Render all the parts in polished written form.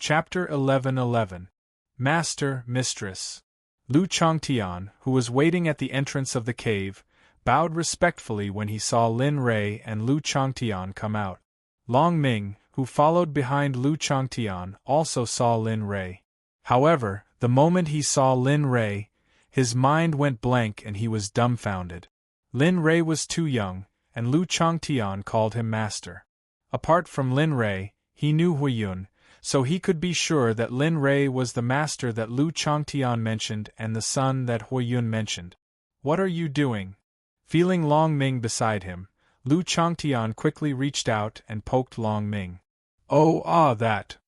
Chapter 11:11. Master, Mistress. Lu Changtian, who was waiting at the entrance of the cave, bowed respectfully when he saw Lin Rei and Lu Changtian come out. Long Ming, who followed behind Lu Changtian, also saw Lin Rei. However, the moment he saw Lin Rei, his mind went blank and he was dumbfounded. Lin Rei was too young, and Lu Changtian called him master. Apart from Lin Rei, he knew Huiyun, so he could be sure that Lin Rei was the master that Lu Changtian mentioned and the son that Huiyun mentioned. "What are you doing?" Feeling Long Ming beside him, Lu Changtian quickly reached out and poked Long Ming. That!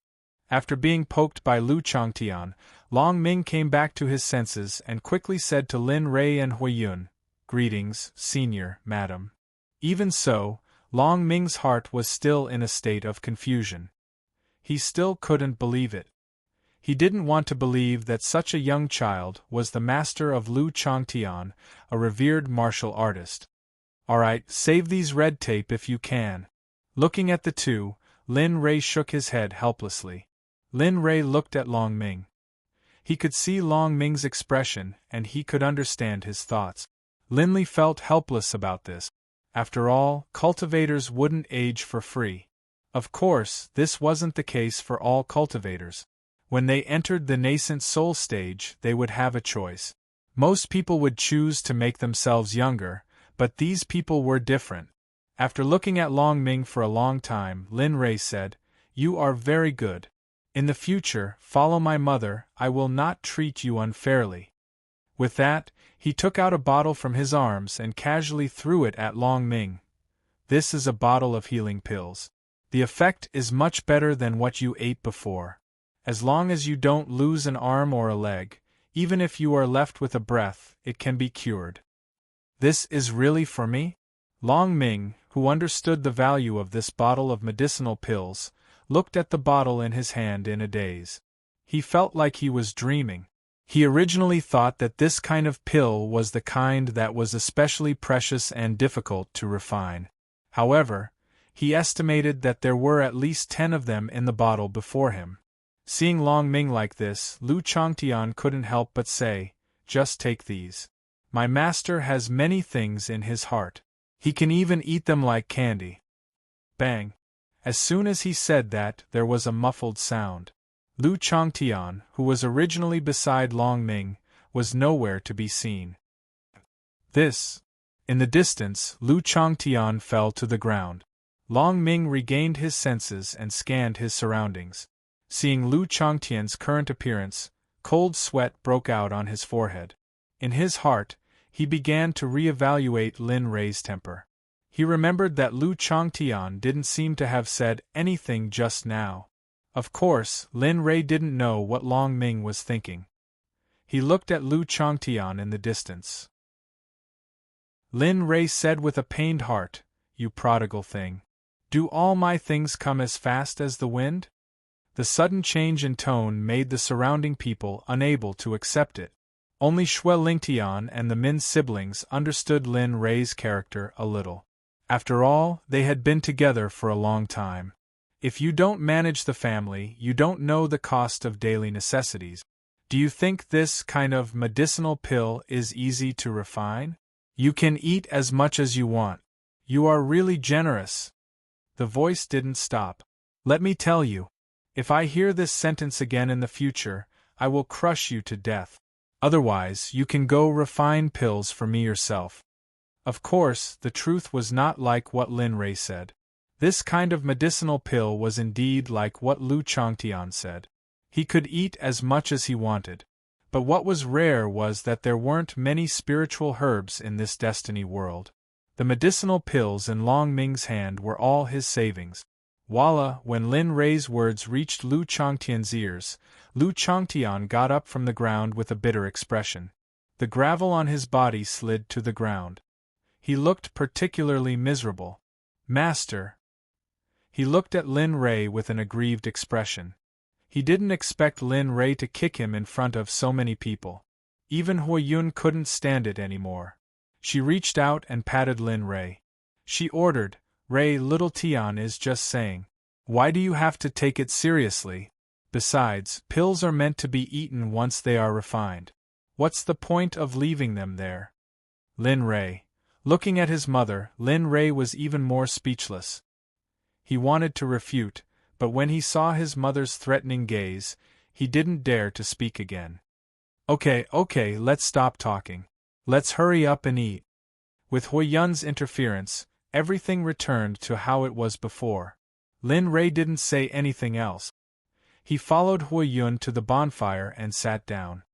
After being poked by Lu Changtian, Long Ming came back to his senses and quickly said to Lin Rei and Huiyun, "Greetings, senior, madam." Even so, Long Ming's heart was still in a state of confusion. He still couldn't believe it. He didn't want to believe that such a young child was the master of Lu Changtian, a revered martial artist. "Alright, save these red tape if you can." Looking at the two, Lin Rei shook his head helplessly. Lin Rei looked at Long Ming. He could see Long Ming's expression and he could understand his thoughts. Lin Li felt helpless about this. After all, cultivators wouldn't age for free. Of course, this wasn't the case for all cultivators. When they entered the nascent soul stage, they would have a choice. Most people would choose to make themselves younger, but these people were different. After looking at Long Ming for a long time, Lin Rei said, "You are very good. In the future, follow my mother, I will not treat you unfairly." With that, he took out a bottle from his arms and casually threw it at Long Ming. "This is a bottle of healing pills. The effect is much better than what you ate before. As long as you don't lose an arm or a leg, even if you are left with a breath, it can be cured." "This is really for me?" Long Ming, who understood the value of this bottle of medicinal pills, looked at the bottle in his hand in a daze. He felt like he was dreaming. He originally thought that this kind of pill was the kind that was especially precious and difficult to refine. However, he estimated that there were at least 10 of them in the bottle before him. Seeing Long Ming like this, Lu Changtian couldn't help but say, "Just take these. My master has many things in his heart. He can even eat them like candy." Bang! As soon as he said that, there was a muffled sound. Lu Changtian, who was originally beside Long Ming, was nowhere to be seen. In the distance, Lu Changtian fell to the ground. Long Ming regained his senses and scanned his surroundings. Seeing Lu Changtian's current appearance, cold sweat broke out on his forehead. In his heart, he began to re-evaluate Lin Rei's temper. He remembered that Lu Changtian didn't seem to have said anything just now. Of course, Lin Rei didn't know what Long Ming was thinking. He looked at Lu Changtian in the distance. Lin Rei said with a pained heart, "You prodigal thing. Do all my things come as fast as the wind?" The sudden change in tone made the surrounding people unable to accept it. Only Xue Lingtian and the Min siblings understood Lin Rei's character a little. After all, they had been together for a long time. If you don't manage the family, you don't know the cost of daily necessities. Do you think this kind of medicinal pill is easy to refine? You can eat as much as you want. You are really generous. The voice didn't stop. "Let me tell you. If I hear this sentence again in the future, I will crush you to death. Otherwise, you can go refine pills for me yourself." Of course, the truth was not like what Lin Rei said. This kind of medicinal pill was indeed like what Lu Changtian said. He could eat as much as he wanted. But what was rare was that there weren't many spiritual herbs in this destiny world. The medicinal pills in Long Ming's hand were all his savings. Voila! When Lin Rei's words reached Lu Changtian's ears, Lu Changtian got up from the ground with a bitter expression. The gravel on his body slid to the ground. He looked particularly miserable. "Master." He looked at Lin Rei with an aggrieved expression. He didn't expect Lin Rei to kick him in front of so many people. Even Huiyun couldn't stand it anymore. She reached out and patted Lin Rei. She ordered, "Rei, little Tian is just saying. Why do you have to take it seriously?" Besides, pills are meant to be eaten once they are refined. What's the point of leaving them there? Lin Rei. Looking at his mother, Lin Rei was even more speechless. He wanted to refute, but when he saw his mother's threatening gaze, he didn't dare to speak again. Okay, let's stop talking. Let's hurry up and eat. With Huiyun's interference, everything returned to how it was before. Lin Rei didn't say anything else. He followed Huiyun to the bonfire and sat down.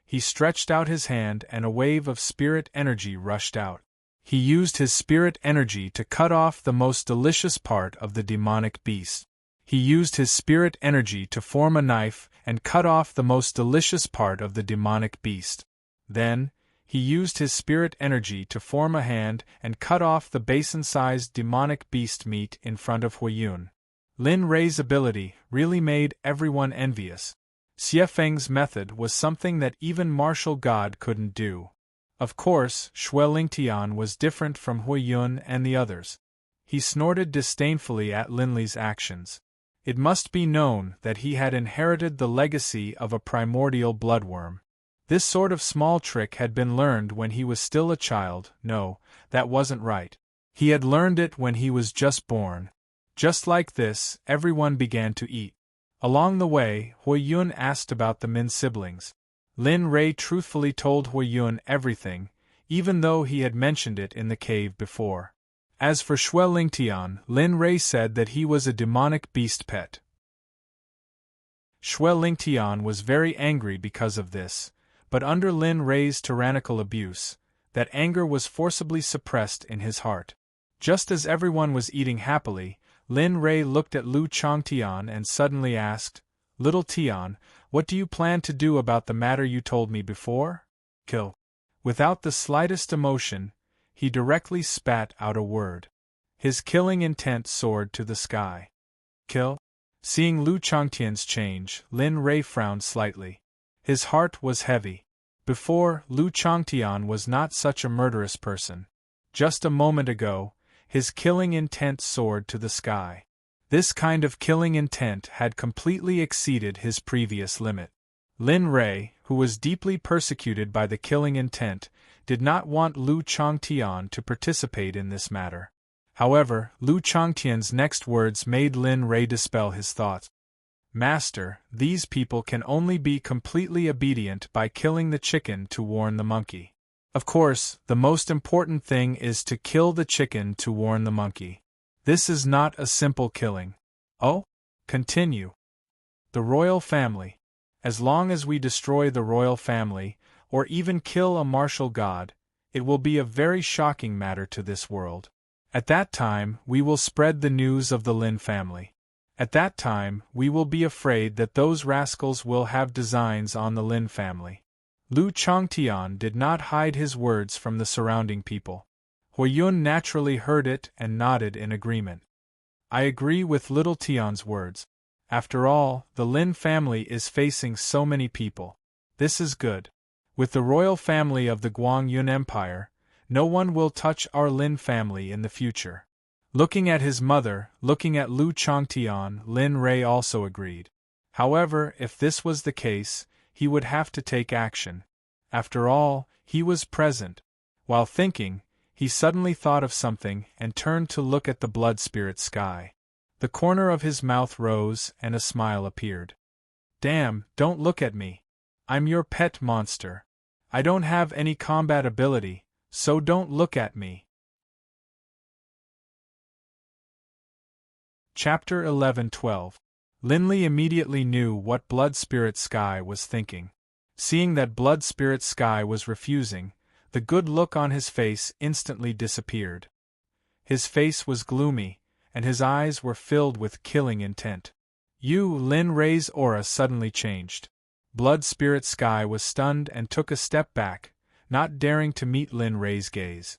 He stretched out his hand and a wave of spirit energy rushed out. He used his spirit energy to cut off the most delicious part of the demonic beast. He used his spirit energy to form a knife and cut off the most delicious part of the demonic beast. Then, he used his spirit energy to form a hand and cut off the basin-sized demonic beast meat in front of Huiyun. Lin Rei's ability really made everyone envious. Xie Feng's method was something that even martial god couldn't do. Of course, Xue Lingtian was different from Huiyun and the others. He snorted disdainfully at Lin Li's actions. It must be known that he had inherited the legacy of a primordial bloodworm. This sort of small trick had been learned when he was still a child. No, that wasn't right. He had learned it when he was just born. Just like this, everyone began to eat. Along the way, Huiyun asked about the Min siblings. Lin Rei truthfully told Huiyun everything, even though he had mentioned it in the cave before. As for Xue Lingtian, Lin Rei said that he was a demonic beast pet. Xue Lingtian was very angry because of this, but under Lin Rei's tyrannical abuse, that anger was forcibly suppressed in his heart. Just as everyone was eating happily, Lin Rei looked at Lu Changtian and suddenly asked, "Little Tian, what do you plan to do about the matter you told me before?" "Kill." Without the slightest emotion, he directly spat out a word. His killing intent soared to the sky. "Kill?" Seeing Lu Changtian's change, Lin Rei frowned slightly. His heart was heavy. Before, Lu Changtian was not such a murderous person. Just a moment ago, his killing intent soared to the sky. This kind of killing intent had completely exceeded his previous limit. Lin Rei, who was deeply persecuted by the killing intent, did not want Lu Changtian to participate in this matter. However, Lu Changtian's next words made Lin Rei dispel his thoughts. "Master, these people can only be completely obedient by killing the chicken to warn the monkey. Of course, the most important thing is to kill the chicken to warn the monkey. This is not a simple killing." "Oh? Continue." "The royal family. As long as we destroy the royal family, or even kill a martial god, it will be a very shocking matter to this world. At that time, we will spread the news of the Lin family. At that time, we will be afraid that those rascals will have designs on the Lin family." Lu Changtian did not hide his words from the surrounding people. Huiyun naturally heard it and nodded in agreement. "I agree with little Tian's words. After all, the Lin family is facing so many people. This is good. With the royal family of the Guangyun Empire, no one will touch our Lin family in the future." Looking at his mother, looking at Lu Changtian, Lin Rei also agreed. However, if this was the case, he would have to take action. After all, he was present. While thinking, he suddenly thought of something and turned to look at the blood spirit sky. The corner of his mouth rose and a smile appeared. "Damn, don't look at me. I'm your pet monster. I don't have any combat ability, so don't look at me." Chapter 11-12. Lin Li immediately knew what Blood Spirit Sky was thinking. Seeing that Blood Spirit Sky was refusing, the good look on his face instantly disappeared. His face was gloomy, and his eyes were filled with killing intent. Lin Rei's aura suddenly changed. Blood Spirit Sky was stunned and took a step back, not daring to meet Lin Rei's gaze.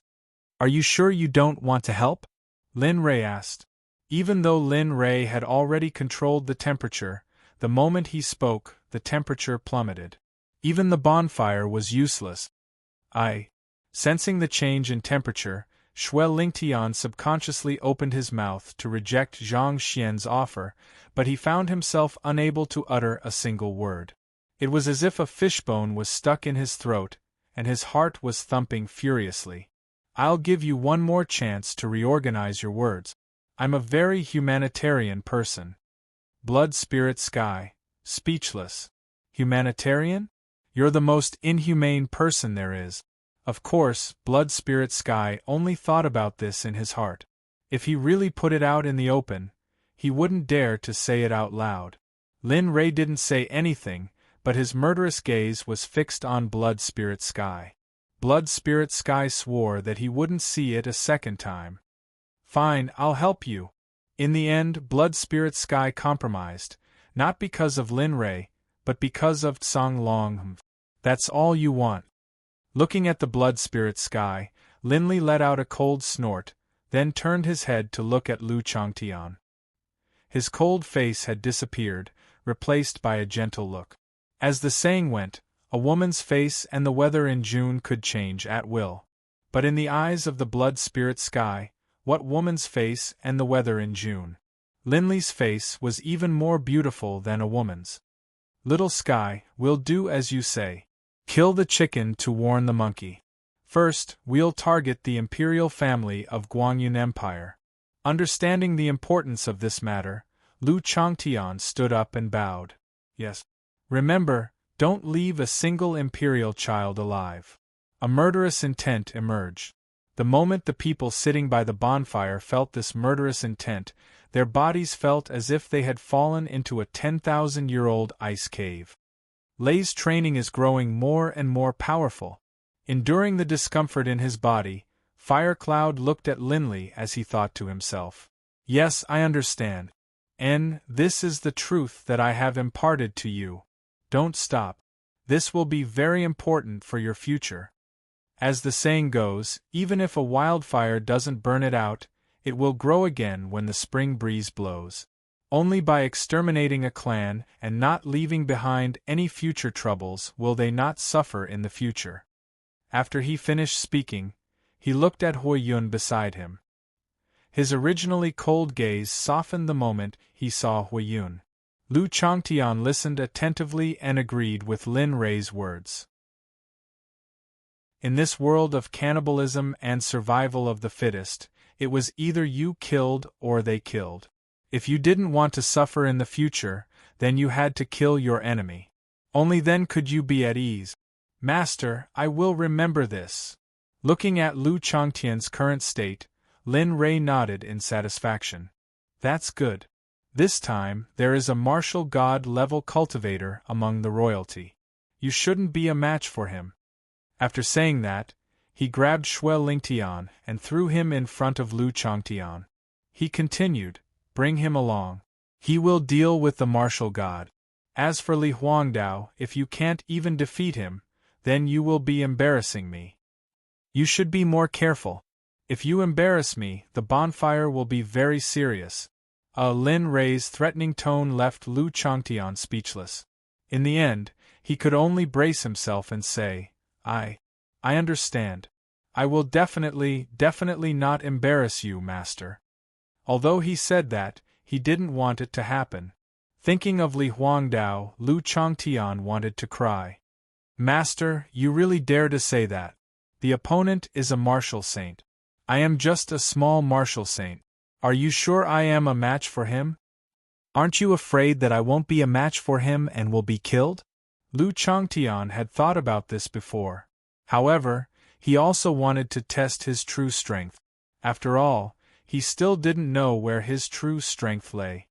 "Are you sure you don't want to help?" Lin Rei asked. Even though Lin Rei had already controlled the temperature, the moment he spoke, the temperature plummeted. Even the bonfire was useless. Sensing the change in temperature, Shui Lingtian subconsciously opened his mouth to reject Zhang Xian's offer, but he found himself unable to utter a single word. It was as if a fishbone was stuck in his throat, and his heart was thumping furiously. I'll give you one more chance to reorganize your words. I'm a very humanitarian person. Blood Spirit Sky, speechless. Humanitarian? You're the most inhumane person there is. Of course, Blood Spirit Sky only thought about this in his heart. If he really put it out in the open, he wouldn't dare to say it out loud. Lin Ray didn't say anything, but his murderous gaze was fixed on Blood Spirit Sky. Blood Spirit Sky swore that he wouldn't see it a second time. Fine, I'll help you. In the end, Blood Spirit Sky compromised, not because of Lin Ray, but because of Tsang Long. That's all you want. Looking at the Blood Spirit Sky, Lin Li let out a cold snort, then turned his head to look at Lu Changtian. His cold face had disappeared, replaced by a gentle look. As the saying went, a woman's face and the weather in June could change at will. But in the eyes of the Blood Spirit Sky, what woman's face and the weather in June? Lin Li's face was even more beautiful than a woman's. Little Sky, we'll do as you say. Kill the chicken to warn the monkey. First, we'll target the imperial family of Guangyun Empire. Understanding the importance of this matter, Lu Changtian stood up and bowed. Yes. Remember, don't leave a single imperial child alive. A murderous intent emerged. The moment the people sitting by the bonfire felt this murderous intent, their bodies felt as if they had fallen into a 10,000-year-old ice cave. Lei's training is growing more and more powerful. Enduring the discomfort in his body, Firecloud looked at Lin Li as he thought to himself. Yes, I understand. And this is the truth that I have imparted to you. Don't stop. This will be very important for your future. As the saying goes, even if a wildfire doesn't burn it out, it will grow again when the spring breeze blows. Only by exterminating a clan and not leaving behind any future troubles will they not suffer in the future. After he finished speaking, he looked at Hui Yun beside him. His originally cold gaze softened the moment he saw Hui Yun. Lu Changtian listened attentively and agreed with Lin Rei's words. In this world of cannibalism and survival of the fittest, it was either you killed or they killed. If you didn't want to suffer in the future, then you had to kill your enemy. Only then could you be at ease. Master, I will remember this. Looking at Lu Changtian's current state, Lin Rei nodded in satisfaction. That's good. This time, there is a martial god-level cultivator among the royalty. You shouldn't be a match for him. After saying that, he grabbed Shui Lingtian and threw him in front of Lu Changtian. He continued, bring him along. He will deal with the martial god. As for Li Huangdao, if you can't even defeat him, then you will be embarrassing me. You should be more careful. If you embarrass me, the bonfire will be very serious. Lin Rei's threatening tone left Lu Changtian speechless. In the end, he could only brace himself and say, I understand. I will definitely not embarrass you, master. Although he said that, he didn't want it to happen. Thinking of Li Huangdao, Lu Changtian wanted to cry. Master, you really dare to say that? The opponent is a martial saint. I am just a small martial saint. Are you sure I am a match for him? Aren't you afraid that I won't be a match for him and will be killed? Lu Changtian had thought about this before. However, he also wanted to test his true strength. After all, he still didn't know where his true strength lay.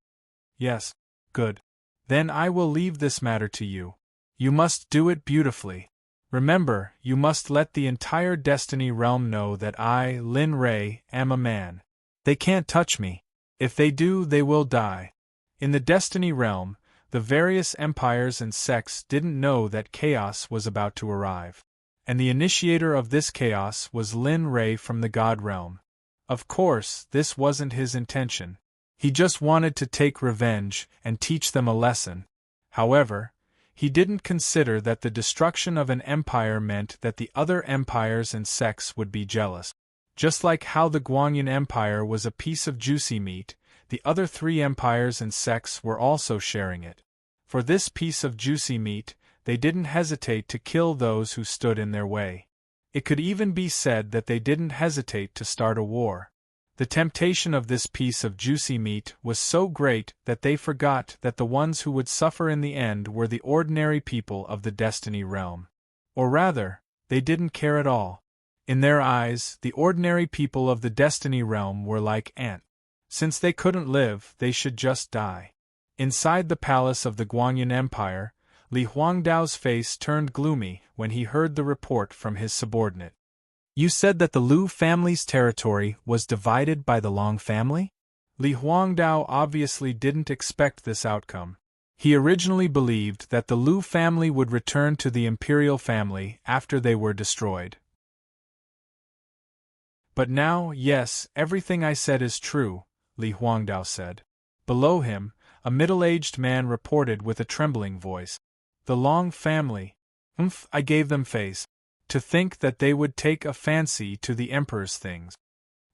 Yes, good. Then I will leave this matter to you. You must do it beautifully. Remember, you must let the entire Destiny realm know that I, Lin Rei, am a man. They can't touch me. If they do, they will die. In the Destiny realm, the various empires and sects didn't know that chaos was about to arrive. And the initiator of this chaos was Lin Rei from the God realm. Of course, this wasn't his intention. He just wanted to take revenge and teach them a lesson. However, he didn't consider that the destruction of an empire meant that the other empires and sects would be jealous. Just like how the Guanyin Empire was a piece of juicy meat, the other three empires and sects were also sharing it. For this piece of juicy meat, they didn't hesitate to kill those who stood in their way. It could even be said that they didn't hesitate to start a war. The temptation of this piece of juicy meat was so great that they forgot that the ones who would suffer in the end were the ordinary people of the Destiny realm. Or rather, they didn't care at all. In their eyes, the ordinary people of the Destiny realm were like ants. Since they couldn't live, they should just die. Inside the palace of the Guanyin Empire, Li Huangdao's face turned gloomy when he heard the report from his subordinate. You said that the Lu family's territory was divided by the Long family? Li Huangdao obviously didn't expect this outcome. He originally believed that the Lu family would return to the imperial family after they were destroyed. But now, yes, everything I said is true, Li Huangdao said. Below him, a middle-aged man reported with a trembling voice. The Long family. I gave them face. To think that they would take a fancy to the emperor's things.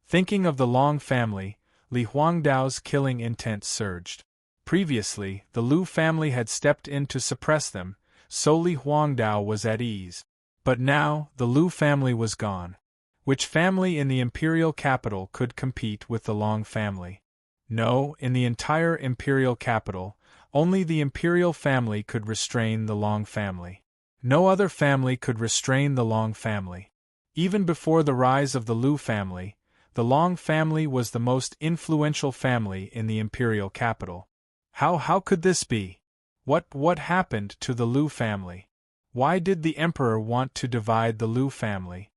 Thinking of the Long family, Li Huangdao's killing intent surged. Previously, the Lu family had stepped in to suppress them, so Li Huangdao was at ease. But now, the Lu family was gone. Which family in the imperial capital could compete with the Long family? No, in the entire imperial capital, only the imperial family could restrain the Long family. No other family could restrain the Long family. Even before the rise of the Lu family, the Long family was the most influential family in the imperial capital. How could this be? What happened to the Lu family? Why did the emperor want to divide the Lu family?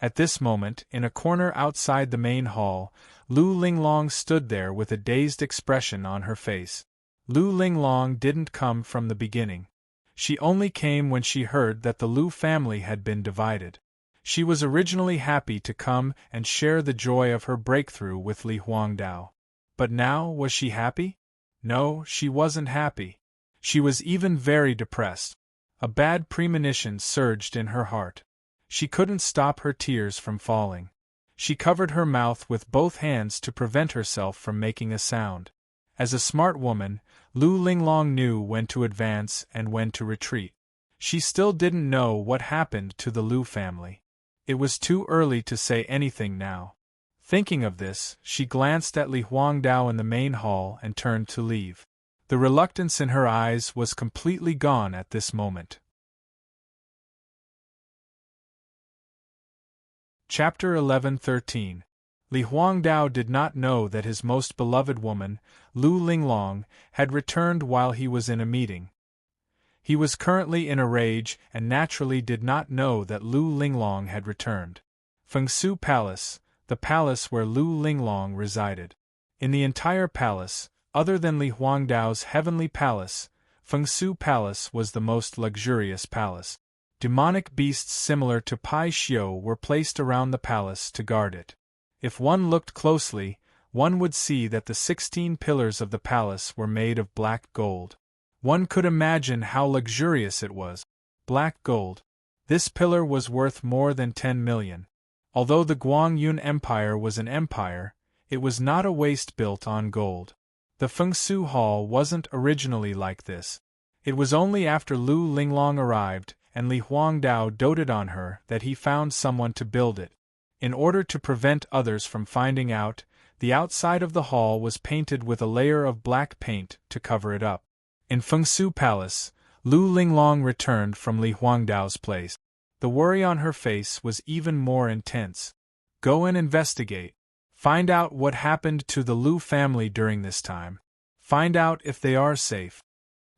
At this moment, in a corner outside the main hall, Lu Linglong stood there with a dazed expression on her face. Lu Linglong didn't come from the beginning. She only came when she heard that the Lu family had been divided. She was originally happy to come and share the joy of her breakthrough with Li Huangdao. But now, was she happy? No, she wasn't happy. She was even very depressed. A bad premonition surged in her heart. She couldn't stop her tears from falling. She covered her mouth with both hands to prevent herself from making a sound. As a smart woman, Lu Linglong knew when to advance and when to retreat. She still didn't know what happened to the Lu family. It was too early to say anything now. Thinking of this, she glanced at Li Huangdao in the main hall and turned to leave. The reluctance in her eyes was completely gone at this moment. Chapter 11-13. Li Huangdao did not know that his most beloved woman, Lu Linglong, had returned while he was in a meeting. He was currently in a rage and naturally did not know that Lu Linglong had returned. Fengsu Palace, the palace where Lu Linglong resided. In the entire palace, other than Li Huangdao's heavenly palace, Fengsu Palace was the most luxurious palace. Demonic beasts similar to Pai Xiu were placed around the palace to guard it. If one looked closely, one would see that the 16 pillars of the palace were made of black gold. One could imagine how luxurious it was. Black gold. This pillar was worth more than 10 million. Although the Guangyun Empire was an empire, it was not a waste built on gold. The Fengsu Hall wasn't originally like this. It was only after Lu Linglong arrived and Li Huangdao doted on her that he found someone to build it. In order to prevent others from finding out, the outside of the hall was painted with a layer of black paint to cover it up. In Fengsu Palace, Lu Linglong returned from Li Huangdao's place. The worry on her face was even more intense. Go and investigate. Find out what happened to the Lu family during this time. Find out if they are safe.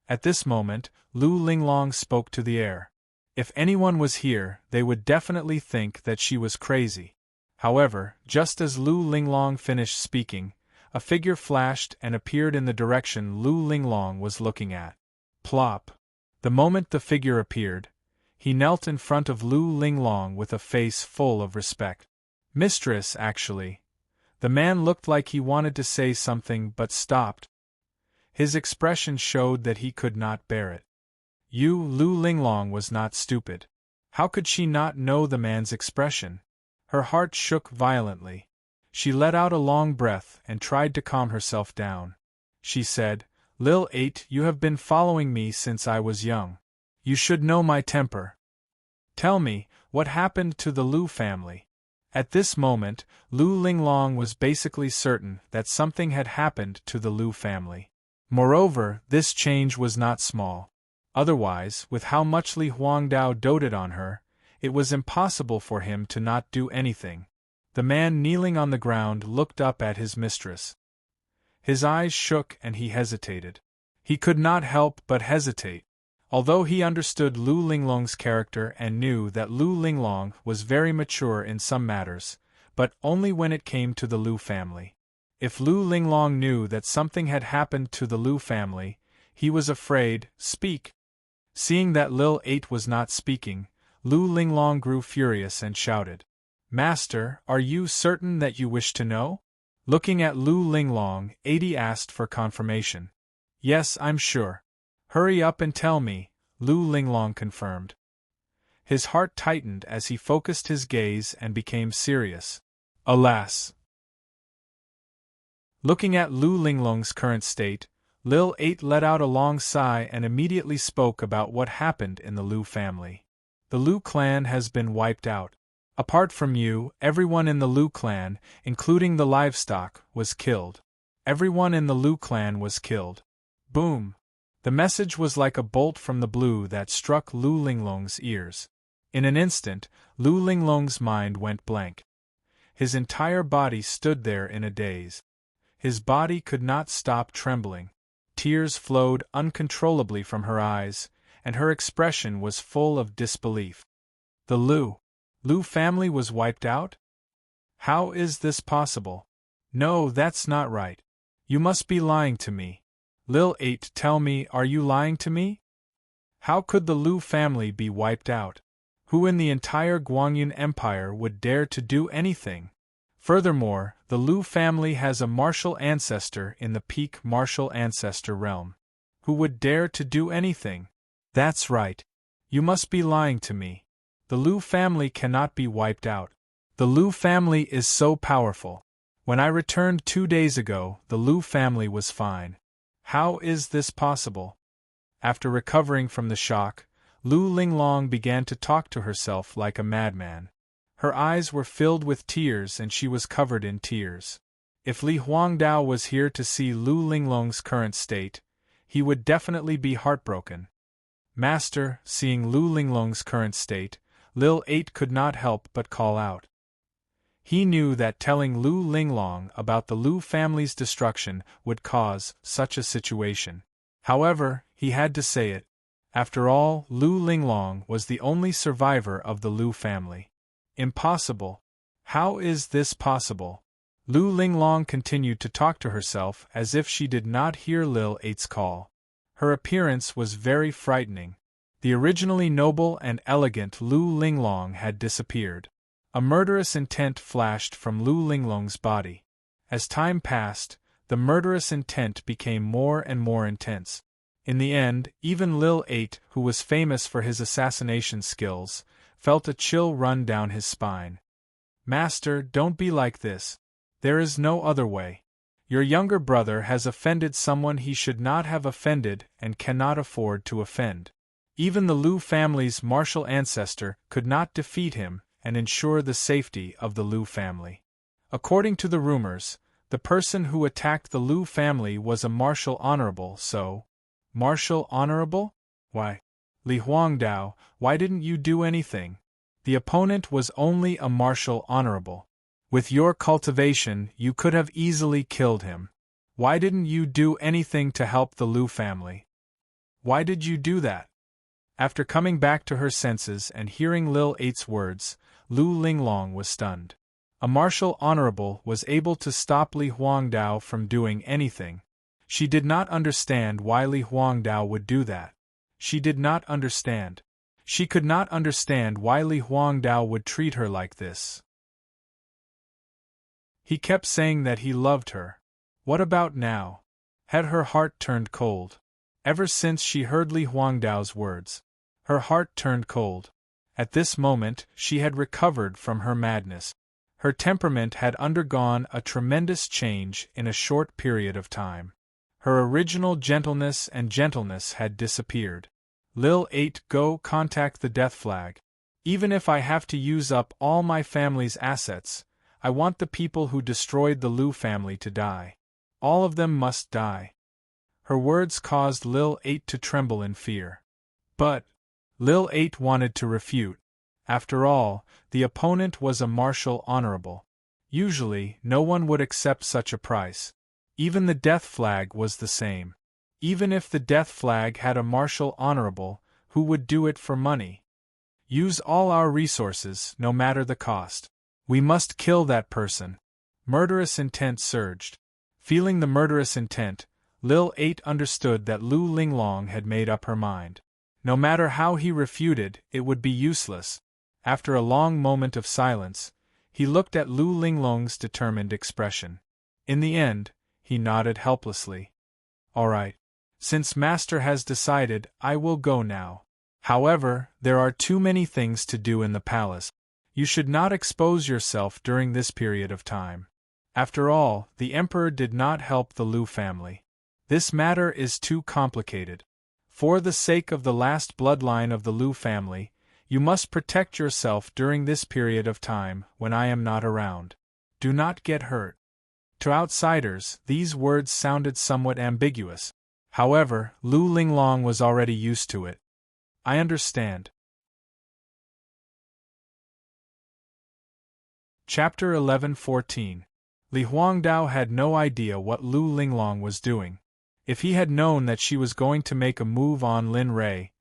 At this moment, Lu Linglong spoke to the air. If anyone was here, they would definitely think that she was crazy. However, just as Lu Linglong finished speaking, a figure flashed and appeared in the direction Lu Linglong was looking at. Plop! The moment the figure appeared, he knelt in front of Lu Linglong with a face full of respect. Mistress, actually. The man looked like he wanted to say something but stopped. His expression showed that he could not bear it. Lu Linglong was not stupid. How could she not know the man's expression? Her heart shook violently. She let out a long breath and tried to calm herself down. She said, "Lil 8, you have been following me since I was young. You should know my temper. Tell me, what happened to the Lu family?" At this moment, Lu Linglong was basically certain that something had happened to the Lu family. Moreover, this change was not small. Otherwise, with how much Li Huangdao doted on her, it was impossible for him to not do anything. The man kneeling on the ground looked up at his mistress. His eyes shook and he hesitated. He could not help but hesitate. Although he understood Lu Linglong's character and knew that Lu Linglong was very mature in some matters, but only when it came to the Lu family. If Lu Linglong knew that something had happened to the Lu family, he was afraid. Speak! Seeing that Lil 8 was not speaking, Lu Linglong grew furious and shouted, "Master, are you certain that you wish to know?" Looking at Lu Linglong, 80 asked for confirmation. "Yes, I'm sure." "Hurry up and tell me," Lu Linglong confirmed. His heart tightened as he focused his gaze and became serious. Alas! Looking at Lu Linglong's current state, Lil 8 let out a long sigh and immediately spoke about what happened in the Lu family. "The Lu clan has been wiped out. Apart from you, everyone in the Lu clan, including the livestock, was killed. Everyone in the Lu clan was killed." Boom! The message was like a bolt from the blue that struck Lu Linglong's ears. In an instant, Lu Linglong's mind went blank. His entire body stood there in a daze. His body could not stop trembling. Tears flowed uncontrollably from her eyes, and her expression was full of disbelief. The Lu family was wiped out? How is this possible? No, that's not right. You must be lying to me. Lil 8, tell me, are you lying to me? How could the Lu family be wiped out? Who in the entire Guangyun Empire would dare to do anything? Furthermore, the Lu family has a martial ancestor in the peak martial ancestor realm. Who would dare to do anything? That's right. You must be lying to me. The Lu family cannot be wiped out. The Lu family is so powerful. When I returned 2 days ago, the Lu family was fine. How is this possible? After recovering from the shock, Lu Linglong began to talk to herself like a madman. Her eyes were filled with tears and she was covered in tears. If Li Huangdao was here to see Lu Linglong's current state, he would definitely be heartbroken. Master, seeing Lu Linglong's current state, Lil 8 could not help but call out. He knew that telling Lu Linglong about the Lu family's destruction would cause such a situation. However, he had to say it. After all, Lu Linglong was the only survivor of the Lu family. Impossible. How is this possible? Lu Linglong continued to talk to herself as if she did not hear Lil 8's call. Her appearance was very frightening. The originally noble and elegant Lu Linglong had disappeared. A murderous intent flashed from Lu Linglong's body. As time passed, the murderous intent became more and more intense. In the end, even Lil 8, who was famous for his assassination skills, felt a chill run down his spine. Master, don't be like this. There is no other way. Your younger brother has offended someone he should not have offended and cannot afford to offend. Even the Lu family's martial ancestor could not defeat him and ensure the safety of the Lu family. According to the rumors, the person who attacked the Lu family was a martial honorable, so… Martial honorable? Why? Li Huangdao, why didn't you do anything? The opponent was only a martial honorable. With your cultivation, you could have easily killed him. Why didn't you do anything to help the Lu family? Why did you do that? After coming back to her senses and hearing Lil 8's words, Lu Linglong was stunned. A martial honorable was able to stop Li Huangdao from doing anything. She did not understand why Li Huangdao would do that. She did not understand. She could not understand why Li Huangdao would treat her like this. He kept saying that he loved her. What about now? Had her heart turned cold? Ever since she heard Li Huangdao's words, her heart turned cold. At this moment, she had recovered from her madness. Her temperament had undergone a tremendous change in a short period of time. Her original gentleness had disappeared. Lil 8, go contact the death flag. Even if I have to use up all my family's assets, I want the people who destroyed the Liu family to die. All of them must die. Her words caused Lil 8 to tremble in fear. But Lil 8 wanted to refute. After all, the opponent was a martial honorable. Usually, no one would accept such a price. Even the death flag was the same. Even if the death flag had a martial honorable, who would do it for money? Use all our resources, no matter the cost. We must kill that person. Murderous intent surged. Feeling the murderous intent, Lil 8 understood that Lu Linglong had made up her mind. No matter how he refuted, it would be useless. After a long moment of silence, he looked at Lu Linglong's determined expression. In the end, he nodded helplessly. All right. Since Master has decided, I will go now. However, there are too many things to do in the palace. You should not expose yourself during this period of time. After all, the Emperor did not help the Liu family. This matter is too complicated. For the sake of the last bloodline of the Liu family, you must protect yourself during this period of time when I am not around. Do not get hurt. To outsiders, these words sounded somewhat ambiguous. However, Lu Linglong was already used to it. I understand. Chapter 11:14. Li Huangdao had no idea what Lu Linglong was doing. If he had known that she was going to make a move on Lin Rei,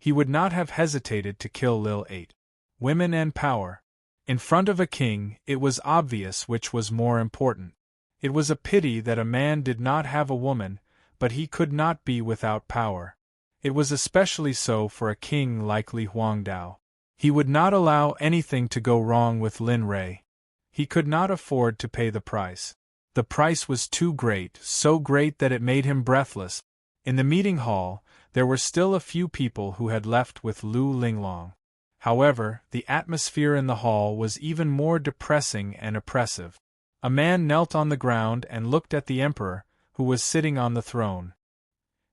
he would not have hesitated to kill Lil 8. Women and power. In front of a king, it was obvious which was more important. It was a pity that a man did not have a woman, but he could not be without power. It was especially so for a king like Li Huangdao. He would not allow anything to go wrong with Lin Rei. He could not afford to pay the price. The price was too great, so great that it made him breathless. In the meeting hall, there were still a few people who had left with Lu Linglong. However, the atmosphere in the hall was even more depressing and oppressive. A man knelt on the ground and looked at the Emperor, who was sitting on the throne.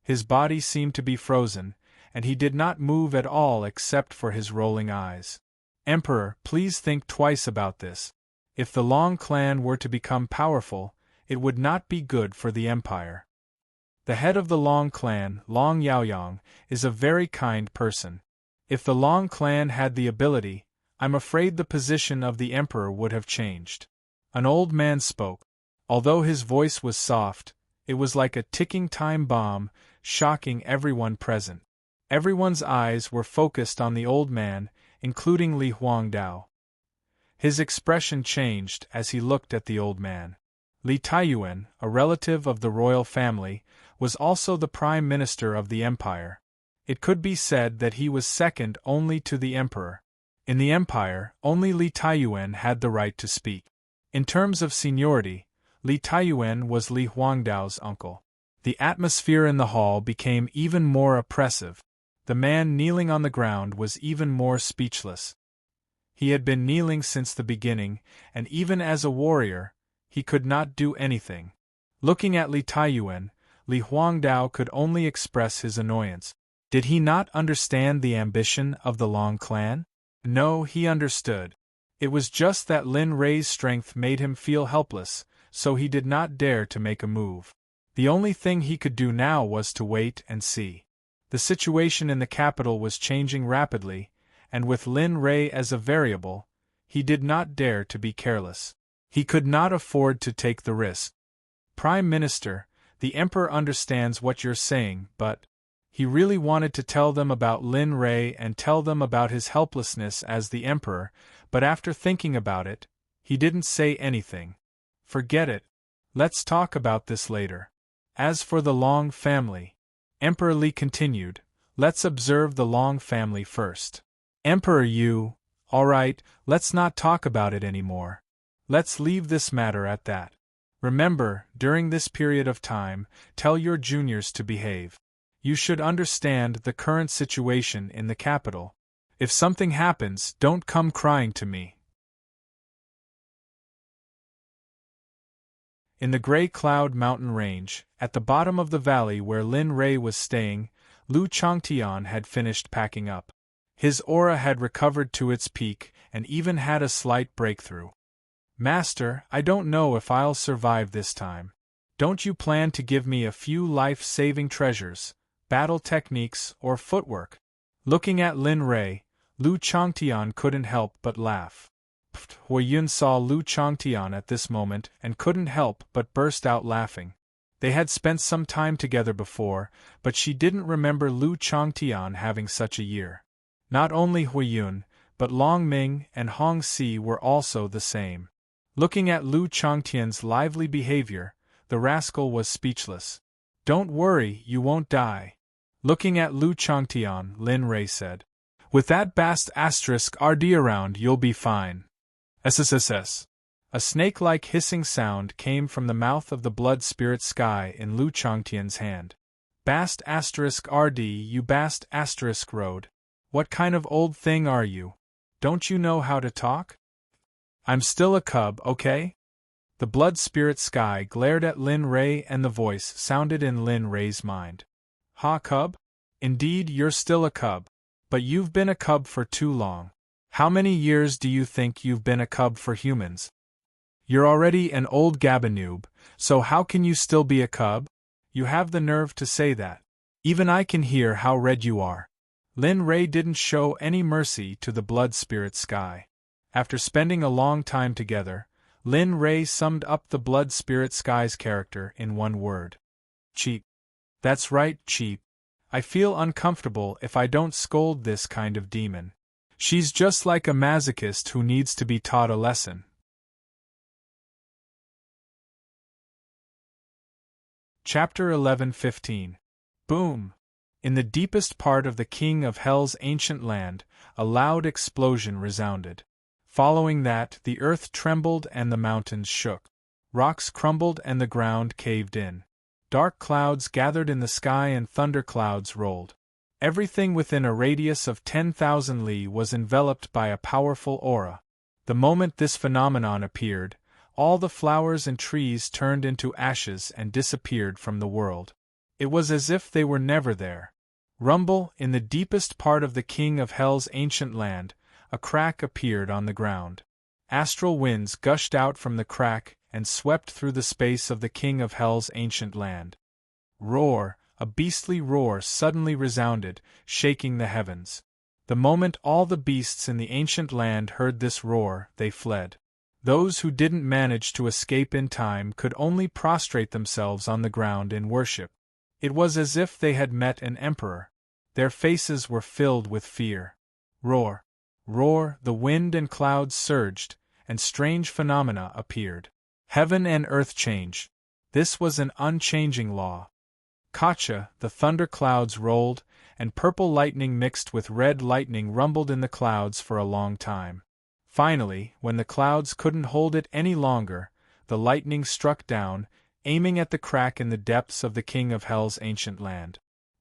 His body seemed to be frozen, and he did not move at all except for his rolling eyes. Emperor, please think twice about this. If the Long clan were to become powerful, it would not be good for the empire. The head of the Long clan, Long Yaoyang, is a very kind person. If the Long clan had the ability, I'm afraid the position of the emperor would have changed. An old man spoke. Although his voice was soft, it was like a ticking time bomb, shocking everyone present. Everyone's eyes were focused on the old man, including Li Huangdao. His expression changed as he looked at the old man. Li Taiyuan, a relative of the royal family, was also the prime minister of the empire. It could be said that he was second only to the emperor. In the empire, only Li Taiyuan had the right to speak. In terms of seniority, Li Taiyuan was Li Huangdao's uncle. The atmosphere in the hall became even more oppressive. The man kneeling on the ground was even more speechless. He had been kneeling since the beginning, and even as a warrior, he could not do anything. Looking at Li Taiyuan, Li Huangdao could only express his annoyance. Did he not understand the ambition of the Long clan? No, he understood. It was just that Lin Rei's strength made him feel helpless, so he did not dare to make a move. The only thing he could do now was to wait and see. The situation in the capital was changing rapidly, and with Lin Rei as a variable, he did not dare to be careless. He could not afford to take the risk. Prime Minister, the Emperor understands what you're saying, but he really wanted to tell them about Lin Rei and tell them about his helplessness as the Emperor, but after thinking about it, he didn't say anything. Forget it. Let's talk about this later. As for the Long family, Emperor Li continued, let's observe the Long family first. Emperor Yu, alright, let's not talk about it anymore. Let's leave this matter at that. Remember, during this period of time, tell your juniors to behave. You should understand the current situation in the capital. If something happens, don't come crying to me. In the Gray Cloud mountain range, at the bottom of the valley where Lin Rei was staying, Lu Changtian had finished packing up. His aura had recovered to its peak, and even had a slight breakthrough. Master, I don't know if I'll survive this time. Don't you plan to give me a few life-saving treasures, battle techniques, or footwork? Looking at Lin Rei, Lu Changtian couldn't help but laugh. Huiyun saw Lu Changtian at this moment and couldn't help but burst out laughing. They had spent some time together before, but she didn't remember Lu Changtian having such a year. Not only Huiyun, but Long Ming and Hong Si were also the same. Looking at Lu Changtian's lively behavior, the rascal was speechless. Don't worry, you won't die. Looking at Lu Changtian, Lin Rei said. With that bast *RD around, you'll be fine. SSSS. A snake-like hissing sound came from the mouth of the blood spirit sky in Lu Changtian's hand. Bast *RD, you bast *road. What kind of old thing are you? Don't you know how to talk? I'm still a cub, okay? The blood spirit sky glared at Lin Rei and the voice sounded in Lin Rei's mind. Ha, cub? Indeed, you're still a cub. But you've been a cub for too long. How many years do you think you've been a cub for humans? You're already an old gabanoob, so how can you still be a cub? You have the nerve to say that. Even I can hear how red you are. Lin Rei didn't show any mercy to the blood spirit sky. After spending a long time together, Lin Rei summed up the blood spirit sky's character in one word. Cheap. That's right, cheap. I feel uncomfortable if I don't scold this kind of demon. She's just like a masochist who needs to be taught a lesson. Chapter 11:15. Boom! In the deepest part of the King of Hell's ancient land, a loud explosion resounded. Following that, the earth trembled and the mountains shook. Rocks crumbled and the ground caved in. Dark clouds gathered in the sky and thunderclouds rolled. Everything within a radius of 10,000 li was enveloped by a powerful aura. The moment this phenomenon appeared, all the flowers and trees turned into ashes and disappeared from the world. It was as if they were never there. Rumble, in the deepest part of the King of Hell's ancient land, a crack appeared on the ground. Astral winds gushed out from the crack and swept through the space of the King of Hell's ancient land. Roar, a beastly roar suddenly resounded, shaking the heavens. The moment all the beasts in the ancient land heard this roar, they fled. Those who didn't manage to escape in time could only prostrate themselves on the ground in worship. It was as if they had met an emperor. Their faces were filled with fear. Roar, roar, the wind and clouds surged, and strange phenomena appeared. Heaven and earth change. This was an unchanging law. Kacha, the thunderclouds rolled, and purple lightning mixed with red lightning rumbled in the clouds for a long time. Finally, when the clouds couldn't hold it any longer, the lightning struck down, aiming at the crack in the depths of the King of Hell's ancient land.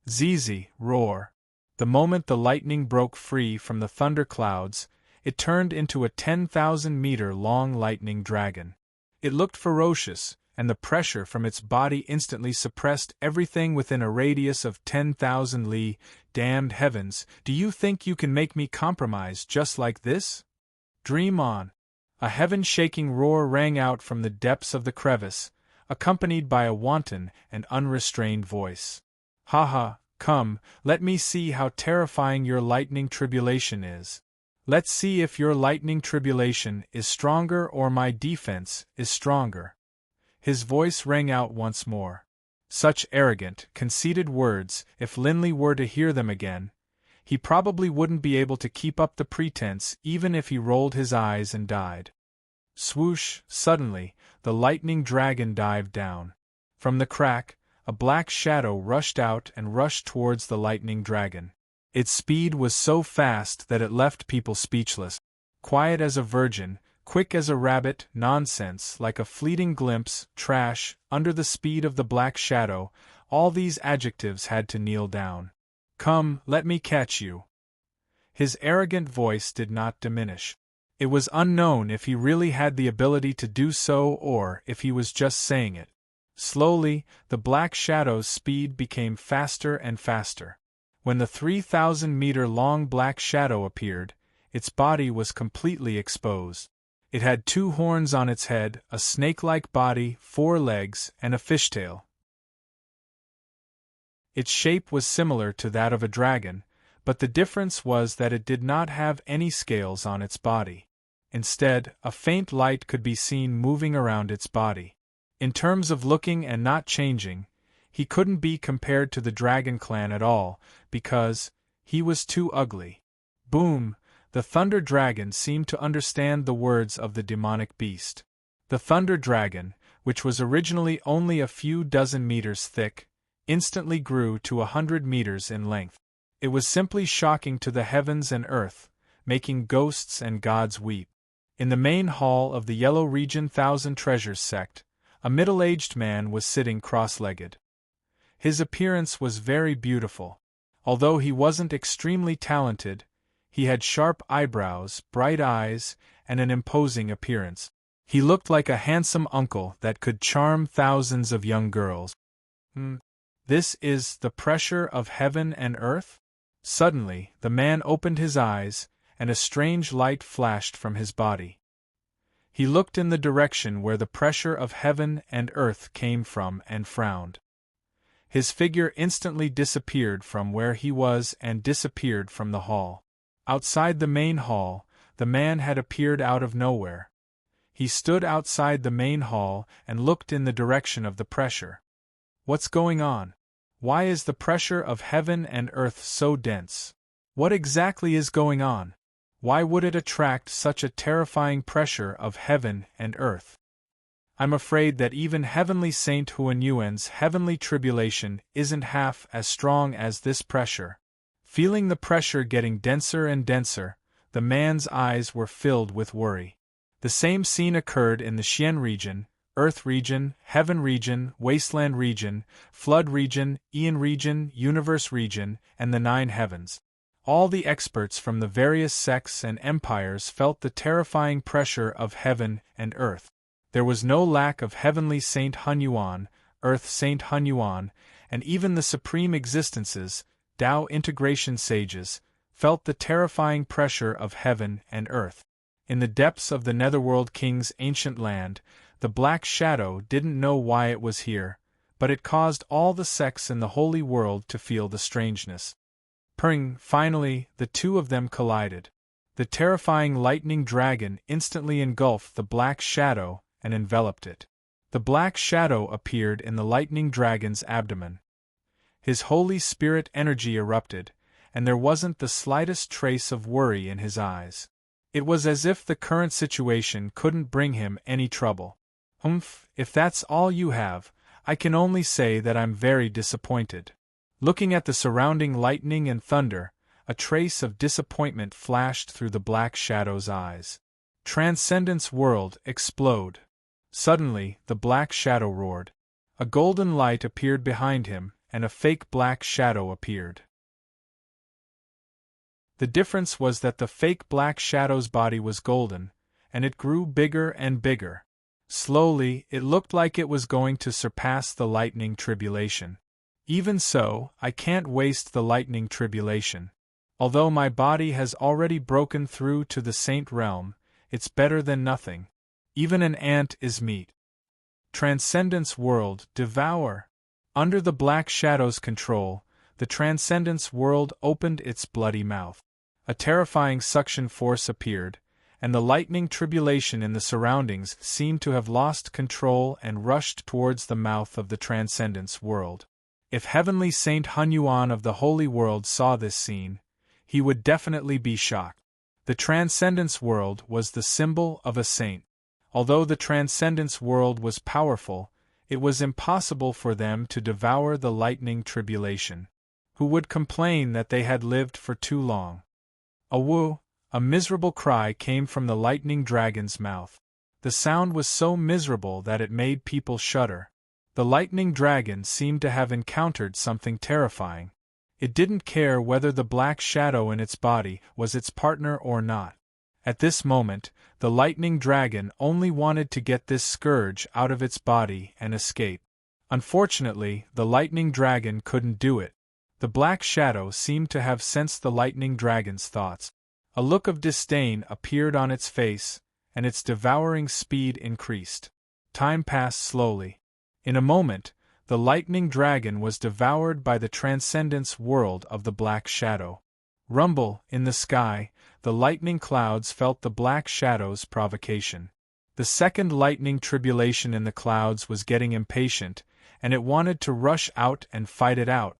Zizi, roar. The moment the lightning broke free from the thunderclouds, it turned into a 10,000-meter-long lightning dragon. It looked ferocious, and the pressure from its body instantly suppressed everything within a radius of 10,000 li. Damned heavens, do you think you can make me compromise just like this? Dream on. A heaven-shaking roar rang out from the depths of the crevice, accompanied by a wanton and unrestrained voice. Ha ha, come, let me see how terrifying your lightning tribulation is. Let's see if your lightning tribulation is stronger or my defense is stronger. His voice rang out once more. Such arrogant, conceited words, if Linley were to hear them again, he probably wouldn't be able to keep up the pretense even if he rolled his eyes and died. Swoosh, suddenly, the lightning dragon dived down. From the crack, a black shadow rushed out and rushed towards the lightning dragon. Its speed was so fast that it left people speechless. Quiet as a virgin, quick as a rabbit, nonsense, like a fleeting glimpse, trash, under the speed of the black shadow, all these adjectives had to kneel down. Come, let me catch you. His arrogant voice did not diminish. It was unknown if he really had the ability to do so or if he was just saying it. Slowly, the black shadow's speed became faster and faster. When the 3,000-meter-long black shadow appeared, its body was completely exposed. It had 2 horns on its head, a snake-like body, 4 legs, and a fishtail. Its shape was similar to that of a dragon, but the difference was that it did not have any scales on its body. Instead, a faint light could be seen moving around its body. In terms of looking and not changing, he couldn't be compared to the Dragon Clan at all, because he was too ugly. Boom! The Thunder Dragon seemed to understand the words of the demonic beast. The Thunder Dragon, which was originally only a few dozen meters thick, instantly grew to 100 meters in length. It was simply shocking to the heavens and earth, making ghosts and gods weep. In the main hall of the Yellow Region Thousand Treasures Sect, a middle-aged man was sitting cross-legged. His appearance was very beautiful. Although he wasn't extremely talented, he had sharp eyebrows, bright eyes, and an imposing appearance. He looked like a handsome uncle that could charm thousands of young girls. This is the pressure of heaven and earth? Suddenly, the man opened his eyes, and a strange light flashed from his body. He looked in the direction where the pressure of heaven and earth came from and frowned. His figure instantly disappeared from where he was and disappeared from the hall. Outside the main hall, the man had appeared out of nowhere. He stood outside the main hall and looked in the direction of the pressure. What's going on? Why is the pressure of heaven and earth so dense? What exactly is going on? Why would it attract such a terrifying pressure of heaven and earth? I'm afraid that even Heavenly Saint Huanyuan's heavenly tribulation isn't half as strong as this pressure. Feeling the pressure getting denser and denser, the man's eyes were filled with worry. The same scene occurred in the Xian region, Earth region, Heaven region, Wasteland region, Flood region, Aeon region, Universe region, and the 9 heavens. All the experts from the various sects and empires felt the terrifying pressure of heaven and earth. There was no lack of Heavenly Saint Huanyuan, Earth Saint Huanyuan, and even the Supreme Existences, Tao Integration Sages, felt the terrifying pressure of heaven and earth. In the depths of the Netherworld King's ancient land, the Black Shadow didn't know why it was here, but it caused all the sects in the Holy World to feel the strangeness. Purring, finally, the two of them collided. The terrifying lightning dragon instantly engulfed the Black Shadow and enveloped it. The Black Shadow appeared in the lightning dragon's abdomen. His Holy Spirit energy erupted, and there wasn't the slightest trace of worry in his eyes. It was as if the current situation couldn't bring him any trouble. If that's all you have, I can only say that I'm very disappointed. Looking at the surrounding lightning and thunder, a trace of disappointment flashed through the Black Shadow's eyes. Transcendence world, explode. Suddenly, the Black Shadow roared. A golden light appeared behind him, and a fake Black Shadow appeared. The difference was that the fake Black Shadow's body was golden, and it grew bigger and bigger. Slowly, it looked like it was going to surpass the lightning tribulation. Even so, I can't waste the lightning tribulation. Although my body has already broken through to the saint realm, it's better than nothing. Even an ant is meat. Transcendence world, devour. Under the Black Shadow's control, the Transcendence world opened its bloody mouth. A terrifying suction force appeared, and the lightning tribulation in the surroundings seemed to have lost control and rushed towards the mouth of the Transcendence world. If Heavenly Saint Huanyuan of the Holy World saw this scene, he would definitely be shocked. The Transcendence world was the symbol of a saint. Although the Transcendence world was powerful, it was impossible for them to devour the lightning tribulation. Who would complain that they had lived for too long? A miserable cry came from the lightning dragon's mouth. The sound was so miserable that it made people shudder. The lightning dragon seemed to have encountered something terrifying. It didn't care whether the Black Shadow in its body was its partner or not. At this moment, the lightning dragon only wanted to get this scourge out of its body and escape. Unfortunately, the lightning dragon couldn't do it. The black shadow seemed to have sensed the lightning dragon's thoughts. A look of disdain appeared on its face, and its devouring speed increased. Time passed slowly. In a moment, the lightning dragon was devoured by the transcendence world of the black shadow. Rumble, in the sky, the lightning clouds felt the black shadow's provocation. The second lightning tribulation in the clouds was getting impatient, and it wanted to rush out and fight it out.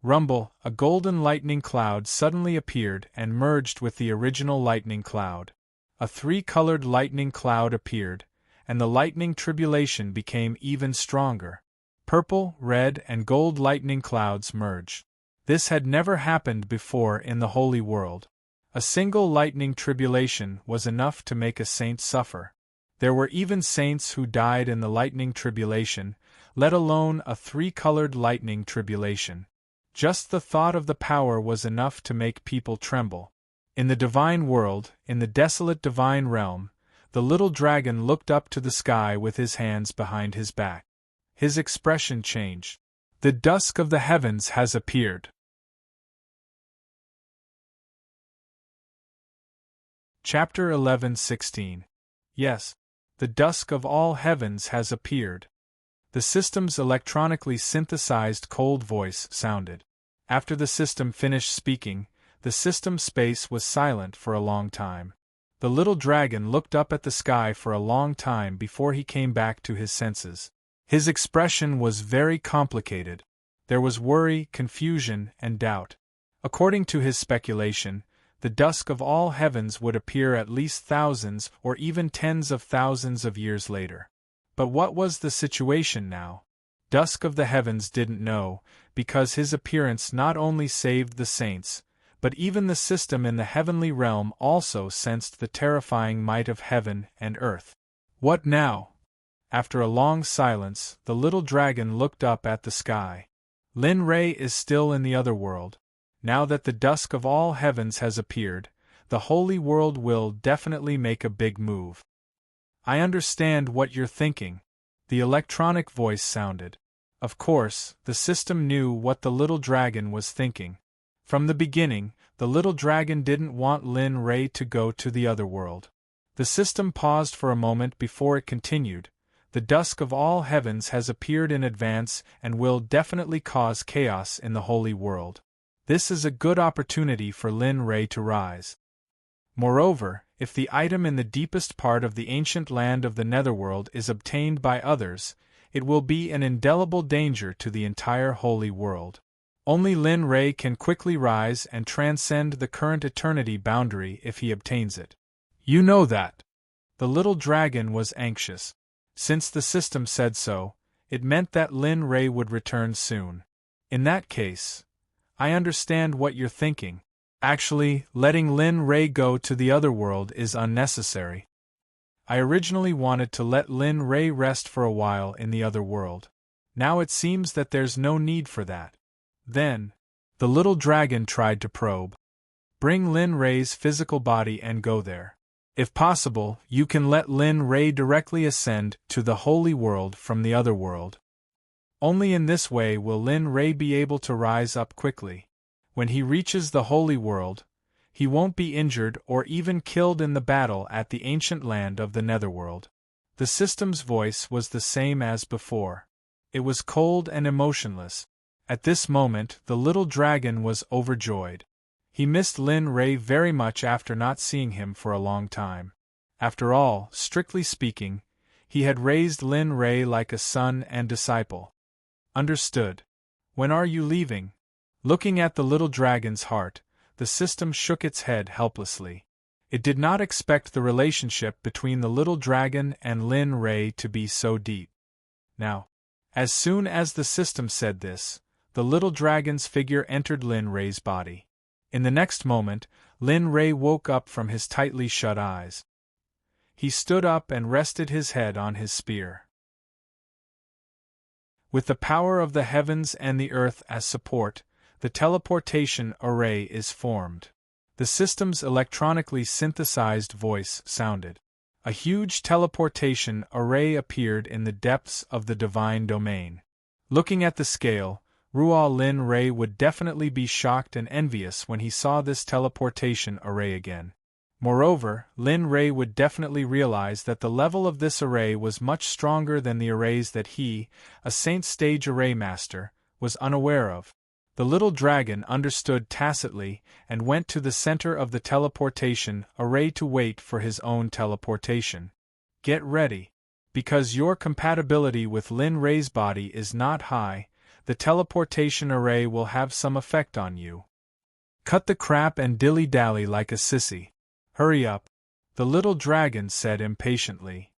Rumble, a golden lightning cloud suddenly appeared and merged with the original lightning cloud. A three-colored lightning cloud appeared, and the lightning tribulation became even stronger. Purple, red, and gold lightning clouds merged. This had never happened before in the holy world. A single lightning tribulation was enough to make a saint suffer. There were even saints who died in the lightning tribulation, let alone a three-colored lightning tribulation. Just the thought of the power was enough to make people tremble. In the divine world, in the desolate divine realm, the little dragon looked up to the sky with his hands behind his back. His expression changed. The dusk of the heavens has appeared. Chapter 11:16. Yes, the dusk of all heavens has appeared. The system's electronically synthesized cold voice sounded. After the system finished speaking, the system space was silent for a long time. The little dragon looked up at the sky for a long time before he came back to his senses. His expression was very complicated. There was worry, confusion, and doubt. According to his speculation, the dusk of all heavens would appear at least thousands or even tens of thousands of years later. But what was the situation now? Dusk of the heavens didn't know, because his appearance not only saved the saints, but even the system in the heavenly realm also sensed the terrifying might of heaven and earth. What now? After a long silence, the little dragon looked up at the sky. Lin Ray is still in the other world. Now that the dusk of all heavens has appeared, the holy world will definitely make a big move. I understand what you're thinking. The electronic voice sounded. Of course, the system knew what the little dragon was thinking. From the beginning, the little dragon didn't want Lin Ray to go to the other world. The system paused for a moment before it continued. The dusk of all heavens has appeared in advance and will definitely cause chaos in the holy world. This is a good opportunity for Lin Ray to rise. Moreover, if the item in the deepest part of the ancient land of the netherworld is obtained by others, it will be an indelible danger to the entire holy world. Only Lin Ray can quickly rise and transcend the current eternity boundary if he obtains it. You know that. The little dragon was anxious. Since the system said so, it meant that Lin Ray would return soon. In that case, I understand what you're thinking. Actually, letting Lin Ray go to the other world is unnecessary. I originally wanted to let Lin Ray rest for a while in the other world. Now it seems that there's no need for that. Then, the little dragon tried to probe. Bring Lin Ray's physical body and go there. If possible, you can let Lin Ray directly ascend to the holy world from the other world. Only in this way will Lin Ray be able to rise up quickly. When he reaches the holy world, he won't be injured or even killed in the battle at the ancient land of the netherworld. The system's voice was the same as before. It was cold and emotionless. At this moment, the little dragon was overjoyed. He missed Lin Ray very much after not seeing him for a long time. After all, strictly speaking, he had raised Lin Ray like a son and disciple. Understood. When are you leaving? Looking at the little dragon's heart, the system shook its head helplessly. It did not expect the relationship between the little dragon and Lin Ray to be so deep. Now, as soon as the system said this, the little dragon's figure entered Lin Ray's body. In the next moment, Lin Ray woke up from his tightly shut eyes. He stood up and rested his head on his spear. With the power of the heavens and the earth as support, the teleportation array is formed. The system's electronically synthesized voice sounded. A huge teleportation array appeared in the depths of the divine domain. Looking at the scale, Ruo Lin Ray would definitely be shocked and envious when he saw this teleportation array again. Moreover, Lin Ray would definitely realize that the level of this array was much stronger than the arrays that he, a Saint Stage Array Master, was unaware of. The little dragon understood tacitly and went to the center of the teleportation array to wait for his own teleportation. Get ready. Because your compatibility with Lin Ray's body is not high, the teleportation array will have some effect on you. Cut the crap and dilly-dally like a sissy. Hurry up. The little dragon said impatiently.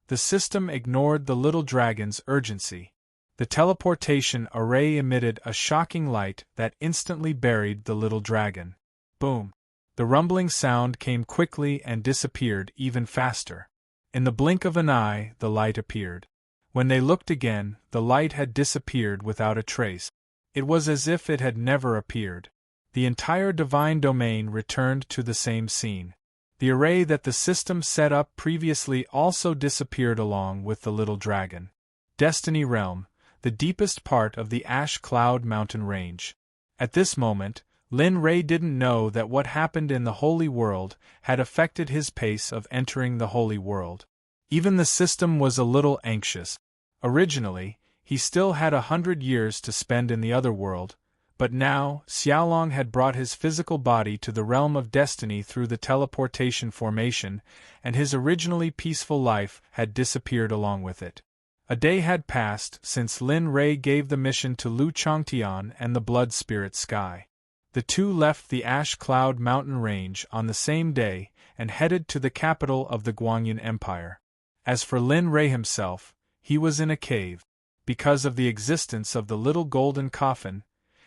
The system ignored the little dragon's urgency. The teleportation array emitted a shocking light that instantly buried the little dragon. Boom! The rumbling sound came quickly and disappeared even faster. In the blink of an eye, the light appeared. When they looked again, the light had disappeared without a trace. It was as if it had never appeared. The entire divine domain returned to the same scene. The array that the system set up previously also disappeared along with the little dragon. Destiny Realm, the deepest part of the Ash Cloud Mountain Range. At this moment, Lin Ray didn't know that what happened in the Holy World had affected his pace of entering the Holy World. Even the system was a little anxious. Originally, he still had 100 years to spend in the other world, but now, Xiaolong had brought his physical body to the realm of destiny through the teleportation formation, and his originally peaceful life had disappeared along with it. A day had passed since Lin Ray gave the mission to Lu Changtian and the Blood Spirit Sky. The two left the Ash Cloud Mountain Range on the same day and headed to the capital of the Guanyin Empire. As for Lin Ray himself, he was in a cave. Because of the existence of the little golden coffin,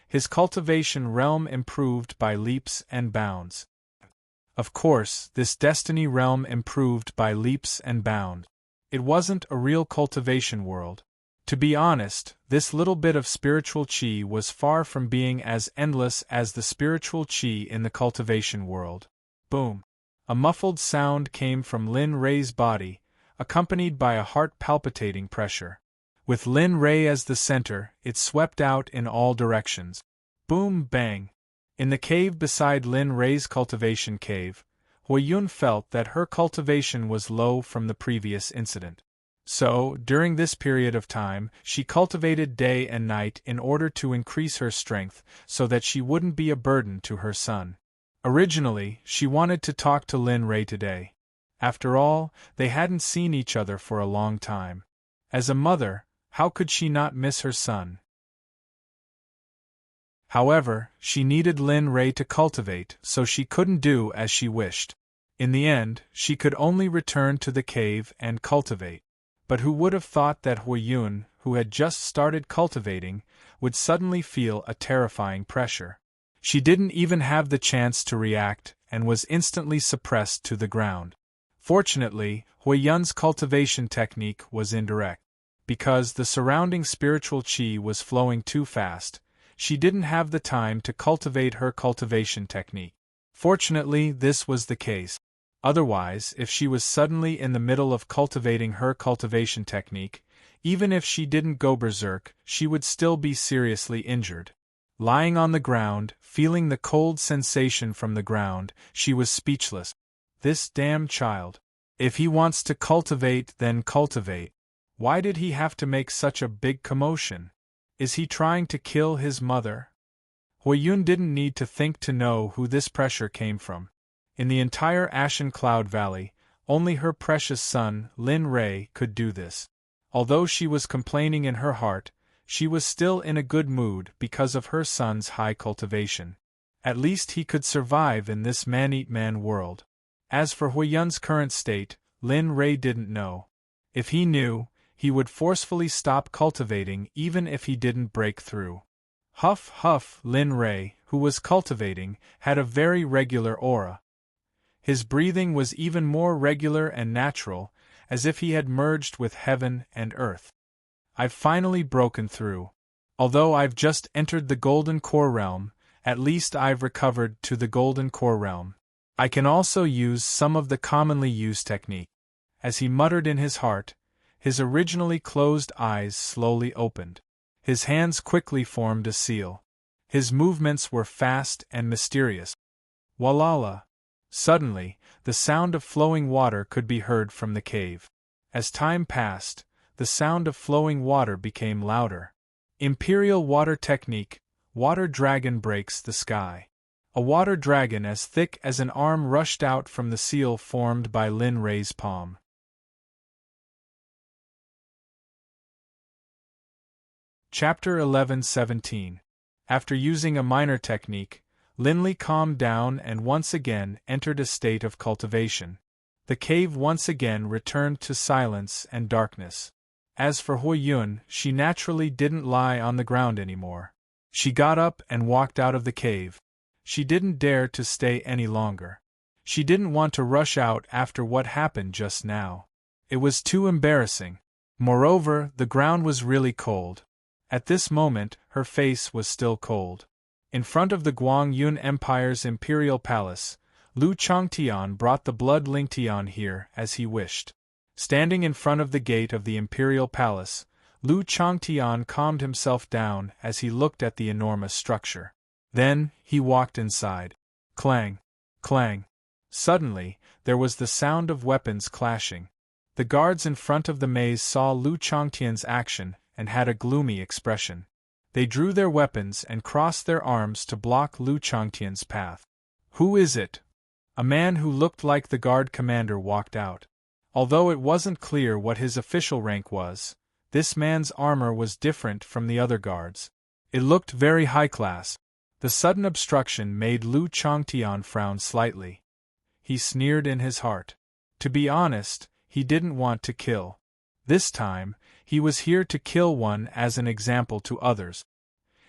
his cultivation realm improved by leaps and bounds. Of course, this destiny realm improved by leaps and bounds. It wasn't a real cultivation world. To be honest, this little bit of spiritual qi was far from being as endless as the spiritual qi in the cultivation world. Boom! A muffled sound came from Lin Ray's body, accompanied by a heart-palpitating pressure. With Lin Ray as the center, it swept out in all directions. Boom bang! In the cave beside Lin Ray's cultivation cave, Huiyun felt that her cultivation was low from the previous incident. So, during this period of time, she cultivated day and night in order to increase her strength so that she wouldn't be a burden to her son. Originally, she wanted to talk to Lin Ray today. After all, they hadn't seen each other for a long time. As a mother, how could she not miss her son? However, she needed Lin Ray to cultivate, so she couldn't do as she wished. In the end, she could only return to the cave and cultivate. But who would have thought that Huiyun, who had just started cultivating, would suddenly feel a terrifying pressure? She didn't even have the chance to react, and was instantly suppressed to the ground. Fortunately, Huiyun's cultivation technique was indirect. Because the surrounding spiritual qi was flowing too fast, she didn't have the time to cultivate her cultivation technique. Fortunately, this was the case. Otherwise, if she was suddenly in the middle of cultivating her cultivation technique, even if she didn't go berserk, she would still be seriously injured. Lying on the ground, feeling the cold sensation from the ground, she was speechless. This damn child. If he wants to cultivate, then cultivate. Why did he have to make such a big commotion? Is he trying to kill his mother? Huiyun didn't need to think to know who this pressure came from. In the entire Ashen Cloud Valley, only her precious son, Lin Ray, could do this. Although she was complaining in her heart, she was still in a good mood because of her son's high cultivation. At least he could survive in this man-eat-man world. As for Huiyun's current state, Lin Ray didn't know. If he knew, he would forcefully stop cultivating even if he didn't break through. Huff huff, Lin Ray, who was cultivating, had a very regular aura. His breathing was even more regular and natural, as if he had merged with heaven and earth. I've finally broken through. Although I've just entered the Golden Core realm, At least I've recovered to the golden core realm. I can also use some of the commonly used technique. As he muttered in his heart, his originally closed eyes slowly opened. His hands quickly formed a seal. His movements were fast and mysterious. Walala! Suddenly, the sound of flowing water could be heard from the cave. As time passed, the sound of flowing water became louder. Imperial water technique, water dragon breaks the sky. A water dragon as thick as an arm rushed out from the seal formed by Lin Rei's palm. Chapter 11:17. After using a minor technique, Linley calmed down and once again entered a state of cultivation. The cave once again returned to silence and darkness. As for Hui Yun, she naturally didn't lie on the ground anymore. She got up and walked out of the cave. She didn't dare to stay any longer. She didn't want to rush out after what happened just now. It was too embarrassing. Moreover, the ground was really cold. At this moment, her face was still cold. In front of the Guang Yun Empire's imperial palace, Lu Changtian brought the blood Lingtian here as he wished. Standing in front of the gate of the imperial palace, Lu Changtian calmed himself down as he looked at the enormous structure. Then, he walked inside. Clang! Clang! Suddenly, there was the sound of weapons clashing. The guards in front of the maze saw Lu Changtian's action and had a gloomy expression. They drew their weapons and crossed their arms to block Lu Changtian's path. "Who is it?" A man who looked like the guard commander walked out. Although it wasn't clear what his official rank was, this man's armor was different from the other guards. It looked very high-class. The sudden obstruction made Lu Changtian frown slightly. He sneered in his heart. To be honest, he didn't want to kill. This time, he was here to kill one as an example to others.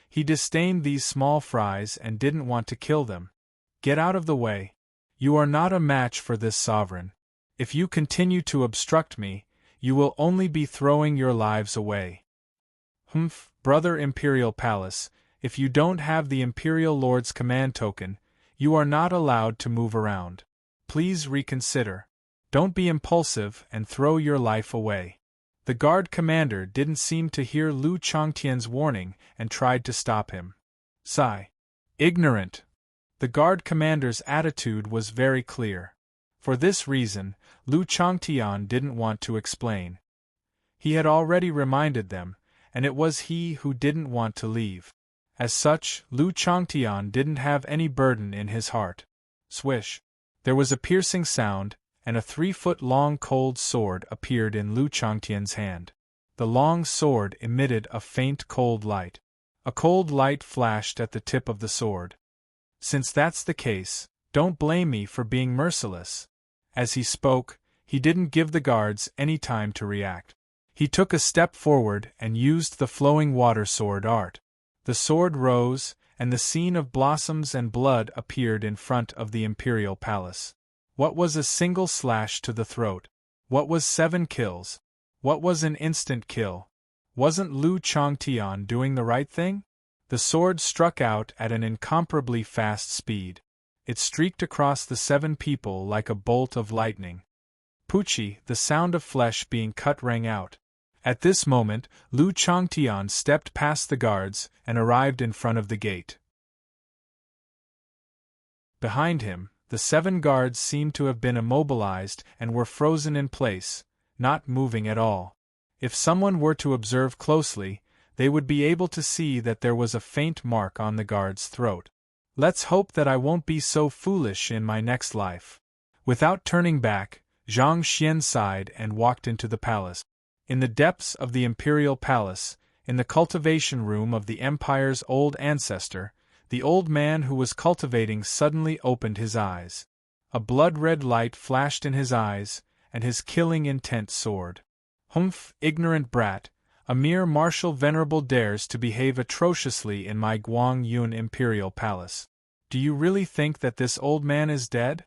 He disdained these small fries and didn't want to kill them. "Get out of the way. You are not a match for this sovereign. If you continue to obstruct me, you will only be throwing your lives away." "Humph, brother Imperial Palace, if you don't have the Imperial Lord's command token, you are not allowed to move around. Please reconsider. Don't be impulsive and throw your life away." The guard commander didn't seem to hear Lu Changtian's warning and tried to stop him. Sigh. Ignorant. The guard commander's attitude was very clear. For this reason, Lu Changtian didn't want to explain. He had already reminded them, and it was he who didn't want to leave. As such, Lu Changtian didn't have any burden in his heart. Swish. There was a piercing sound, and a 3-foot-long cold sword appeared in Lu Changtian's hand. The long sword emitted a faint cold light. A cold light flashed at the tip of the sword. "Since that's the case, don't blame me for being merciless." As he spoke, he didn't give the guards any time to react. He took a step forward and used the flowing water sword art. The sword rose, and the scene of blossoms and blood appeared in front of the imperial palace. What was a single slash to the throat? What was 7 kills? What was an instant kill? Wasn't Lu Changtian doing the right thing? The sword struck out at an incomparably fast speed. It streaked across the 7 people like a bolt of lightning. Poochie, the sound of flesh being cut rang out. At this moment, Lu Changtian stepped past the guards and arrived in front of the gate. Behind him, the 7 guards seemed to have been immobilized and were frozen in place, not moving at all. If someone were to observe closely, they would be able to see that there was a faint mark on the guard's throat. "Let's hope that I won't be so foolish in my next life." Without turning back, Zhang Xian sighed and walked into the palace. In the depths of the imperial palace, in the cultivation room of the empire's old ancestor, the old man who was cultivating suddenly opened his eyes. A blood-red light flashed in his eyes, and his killing intent soared. "Humph, ignorant brat, a mere martial venerable dares to behave atrociously in my Guang Yun imperial palace. Do you really think that this old man is dead?"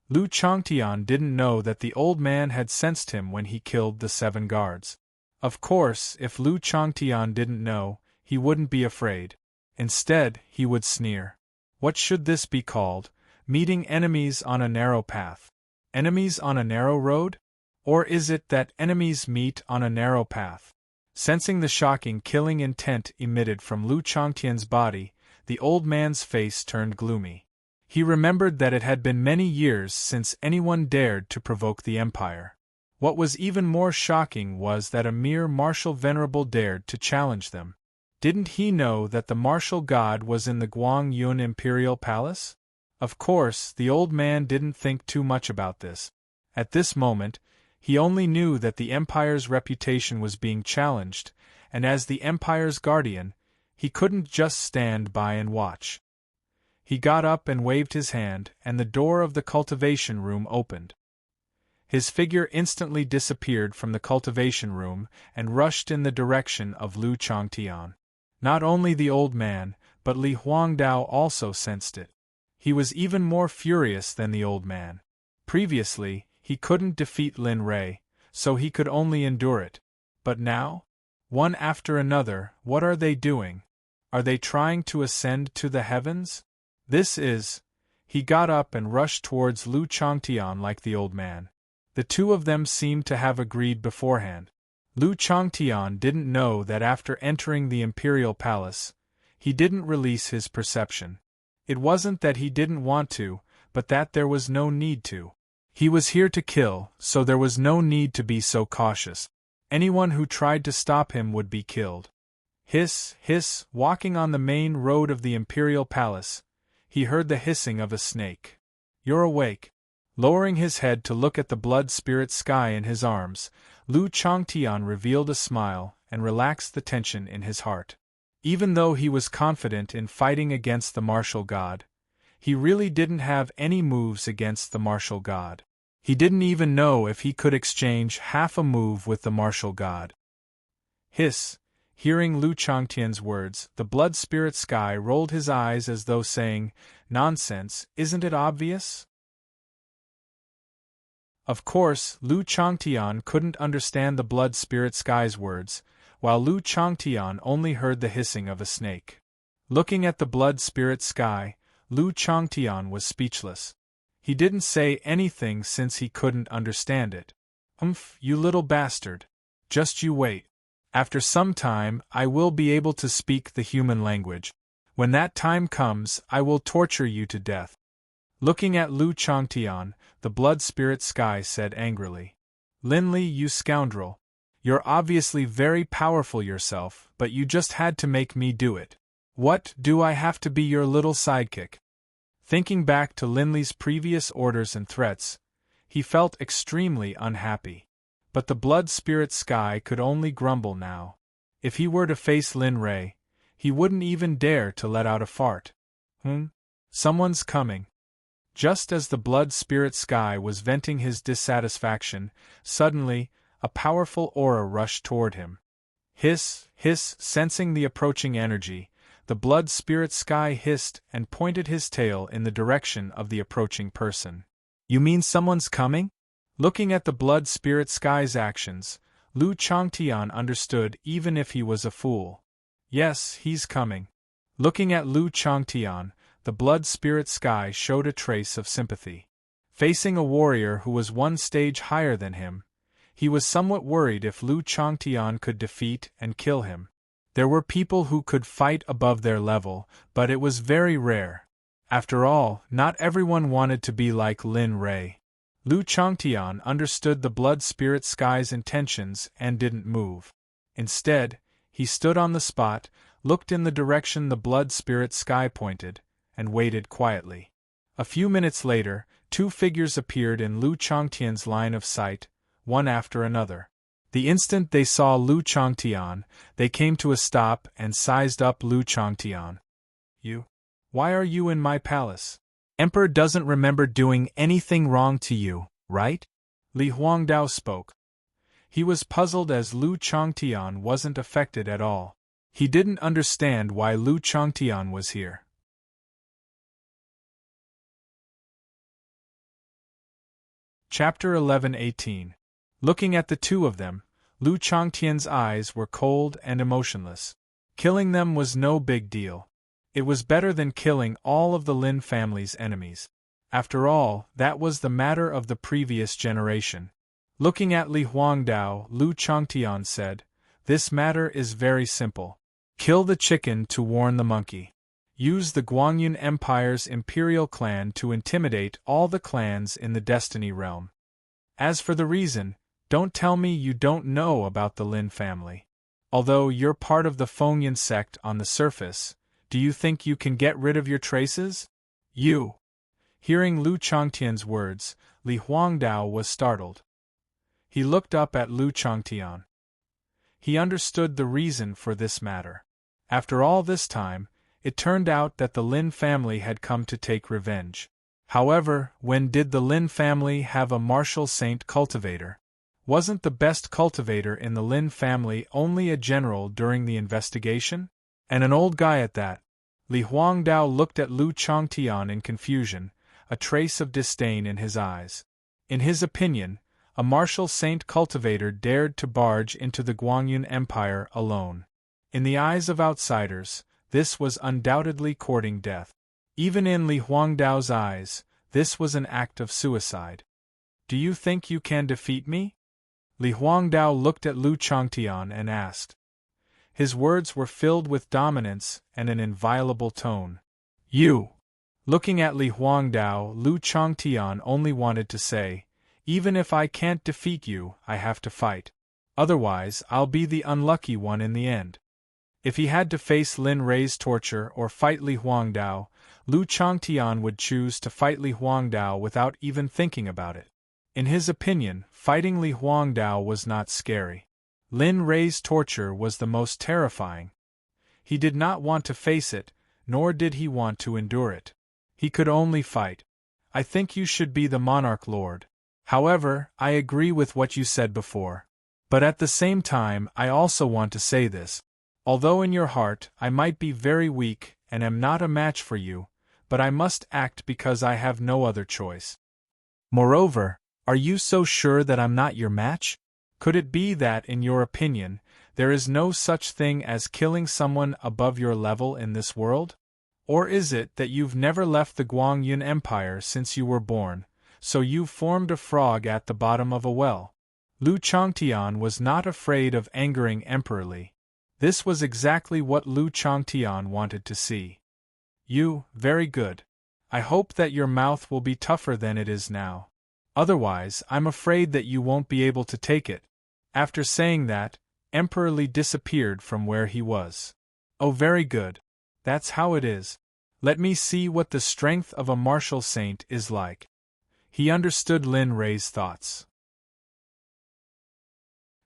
Lu Changtian didn't know that the old man had sensed him when he killed the 7 guards. Of course, if Lu Changtian didn't know, he wouldn't be afraid. Instead, he would sneer. What should this be called? Meeting enemies on a narrow path. Enemies on a narrow road? Or is it that enemies meet on a narrow path? Sensing the shocking, killing intent emitted from Lu Changtian's body, the old man's face turned gloomy. He remembered that it had been many years since anyone dared to provoke the Empire. What was even more shocking was that a mere martial venerable dared to challenge them. Didn't he know that the martial god was in the Guang Yun Imperial Palace? Of course, the old man didn't think too much about this. At this moment, he only knew that the Empire's reputation was being challenged, and as the Empire's guardian, he couldn't just stand by and watch. He got up and waved his hand, and the door of the cultivation room opened. His figure instantly disappeared from the cultivation room and rushed in the direction of Lu Changtian. Not only the old man, but Li Huangdao also sensed it. He was even more furious than the old man. Previously, he couldn't defeat Lin Rei, so he could only endure it. But now? One after another, what are they doing? Are they trying to ascend to the heavens? He got up and rushed towards Lu Changtian like the old man. The two of them seemed to have agreed beforehand. Lu Changtian didn't know that after entering the Imperial Palace, he didn't release his perception. It wasn't that he didn't want to, but that there was no need to. He was here to kill, so there was no need to be so cautious. Anyone who tried to stop him would be killed. Hiss, hiss, walking on the main road of the Imperial Palace, he heard the hissing of a snake. You're awake. Lowering his head to look at the blood spirit sky in his arms, Lu Changtian revealed a smile and relaxed the tension in his heart. Even though he was confident in fighting against the martial god, he really didn't have any moves against the martial god. He didn't even know if he could exchange half a move with the martial god. Hiss! Hearing Lu Changtian's words, the blood spirit sky rolled his eyes as though saying, "Nonsense, isn't it obvious?" Of course, Lu Changtian couldn't understand the blood spirit sky's words, while Lu Changtian only heard the hissing of a snake. Looking at the blood spirit sky, Lu Changtian was speechless. He didn't say anything since he couldn't understand it. You little bastard. Just you wait. After some time, I will be able to speak the human language. When that time comes, I will torture you to death. Looking at Lu Changtian, the blood spirit sky said angrily. Linli, you scoundrel. You're obviously very powerful yourself, but you just had to make me do it. What, do I have to be your little sidekick? Thinking back to Linli's previous orders and threats, he felt extremely unhappy. But the blood spirit sky could only grumble now. If he were to face Lin Rei, he wouldn't even dare to let out a fart. Someone's coming. Just as the blood spirit sky was venting his dissatisfaction, suddenly, a powerful aura rushed toward him. Hiss, hiss, sensing the approaching energy, the blood spirit sky hissed and pointed his tail in the direction of the approaching person. You mean someone's coming? Looking at the blood spirit sky's actions, Lu Changtian understood even if he was a fool. Yes, he's coming. Looking at Lu Changtian, the blood spirit sky showed a trace of sympathy. Facing a warrior who was one stage higher than him, he was somewhat worried if Lu Changtian could defeat and kill him. There were people who could fight above their level, but it was very rare. After all, not everyone wanted to be like Lin Rei. Lu Changtian understood the blood spirit sky's intentions and didn't move. Instead, he stood on the spot, looked in the direction the blood spirit sky pointed, and waited quietly. A few minutes later, two figures appeared in Lu Changtian's line of sight, one after another. The instant they saw Lu Changtian, they came to a stop and sized up Lu Changtian. You? Why are you in my palace? Emperor doesn't remember doing anything wrong to you, right? Li Huangdao spoke. He was puzzled as Lu Changtian wasn't affected at all. He didn't understand why Lu Changtian was here. Chapter 11-18. Looking at the two of them, Lu Changtian's eyes were cold and emotionless. Killing them was no big deal. It was better than killing all of the Lin family's enemies. After all, that was the matter of the previous generation. Looking at Li Huangdao, Lu Changtian said, "This matter is very simple. Kill the chicken to warn the monkey. Use the Guangyun Empire's imperial clan to intimidate all the clans in the Destiny realm. As for the reason, don't tell me you don't know about the Lin family. Although you're part of the Fengyan sect on the surface, do you think you can get rid of your traces? You." Hearing Lu Changtian's words, Li Huangdao was startled. He looked up at Lu Changtian. He understood the reason for this matter. After all this time, it turned out that the Lin family had come to take revenge. However, when did the Lin family have a martial saint cultivator? Wasn't the best cultivator in the Lin family only a general during the investigation? And an old guy at that. Li Huangdao looked at Lu Changtian in confusion, a trace of disdain in his eyes. In his opinion, a martial saint cultivator dared to barge into the Guangyun Empire alone. In the eyes of outsiders, this was undoubtedly courting death. Even in Li Huangdao's eyes, this was an act of suicide. "Do you think you can defeat me?" Li Huangdao looked at Lu Changtian and asked. His words were filled with dominance and an inviolable tone. "You." Looking at Li Huangdao, Lu Changtian only wanted to say, "Even if I can't defeat you, I have to fight. Otherwise, I'll be the unlucky one in the end." If he had to face Lin Rei's torture or fight Li Huangdao, Lu Changtian would choose to fight Li Huangdao without even thinking about it. In his opinion, fighting Li Huangdao was not scary. Lin Rei's torture was the most terrifying. He did not want to face it, nor did he want to endure it. He could only fight. "I think you should be the monarch, Lord. However, I agree with what you said before. But at the same time, I also want to say this. Although in your heart I might be very weak and am not a match for you, but I must act because I have no other choice. Moreover, are you so sure that I'm not your match? Could it be that, in your opinion, there is no such thing as killing someone above your level in this world? Or is it that you've never left the Guangyun Empire since you were born, so you've formed a frog at the bottom of a well?" Lu Changtian was not afraid of angering Emperor Li. This was exactly what Lu Changtian wanted to see. "You, very good. I hope that your mouth will be tougher than it is now. Otherwise, I'm afraid that you won't be able to take it." After saying that, Emperor Li disappeared from where he was. "Oh, very good. That's how it is. Let me see what the strength of a martial saint is like." He understood Lin Rei's thoughts.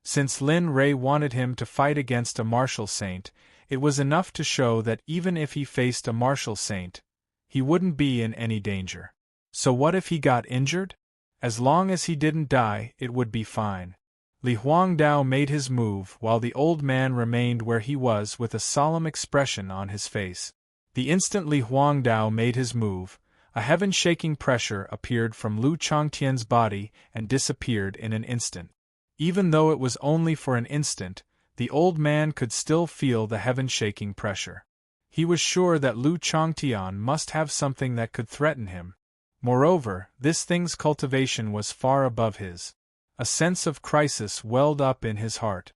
Since Lin Rei wanted him to fight against a martial saint, it was enough to show that even if he faced a martial saint, he wouldn't be in any danger. So what if he got injured? As long as he didn't die, it would be fine. Li Huangdao made his move while the old man remained where he was with a solemn expression on his face. The instant Li Huangdao made his move, a heaven-shaking pressure appeared from Lu Changtian's body and disappeared in an instant. Even though it was only for an instant, the old man could still feel the heaven-shaking pressure. He was sure that Lu Changtian must have something that could threaten him. Moreover, this thing's cultivation was far above his. A sense of crisis welled up in his heart.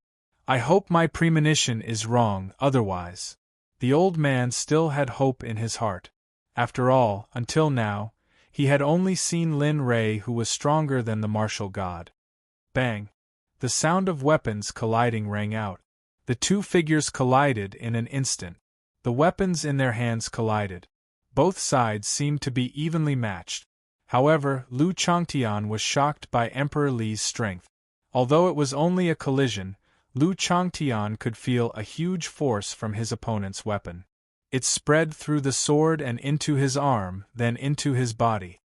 "I hope my premonition is wrong, otherwise." The old man still had hope in his heart. After all, until now, he had only seen Lin Rei, who was stronger than the martial god. Bang! The sound of weapons colliding rang out. The two figures collided in an instant. The weapons in their hands collided. Both sides seemed to be evenly matched. However, Lu Changtian was shocked by Emperor Li's strength. Although it was only a collision, Lu Changtian could feel a huge force from his opponent's weapon. It spread through the sword and into his arm, then into his body.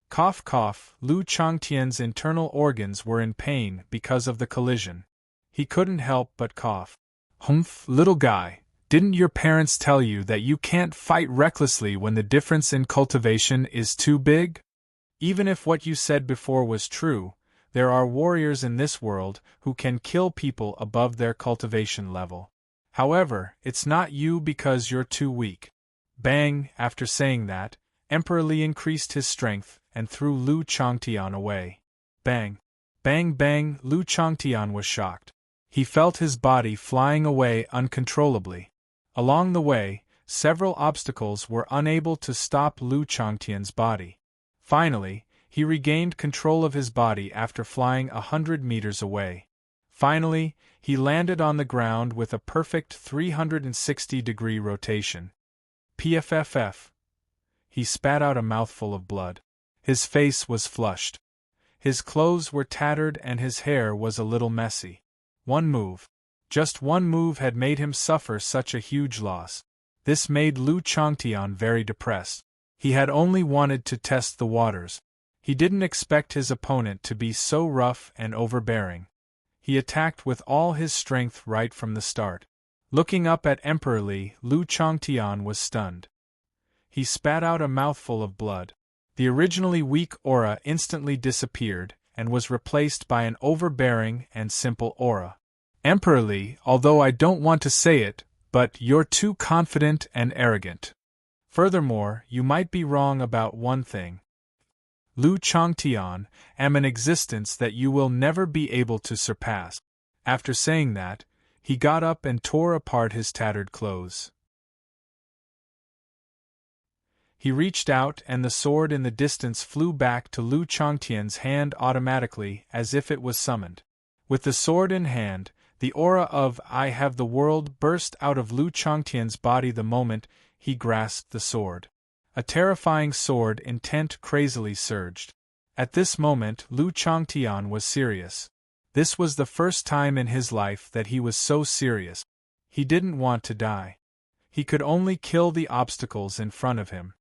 Cough cough, Lu Changtian's internal organs were in pain because of the collision. He couldn't help but cough. "Humph, little guy, didn't your parents tell you that you can't fight recklessly when the difference in cultivation is too big? Even if what you said before was true, there are warriors in this world who can kill people above their cultivation level. However, it's not you because you're too weak. Bang! After saying that, Emperor Li increased his strength and threw Lu Changtian away. Bang! Bang bang! Lu Changtian was shocked. He felt his body flying away uncontrollably. Along the way, several obstacles were unable to stop Lu Changtian's body. Finally, he regained control of his body after flying 100 meters away. Finally, he landed on the ground with a perfect 360-degree rotation. PFFF. He spat out a mouthful of blood. His face was flushed. His clothes were tattered and his hair was a little messy. One move. Just one move had made him suffer such a huge loss. This made Lu Changtian very depressed. He had only wanted to test the waters. He didn't expect his opponent to be so rough and overbearing. He attacked with all his strength right from the start. Looking up at Emperor Li, Lu Changtian was stunned. He spat out a mouthful of blood. The originally weak aura instantly disappeared and was replaced by an overbearing and simple aura. Emperor Li, although I don't want to say it, but you're too confident and arrogant. Furthermore, you might be wrong about one thing. Lu Changtian, am an existence that you will never be able to surpass. After saying that, he got up and tore apart his tattered clothes. He reached out and the sword in the distance flew back to Lu Changtian's hand automatically as if it was summoned. With the sword in hand, the aura of I have the world burst out of Lu Changtian's body the moment he grasped the sword. A terrifying sword intent crazily surged. At this moment Lu Changtian was serious. This was the first time in his life that he was so serious. He didn't want to die. He could only kill the obstacles in front of him.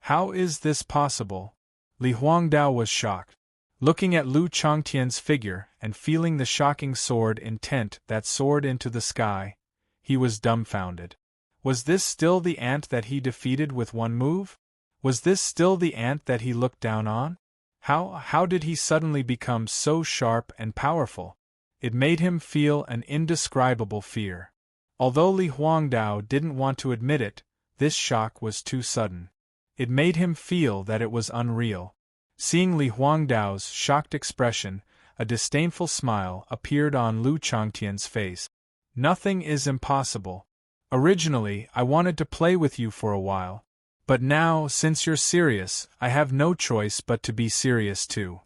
How is this possible? Li Huangdao was shocked. Looking at Lu Changtian's figure and feeling the shocking sword intent that soared into the sky, he was dumbfounded. Was this still the ant that he defeated with one move? Was this still the ant that he looked down on? How did he suddenly become so sharp and powerful? It made him feel an indescribable fear. Although Li Huangdao didn't want to admit it, this shock was too sudden. It made him feel that it was unreal. Seeing Li Huangdao's shocked expression, a disdainful smile appeared on Lu Changtian's face. Nothing is impossible. Originally, I wanted to play with you for a while. But now, since you're serious, I have no choice but to be serious too.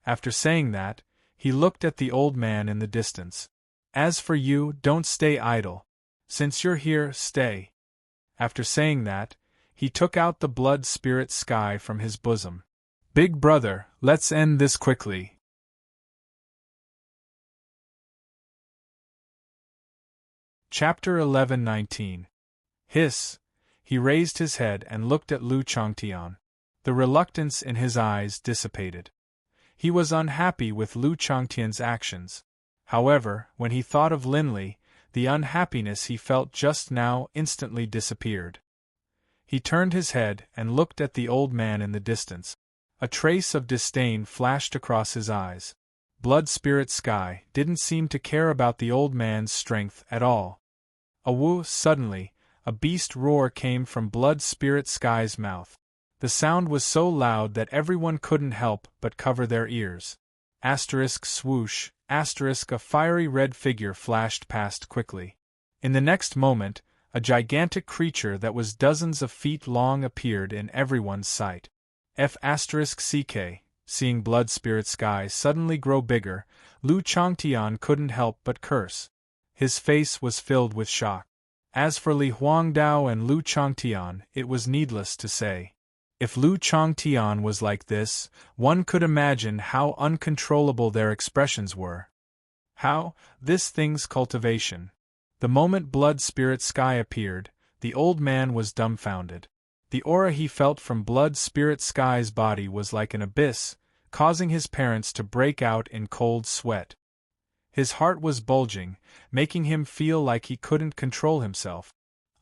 After saying that, he looked at the old man in the distance. As for you, don't stay idle. Since you're here, stay. After saying that, he took out the blood spirit sky from his bosom. Big brother, let's end this quickly. Chapter 11:19. Hiss. He raised his head and looked at Lu Changtian. The reluctance in his eyes dissipated. He was unhappy with Lu Changtian's actions. However, when he thought of Linley, the unhappiness he felt just now instantly disappeared. He turned his head and looked at the old man in the distance. A trace of disdain flashed across his eyes. Blood Spirit Sky didn't seem to care about the old man's strength at all. Suddenly, a beast roar came from Blood Spirit Sky's mouth. The sound was so loud that everyone couldn't help but cover their ears. Swoosh, a fiery red figure flashed past quickly. In the next moment, a gigantic creature that was dozens of feet long appeared in everyone's sight. Seeing Blood Spirit Sky suddenly grow bigger, Lu Changtian couldn't help but curse. His face was filled with shock. As for Li Huangdao and Lu Changtian, it was needless to say. If Lu Changtian was like this, one could imagine how uncontrollable their expressions were. How? This thing's cultivation. The moment Blood Spirit Sky appeared, the old man was dumbfounded. The aura he felt from Blood Spirit Sky's body was like an abyss, causing his parents to break out in cold sweat. His heart was bulging, making him feel like he couldn't control himself.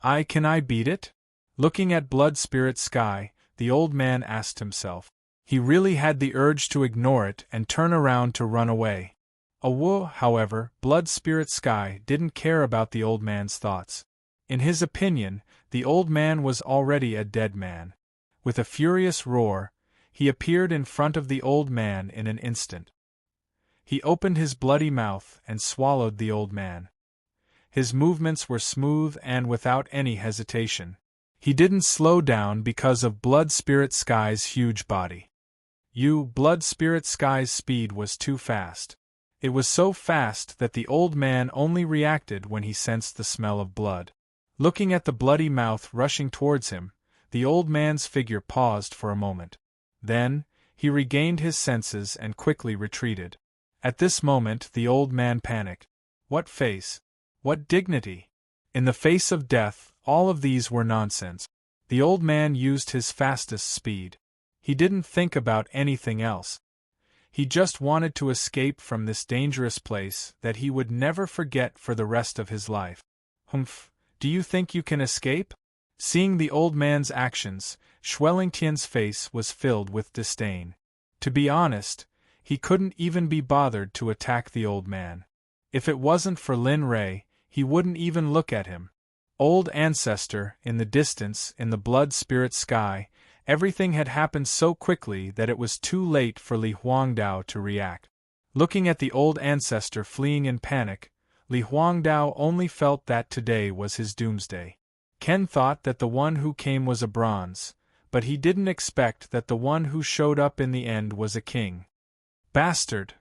Can I beat it? Looking at Blood Spirit Sky, the old man asked himself. He really had the urge to ignore it and turn around to run away. However, Blood Spirit Sky didn't care about the old man's thoughts. In his opinion, the old man was already a dead man. With a furious roar, he appeared in front of the old man in an instant. He opened his bloody mouth and swallowed the old man. His movements were smooth and without any hesitation. He didn't slow down because of Blood Spirit Sky's huge body. Blood Spirit Sky's speed was too fast. It was so fast that the old man only reacted when he sensed the smell of blood. Looking at the bloody mouth rushing towards him, the old man's figure paused for a moment. Then, he regained his senses and quickly retreated. At this moment the old man panicked. What face? What dignity? In the face of death, all of these were nonsense. The old man used his fastest speed. He didn't think about anything else. He just wanted to escape from this dangerous place that he would never forget for the rest of his life. Humph, do you think you can escape? Seeing the old man's actions, Shuelingtian's face was filled with disdain. To be honest, he couldn't even be bothered to attack the old man. If it wasn't for Lin Rei, he wouldn't even look at him. Old ancestor, in the distance, in the blood spirit sky, everything had happened so quickly that it was too late for Li Huangdao to react. Looking at the old ancestor fleeing in panic, Li Huangdao only felt that today was his doomsday. Ken thought that the one who came was a bronze, but he didn't expect that the one who showed up in the end was a king. Bastard!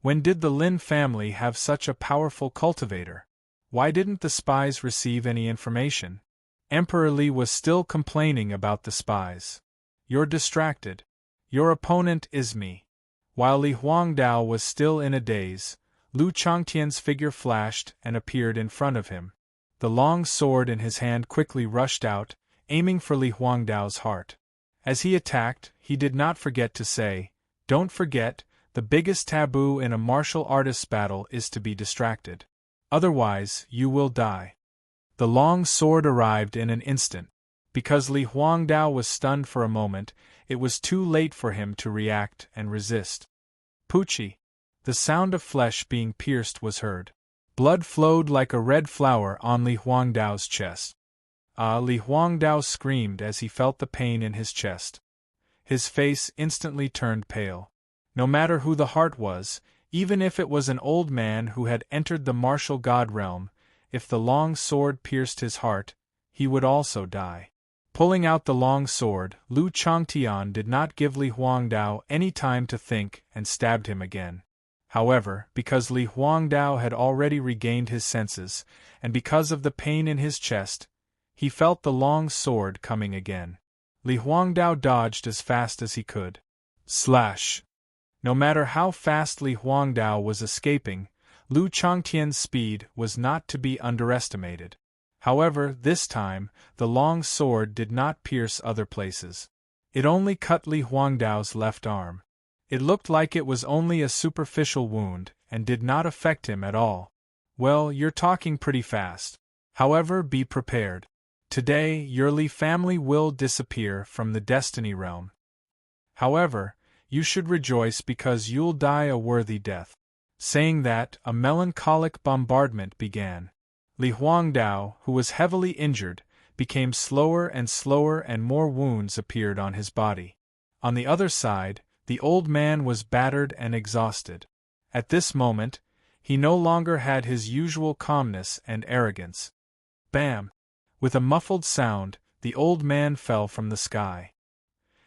When did the Lin family have such a powerful cultivator? Why didn't the spies receive any information? Emperor Li was still complaining about the spies. You're distracted. Your opponent is me. While Li Huangdao was still in a daze, Lu Changtian's figure flashed and appeared in front of him. The long sword in his hand quickly rushed out, aiming for Li Huangdao's heart. As he attacked, he did not forget to say, "Don't forget, the biggest taboo in a martial artist's battle is to be distracted. Otherwise, you will die." The long sword arrived in an instant. Because Li Huangdao was stunned for a moment, it was too late for him to react and resist. Poochie! The sound of flesh being pierced was heard. Blood flowed like a red flower on Li Huangdao's chest. Li Huangdao screamed as he felt the pain in his chest. His face instantly turned pale. No matter who the heart was, even if it was an old man who had entered the martial god realm, if the long sword pierced his heart, he would also die. Pulling out the long sword, Lu Changtian did not give Li Huangdao any time to think and stabbed him again. However, because Li Huangdao had already regained his senses, and because of the pain in his chest, he felt the long sword coming again. Li Huangdao dodged as fast as he could. Slash! No matter how fast Li Huangdao was escaping, Lu Changtian's speed was not to be underestimated. However, this time, the long sword did not pierce other places. It only cut Li Huangdao's left arm. It looked like it was only a superficial wound, and did not affect him at all. Well, you're talking pretty fast. However, be prepared. Today, your Li family will disappear from the Destiny Realm. However, you should rejoice because you'll die a worthy death. Saying that, a melancholic bombardment began. Li Huangdao, who was heavily injured, became slower and more wounds appeared on his body. On the other side, the old man was battered and exhausted. At this moment, he no longer had his usual calmness and arrogance. Bam! With a muffled sound, the old man fell from the sky.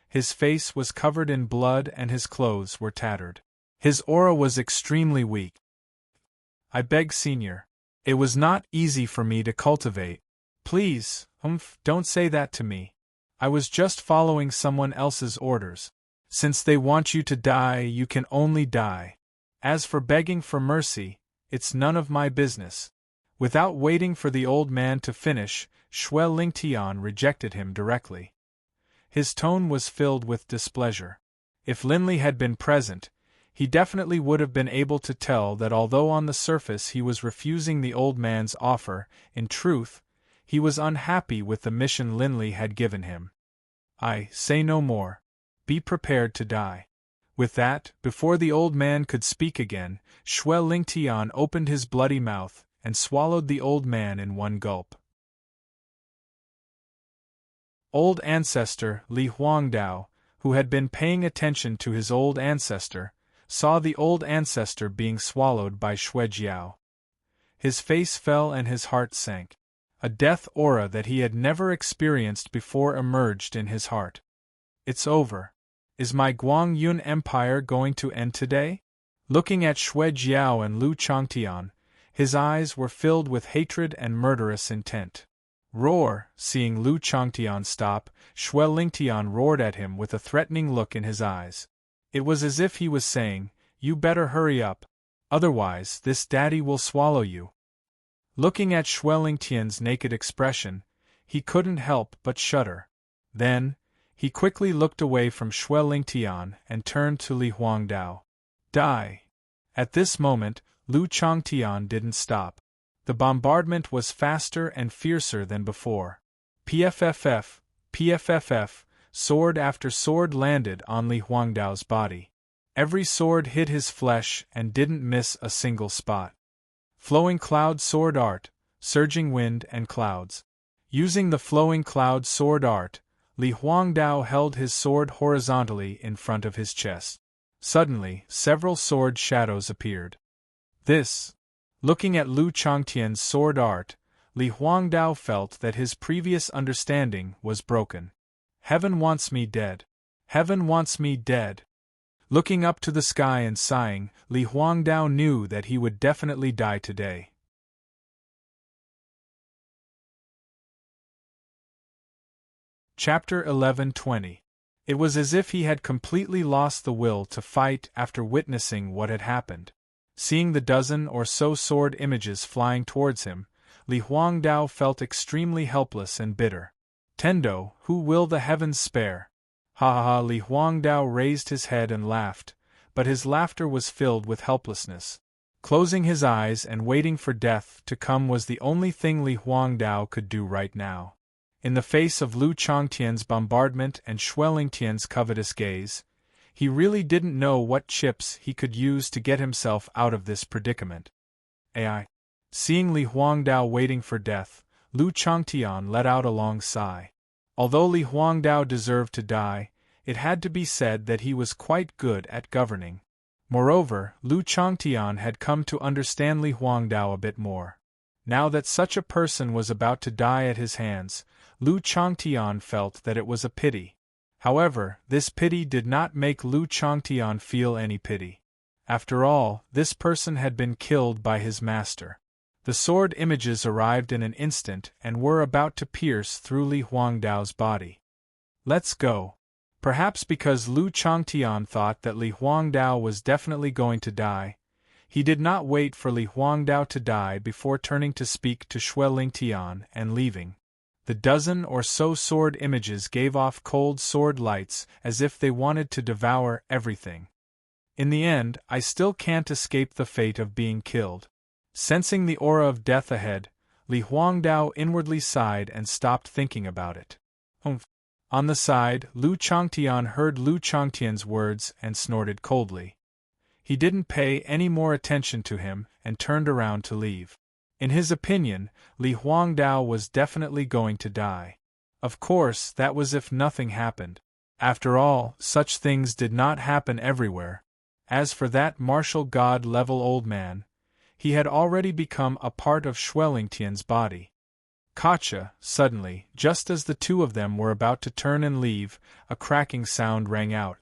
His face was covered in blood and his clothes were tattered. His aura was extremely weak. I beg, Senior. It was not easy for me to cultivate. Please, don't say that to me. I was just following someone else's orders. Since they want you to die, you can only die. As for begging for mercy, it's none of my business. Without waiting for the old man to finish, Shuelingtian rejected him directly. His tone was filled with displeasure. If Linley had been present, he definitely would have been able to tell that although on the surface he was refusing the old man's offer, in truth, he was unhappy with the mission Linley had given him. I say no more. Be prepared to die. With that, before the old man could speak again, Shuelingtian opened his bloody mouth, and swallowed the old man in one gulp. Old ancestor Li Huangdao, who had been paying attention to his old ancestor, saw the old ancestor being swallowed by Xuejiao. His face fell and his heart sank. A death aura that he had never experienced before emerged in his heart. It's over. Is my Guangyun Empire going to end today? Looking at Xuejiao and Lu Changtian, his eyes were filled with hatred and murderous intent. Roar! Seeing Lu Changtian stop, Xue Lingtian roared at him with a threatening look in his eyes. It was as if he was saying, "You better hurry up, otherwise this daddy will swallow you." Looking at Xue Lingtian's naked expression, he couldn't help but shudder. Then, he quickly looked away from Xue Lingtian and turned to Li Huangdao. Die! At this moment, Lu Changtian didn't stop. The bombardment was faster and fiercer than before. PFFF, PFFF, sword after sword landed on Li Huangdao's body. Every sword hit his flesh and didn't miss a single spot. Flowing cloud sword art, surging wind and clouds. Using the flowing cloud sword art, Li Huangdao held his sword horizontally in front of his chest. Suddenly, several sword shadows appeared. Looking at Lu Changtian's sword art, Li Huangdao felt that his previous understanding was broken. Heaven wants me dead. Heaven wants me dead. Looking up to the sky and sighing, Li Huangdao knew that he would definitely die today. Chapter 11:20. It was as if he had completely lost the will to fight after witnessing what had happened. Seeing the dozen or so sword images flying towards him, Li Huangdao felt extremely helpless and bitter. Tendo, who will the heavens spare? Ha ha ha! Li Huangdao raised his head and laughed, but his laughter was filled with helplessness. Closing his eyes and waiting for death to come was the only thing Li Huangdao could do right now. In the face of Lu Changtian's bombardment and Xue Lingtian's covetous gaze, he really didn't know what chips he could use to get himself out of this predicament. Ai. Seeing Li Huangdao waiting for death, Lu Changtian let out a long sigh. Although Li Huangdao deserved to die, it had to be said that he was quite good at governing. Moreover, Lu Changtian had come to understand Li Huangdao a bit more. Now that such a person was about to die at his hands, Lu Changtian felt that it was a pity. However, this pity did not make Lu Changtian feel any pity. After all, this person had been killed by his master. The sword images arrived in an instant and were about to pierce through Li Huangdao's body. Let's go. Perhaps because Lu Changtian thought that Li Huangdao was definitely going to die, he did not wait for Li Huangdao to die before turning to speak to Xue Lingtian and leaving. The dozen or so sword images gave off cold sword lights as if they wanted to devour everything. In the end, I still can't escape the fate of being killed. Sensing the aura of death ahead, Li Huangdao inwardly sighed and stopped thinking about it. On the side, Lu Changtian heard Lu Changtian's words and snorted coldly. He didn't pay any more attention to him and turned around to leave. In his opinion, Li Huangdao was definitely going to die. Of course, that was if nothing happened. After all, such things did not happen everywhere. As for that martial god-level old man, he had already become a part of Xue Lingtian's body. Gotcha! Suddenly, just as the two of them were about to turn and leave, a cracking sound rang out.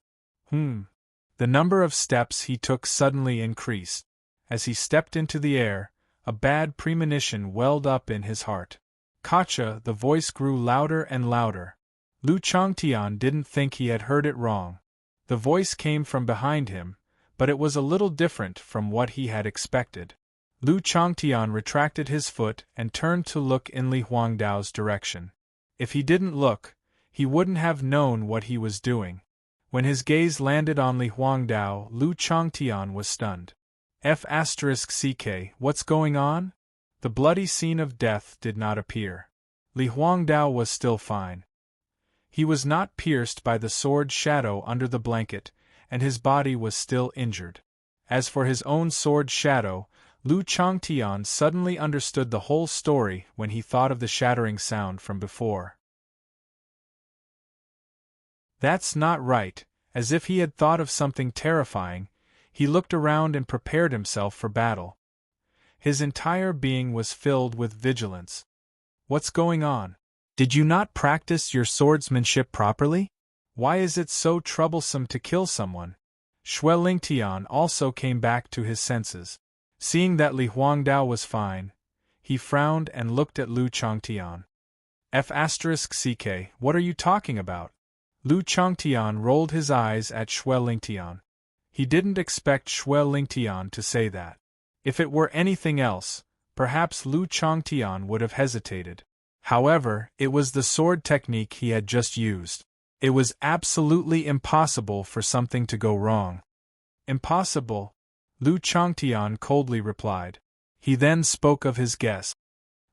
The number of steps he took suddenly increased. As he stepped into the air, a bad premonition welled up in his heart. Gotcha! The voice grew louder and louder. Lu Changtian didn't think he had heard it wrong. The voice came from behind him, but it was a little different from what he had expected. Lu Changtian retracted his foot and turned to look in Li Huangdao's direction. If he didn't look, he wouldn't have known what he was doing. When his gaze landed on Li Huangdao, Lu Changtian was stunned. F***ck, what's going on? The bloody scene of death did not appear. Li Huangdao was still fine. He was not pierced by the sword shadow under the blanket, and his body was still injured. As for his own sword shadow, Lu Changtian suddenly understood the whole story when he thought of the shattering sound from before. That's not right. As if he had thought of something terrifying, he looked around and prepared himself for battle. His entire being was filled with vigilance. What's going on? Did you not practice your swordsmanship properly? Why is it so troublesome to kill someone? Xue Lingtian also came back to his senses. Seeing that Li Huangdao was fine, he frowned and looked at Lu Changtian. F***ck, what are you talking about? Lu Changtian rolled his eyes at Xue Lingtian. He didn't expect Xue Lingtian to say that. If it were anything else, perhaps Lu Changtian would have hesitated. However, it was the sword technique he had just used. It was absolutely impossible for something to go wrong. Impossible? Lu Changtian coldly replied. He then spoke of his guess.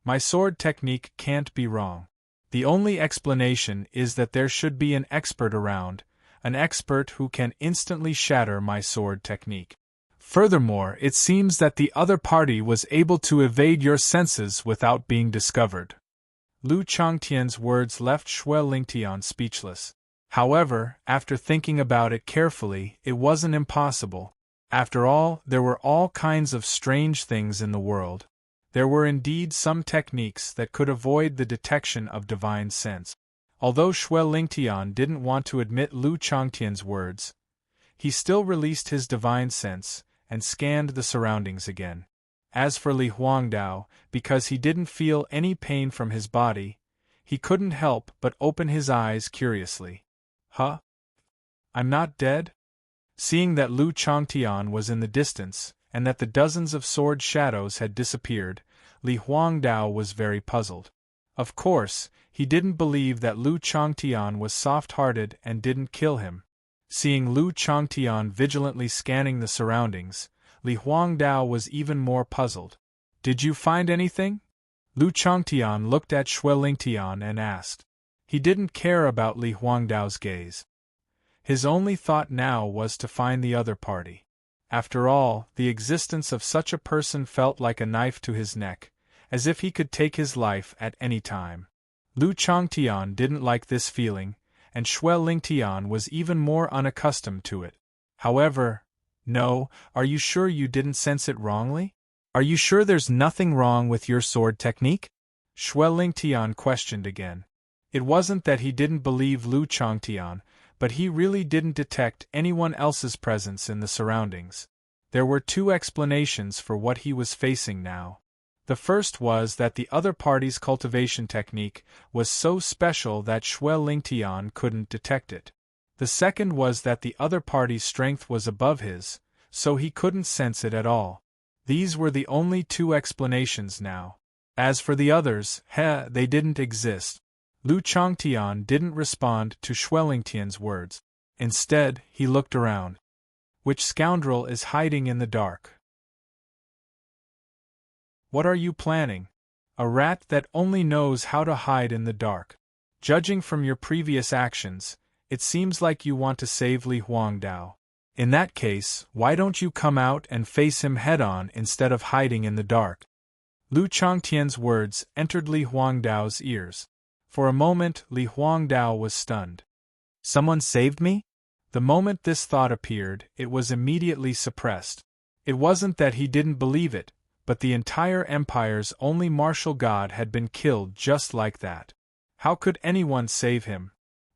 My sword technique can't be wrong. The only explanation is that there should be an expert around, an expert who can instantly shatter my sword technique. Furthermore, it seems that the other party was able to evade your senses without being discovered. Lu Changtian's words left Xue Lingtian speechless. However, after thinking about it carefully, it wasn't impossible. After all, there were all kinds of strange things in the world. There were indeed some techniques that could avoid the detection of divine sense. Although Xue Lingtian didn't want to admit Lu Changtian's words, he still released his divine sense and scanned the surroundings again. As for Li Huangdao, because he didn't feel any pain from his body, he couldn't help but open his eyes curiously. Huh? I'm not dead? Seeing that Lu Changtian was in the distance, and that the dozens of sword shadows had disappeared, Li Huangdao was very puzzled. Of course, he didn't believe that Lu Changtian was soft-hearted and didn't kill him. Seeing Lu Changtian vigilantly scanning the surroundings, Li Huangdao was even more puzzled. Did you find anything? Lu Changtian looked at Xue Lingtian and asked. He didn't care about Li Huangdao's gaze. His only thought now was to find the other party. After all, the existence of such a person felt like a knife to his neck, as if he could take his life at any time. Lu Changtian didn't like this feeling, and Xue Lingtian was even more unaccustomed to it. However, no, are you sure you didn't sense it wrongly? Are you sure there's nothing wrong with your sword technique? Xue Lingtian questioned again. It wasn't that he didn't believe Lu Changtian, but he really didn't detect anyone else's presence in the surroundings. There were two explanations for what he was facing now. The first was that the other party's cultivation technique was so special that Xue Lingtian couldn't detect it. The second was that the other party's strength was above his, so he couldn't sense it at all. These were the only two explanations now. As for the others, they didn't exist. Lu Changtian didn't respond to Xue Lingtian's words. Instead, he looked around. Which scoundrel is hiding in the dark? What are you planning? A rat that only knows how to hide in the dark. Judging from your previous actions, it seems like you want to save Li Huangdao. In that case, why don't you come out and face him head-on instead of hiding in the dark? Lu Changtian's words entered Li Huangdao's ears. For a moment, Li Huangdao was stunned. Someone saved me? The moment this thought appeared, it was immediately suppressed. It wasn't that he didn't believe it, but the entire empire's only martial god had been killed just like that. How could anyone save him?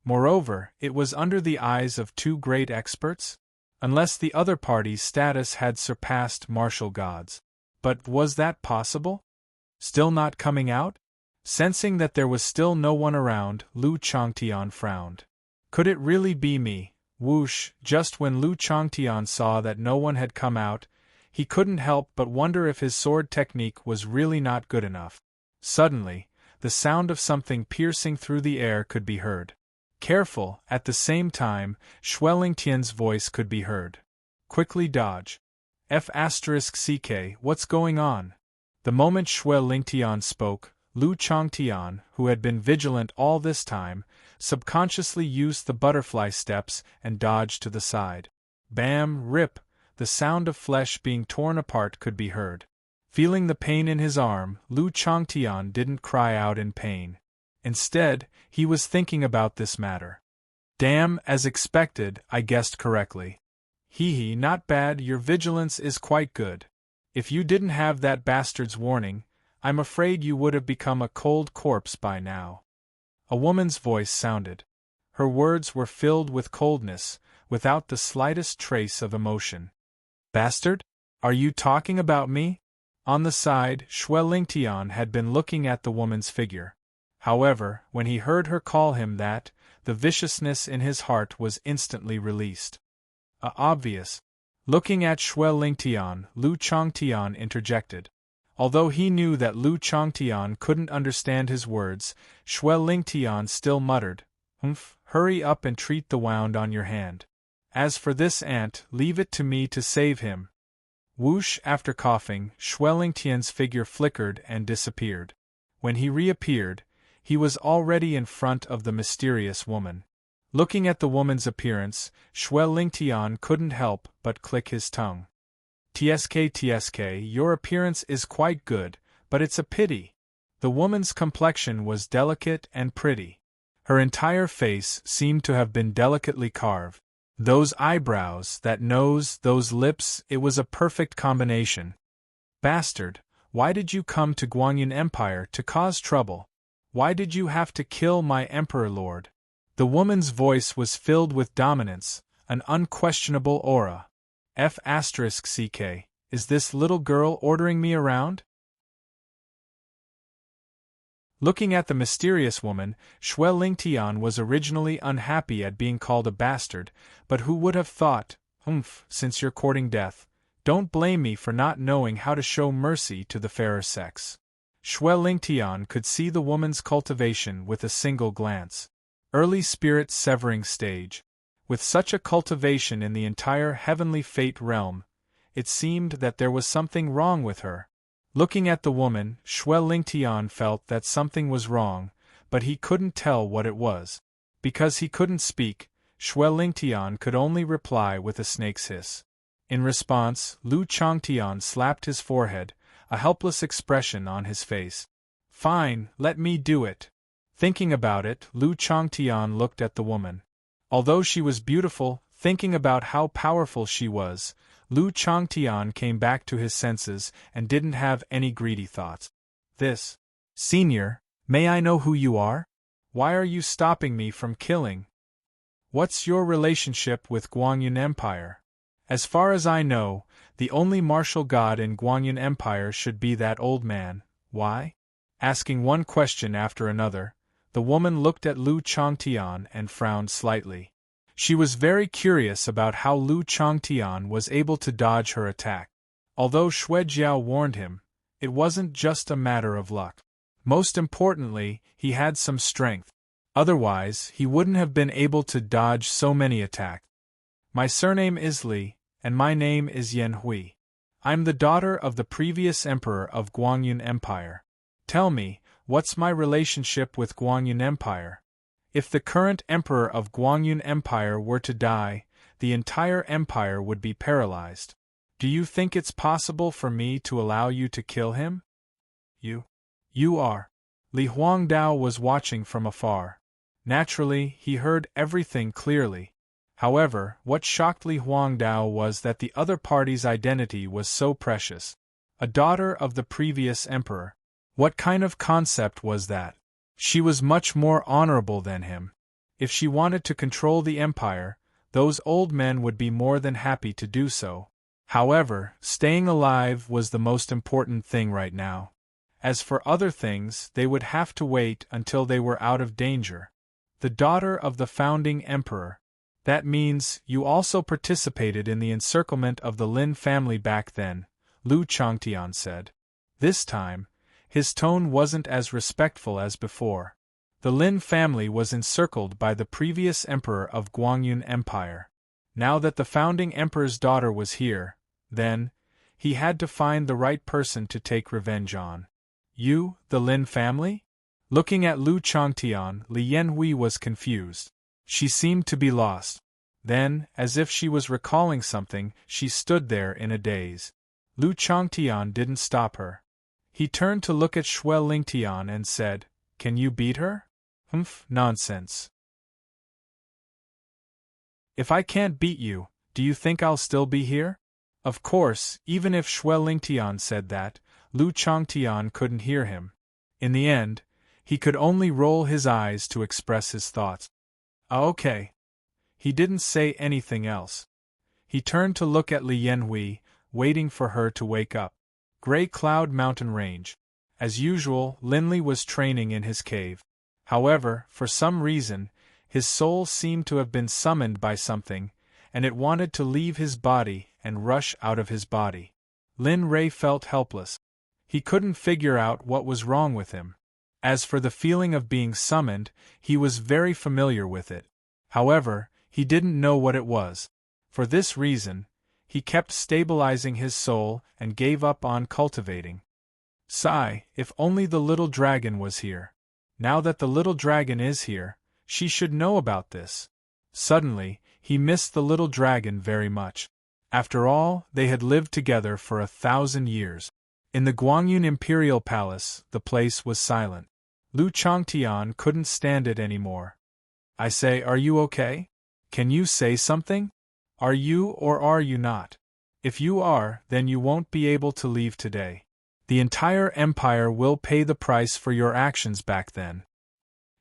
Moreover, it was under the eyes of two great experts? Unless the other party's status had surpassed martial gods. But was that possible? Still not coming out? Sensing that there was still no one around, Lu Changtian frowned. Could it really be me? Whoosh! Just when Lu Changtian saw that no one had come out, he couldn't help but wonder if his sword technique was really not good enough. Suddenly, the sound of something piercing through the air could be heard. Careful, at the same time, Xue Lingtian's voice could be heard. Quickly dodge. F***ck, what's going on? The moment Xue Lingtian spoke, Lu Changtian, who had been vigilant all this time, subconsciously used the butterfly steps and dodged to the side. Bam! Rip! The sound of flesh being torn apart could be heard. Feeling the pain in his arm, Lu Changtian didn't cry out in pain. Instead, he was thinking about this matter. Damn, as expected, I guessed correctly. Hee, not bad, your vigilance is quite good. If you didn't have that bastard's warning, I'm afraid you would have become a cold corpse by now. A woman's voice sounded. Her words were filled with coldness, without the slightest trace of emotion. Bastard? Are you talking about me? On the side, Xue Lingtian had been looking at the woman's figure. However, when he heard her call him that, the viciousness in his heart was instantly released. Obvious. Looking at Xue Lingtian, Lu Changtian interjected. Although he knew that Lu Changtian couldn't understand his words, Xue Lingtian still muttered, hurry up and treat the wound on your hand. As for this ant, leave it to me to save him. Whoosh, after coughing, Xue Lingtian's figure flickered and disappeared. When he reappeared, he was already in front of the mysterious woman. Looking at the woman's appearance, Xue Lingtian couldn't help but click his tongue. Tsk, your appearance is quite good, but it's a pity. The woman's complexion was delicate and pretty. Her entire face seemed to have been delicately carved. Those eyebrows, that nose, those lips, it was a perfect combination. Bastard, why did you come to Guanyin Empire to cause trouble? Why did you have to kill my Emperor Lord? The woman's voice was filled with dominance, an unquestionable aura. F***ck, is this little girl ordering me around? Looking at the mysterious woman, Xue Lingtian was originally unhappy at being called a bastard, but who would have thought, since you're courting death, don't blame me for not knowing how to show mercy to the fairer sex. Xue Lingtian could see the woman's cultivation with a single glance. Early spirit severing stage. With such a cultivation in the entire heavenly fate realm, it seemed that there was something wrong with her. Looking at the woman, Xue Lingtian felt that something was wrong, but he couldn't tell what it was. Because he couldn't speak, Xue Lingtian could only reply with a snake's hiss. In response, Lu Changtian slapped his forehead, a helpless expression on his face. Fine, let me do it. Thinking about it, Lu Changtian looked at the woman. Although she was beautiful, thinking about how powerful she was, Lu Changtian came back to his senses and didn't have any greedy thoughts. Senior, may I know who you are? Why are you stopping me from killing? What's your relationship with Guanyin Empire? As far as I know, the only martial god in Guanyin Empire should be that old man. Why? Asking one question after another, the woman looked at Lu Changtian and frowned slightly. She was very curious about how Lu Changtian was able to dodge her attack. Although Xue Jiao warned him, it wasn't just a matter of luck. Most importantly, he had some strength. Otherwise, he wouldn't have been able to dodge so many attacks. My surname is Li, and my name is Yan Hui. I'm the daughter of the previous emperor of Guanyin Empire. Tell me, what's my relationship with Guanyin Empire? If the current emperor of Guanyin Empire were to die, the entire empire would be paralyzed. Do you think it's possible for me to allow you to kill him? You are. Li Huangdao was watching from afar. Naturally, he heard everything clearly. However, what shocked Li Huangdao was that the other party's identity was so precious. A daughter of the previous emperor. What kind of concept was that? She was much more honorable than him. If she wanted to control the empire, those old men would be more than happy to do so. However, staying alive was the most important thing right now. As for other things, they would have to wait until they were out of danger. The daughter of the founding emperor. That means you also participated in the encirclement of the Lin family back then, Lu Changtian said. This time, his tone wasn't as respectful as before. The Lin family was encircled by the previous emperor of Guanyin Empire. Now that the founding emperor's daughter was here, then, he had to find the right person to take revenge on. You, the Lin family? Looking at Lu Changtian, Li Yanhui was confused. She seemed to be lost. Then, as if she was recalling something, she stood there in a daze. Lu Changtian didn't stop her. He turned to look at Shui Lingtian and said, "Can you beat her?" "Humph, nonsense. If I can't beat you, do you think I'll still be here?" Of course, even if Shui Lingtian said that, Lu Changtian couldn't hear him. In the end, he could only roll his eyes to express his thoughts. Okay. He didn't say anything else. He turned to look at Li Yanhui, waiting for her to wake up. Gray Cloud Mountain Range. As usual, Linley was training in his cave. However, for some reason, his soul seemed to have been summoned by something, and it wanted to leave his body and rush out of his body. Lin Rei felt helpless. He couldn't figure out what was wrong with him. As for the feeling of being summoned, he was very familiar with it. However, he didn't know what it was. For this reason, he kept stabilizing his soul and gave up on cultivating. Sigh, if only the little dragon was here. Now that the little dragon is here, she should know about this. Suddenly, he missed the little dragon very much. After all, they had lived together for 1,000 years. In the Guangyun Imperial Palace, the place was silent. Lu Changtian couldn't stand it anymore. "I say, are you okay? Can you say something? Are you or are you not? If you are, then you won't be able to leave today. The entire empire will pay the price for your actions back then."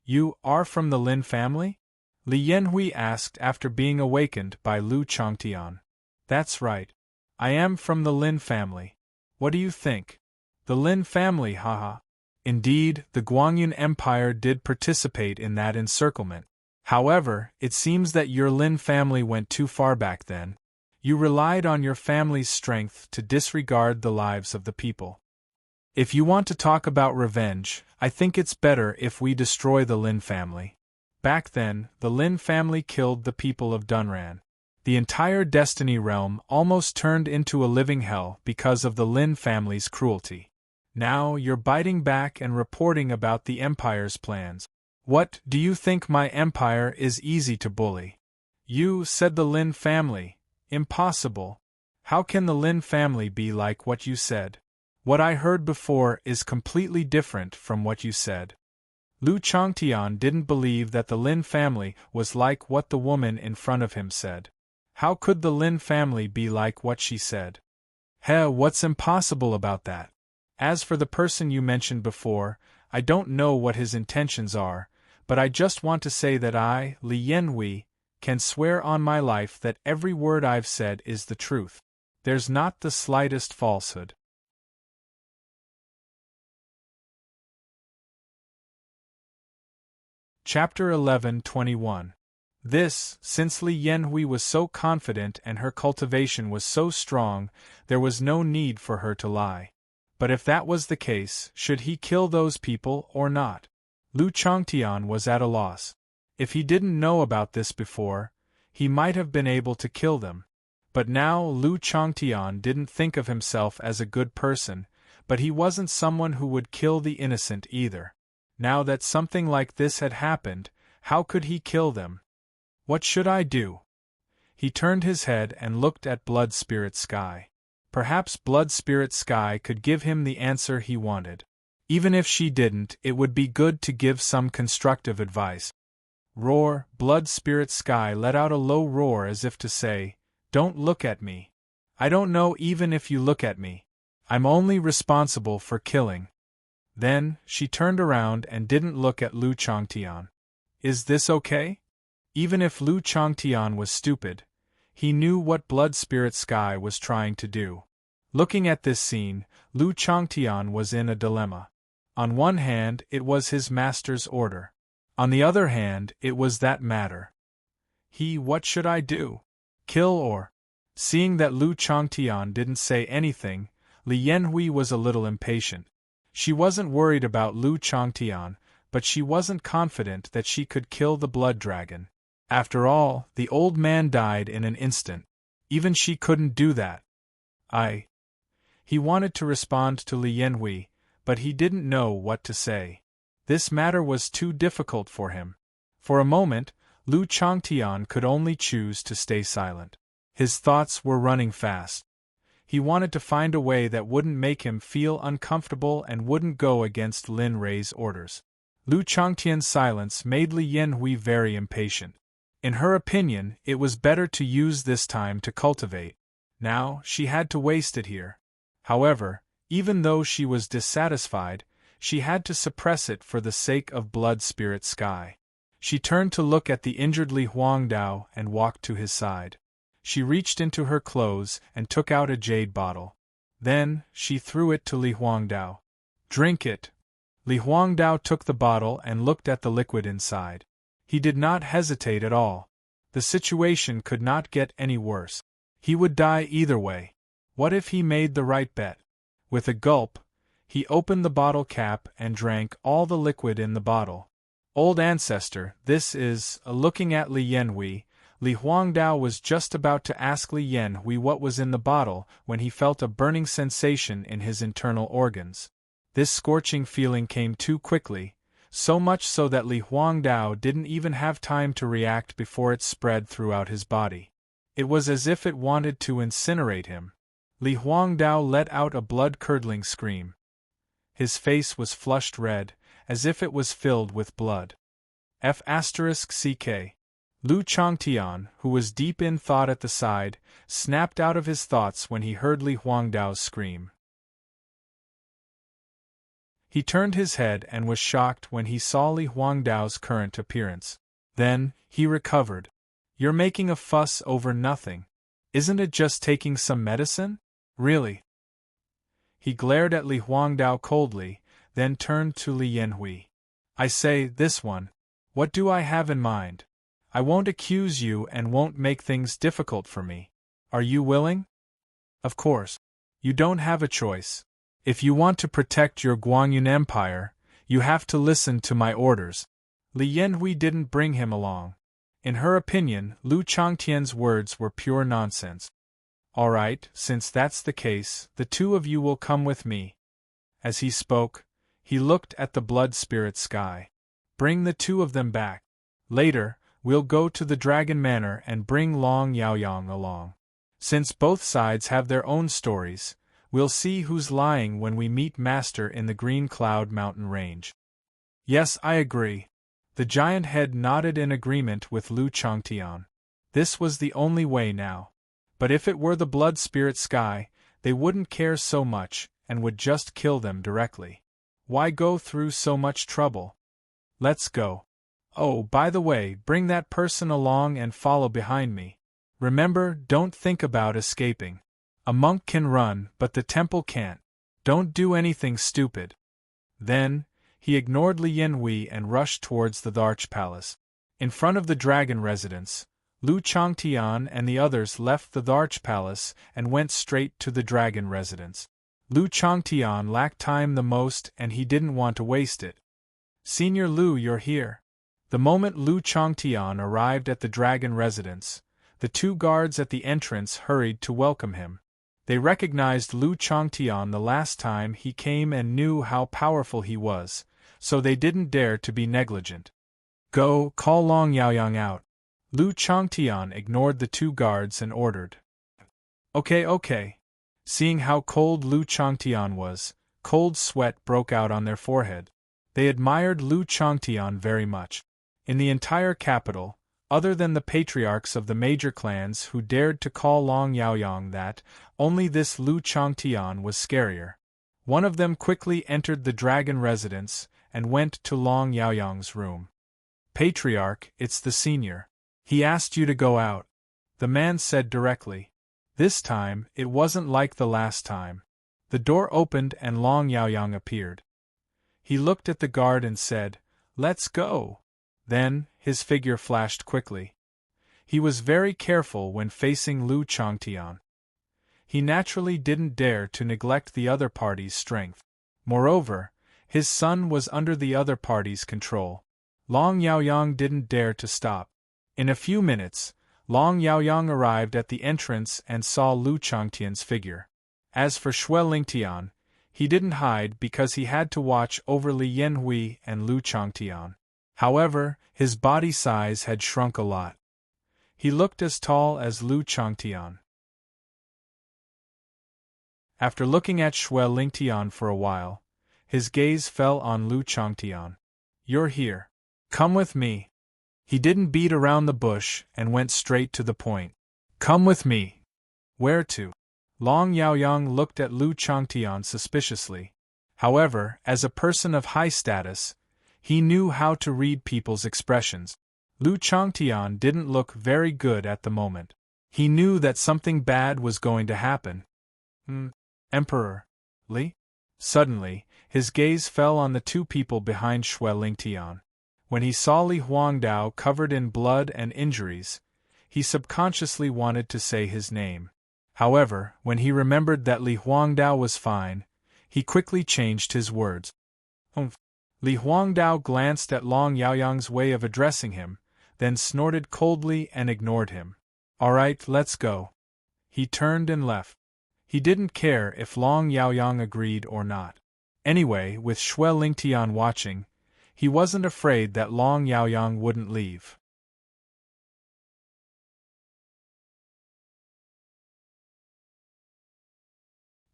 "You are from the Lin family?" Li Yanhui asked after being awakened by Lu Changtian. "That's right. I am from the Lin family. What do you think? The Lin family, haha." Indeed, the Guangyun Empire did participate in that encirclement. However, it seems that your Lin family went too far back then. You relied on your family's strength to disregard the lives of the people. If you want to talk about revenge, I think it's better if we destroy the Lin family. Back then, the Lin family killed the people of Dunran. The entire Destiny realm almost turned into a living hell because of the Lin family's cruelty. Now you're biting back and reporting about the Empire's plans. What, do you think my empire is easy to bully? You, said the Lin family. Impossible. How can the Lin family be like what you said? What I heard before is completely different from what you said. Lu Changtian didn't believe that the Lin family was like what the woman in front of him said. How could the Lin family be like what she said? What's impossible about that? As for the person you mentioned before, I don't know what his intentions are, but I just want to say that I, Li Yanhui, can swear on my life that every word I've said is the truth. There's not the slightest falsehood. Chapter 11:21. This, since Li Yanhui was so confident and her cultivation was so strong, there was no need for her to lie. But if that was the case, should he kill those people or not? Lu Changtian was at a loss. If he didn't know about this before, he might have been able to kill them. But now Lu Changtian didn't think of himself as a good person, but he wasn't someone who would kill the innocent either. Now that something like this had happened, how could he kill them? What should I do? He turned his head and looked at Blood Spirit Sky. Perhaps Blood Spirit Sky could give him the answer he wanted. Even if she didn't, it would be good to give some constructive advice. Roar, Blood Spirit Sky let out a low roar as if to say, "Don't look at me. I don't know even if you look at me. I'm only responsible for killing." Then, she turned around and didn't look at Lu Changtian. Is this okay? Even if Lu Changtian was stupid, he knew what Blood Spirit Sky was trying to do. Looking at this scene, Lu Changtian was in a dilemma. On one hand, it was his master's order. On the other hand, it was that matter. What should I do? Kill or? Seeing that Lu Changtian didn't say anything, Li Yanhui was a little impatient. She wasn't worried about Lu Changtian, but she wasn't confident that she could kill the blood dragon. After all, the old man died in an instant. Even she couldn't do that. He wanted to respond to Li Yanhui, but he didn't know what to say. This matter was too difficult for him. For a moment, Lu Changtian could only choose to stay silent. His thoughts were running fast. He wanted to find a way that wouldn't make him feel uncomfortable and wouldn't go against Lin Rei's orders. Lu Changtian's silence made Li Yanhui very impatient. In her opinion, it was better to use this time to cultivate. Now, she had to waste it here. However, even though she was dissatisfied, she had to suppress it for the sake of Blood Spirit Sky. She turned to look at the injured Li Huangdao and walked to his side. She reached into her clothes and took out a jade bottle. Then, she threw it to Li Huangdao. "Drink it." Li Huangdao took the bottle and looked at the liquid inside. He did not hesitate at all. The situation could not get any worse. He would die either way. What if he made the right bet? With a gulp, he opened the bottle cap and drank all the liquid in the bottle. Old ancestor, this is. Looking at Li Yanhui, Li Huangdao was just about to ask Li Yanhui what was in the bottle when he felt a burning sensation in his internal organs. This scorching feeling came too quickly, so much so that Li Huangdao didn't even have time to react before it spread throughout his body. It was as if it wanted to incinerate him. Li Huangdao let out a blood-curdling scream. His face was flushed red, as if it was filled with blood. F***ck. Lu Changtian, who was deep in thought at the side, snapped out of his thoughts when he heard Li Huangdao's scream. He turned his head and was shocked when he saw Li Huangdao's current appearance. Then, he recovered. "You're making a fuss over nothing. Isn't it just taking some medicine? Really?" He glared at Li Huangdao coldly, then turned to Li Yanhui. "I say, this one. What do I have in mind? I won't accuse you and won't make things difficult for me. Are you willing?" "Of course. You don't have a choice. If you want to protect your Guangyun Empire, you have to listen to my orders." Li Yanhui didn't bring him along. In her opinion, Lu Changtian's words were pure nonsense. "All right, since that's the case, the two of you will come with me." As he spoke, he looked at the Blood Spirit Sky. "Bring the two of them back. Later, we'll go to the Dragon Manor and bring Long Yaoyang along. Since both sides have their own stories, we'll see who's lying when we meet Master in the Green Cloud Mountain Range." "Yes, I agree." The giant head nodded in agreement with Lu Changtian. This was the only way now. But if it were the Blood Spirit Sky, they wouldn't care so much, and would just kill them directly. Why go through so much trouble? "Let's go. Oh, by the way, bring that person along and follow behind me. Remember, don't think about escaping. A monk can run, but the temple can't. Don't do anything stupid." Then, he ignored Li Yanhui and rushed towards the Arch Palace. In front of the dragon residence, Lu Changtian and the others left the Arch Palace and went straight to the dragon residence. Lu Changtian lacked time the most and he didn't want to waste it. "Senior Lu, you're here." The moment Lu Changtian arrived at the dragon residence, the two guards at the entrance hurried to welcome him. They recognized Lu Changtian the last time he came and knew how powerful he was, so they didn't dare to be negligent. "Go, call Long Yaoyang out." Lu Changtian ignored the two guards and ordered. Okay. Seeing how cold Lu Changtian was, cold sweat broke out on their forehead. They admired Lu Changtian very much. In the entire capital, other than the patriarchs of the major clans who dared to call Long Yaoyang that, only this Lu Changtian was scarier. One of them quickly entered the dragon residence and went to Long Yaoyang's room. "Patriarch, it's the senior. He asked you to go out," the man said directly. This time, it wasn't like the last time. The door opened and Long Yaoyang appeared. He looked at the guard and said, "Let's go." Then, his figure flashed quickly. He was very careful when facing Lu Changtian. He naturally didn't dare to neglect the other party's strength. Moreover, his son was under the other party's control. Long Yaoyang didn't dare to stop. In a few minutes, Long Yaoyang arrived at the entrance and saw Lu Changtian's figure. As for Xue Lingtian, he didn't hide because he had to watch over Li Yanhui and Lu Changtian. However, his body size had shrunk a lot. He looked as tall as Lu Changtian. After looking at Shui Lingtian for a while, his gaze fell on Lu Changtian. "You're here. Come with me." He didn't beat around the bush and went straight to the point. "Come with me." "Where to?" Long Yaoyang looked at Lu Changtian suspiciously. However, as a person of high status, he knew how to read people's expressions. Lu Changtian didn't look very good at the moment. He knew that something bad was going to happen. Emperor Li? Suddenly, his gaze fell on the two people behind Shui Lingtian. When he saw Li Huangdao covered in blood and injuries, he subconsciously wanted to say his name. However, when he remembered that Li Huangdao was fine, he quickly changed his words. Li Huangdao glanced at Long Yaoyang's way of addressing him, then snorted coldly and ignored him. "All right, let's go." He turned and left. He didn't care if Long Yaoyang agreed or not. Anyway, with Shui Lingtian watching, he wasn't afraid that Long Yaoyang wouldn't leave.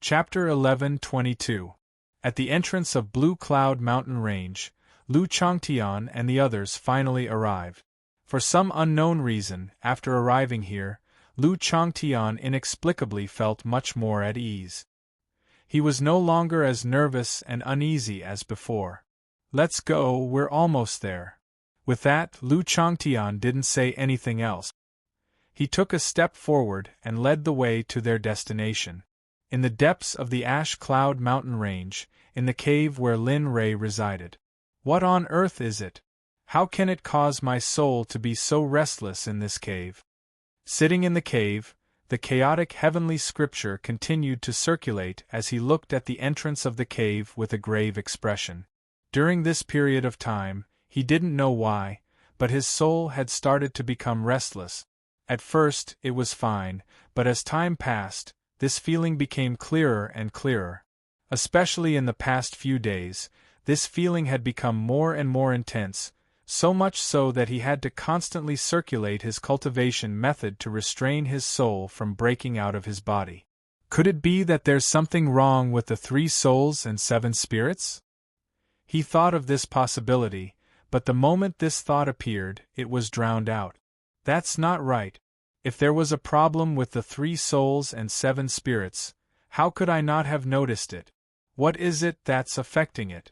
Chapter 11:22. At the entrance of Blue Cloud Mountain Range, Lu Changtian and the others finally arrived. For some unknown reason, after arriving here, Lu Changtian inexplicably felt much more at ease. He was no longer as nervous and uneasy as before. "Let's go, we're almost there." With that, Lu Changtian didn't say anything else. He took a step forward and led the way to their destination. In the depths of the Ash Cloud Mountain Range, in the cave where Lin Rei resided. "What on earth is it? How can it cause my soul to be so restless in this cave?" Sitting in the cave, the chaotic heavenly scripture continued to circulate as he looked at the entrance of the cave with a grave expression. During this period of time, he didn't know why, but his soul had started to become restless. At first, it was fine, but as time passed, this feeling became clearer and clearer. Especially in the past few days, this feeling had become more and more intense, so much so that he had to constantly circulate his cultivation method to restrain his soul from breaking out of his body. Could it be that there's something wrong with the 3 souls and 7 spirits? He thought of this possibility, but the moment this thought appeared, it was drowned out. That's not right. If there was a problem with the 3 souls and 7 spirits, how could I not have noticed it? What is it that's affecting it?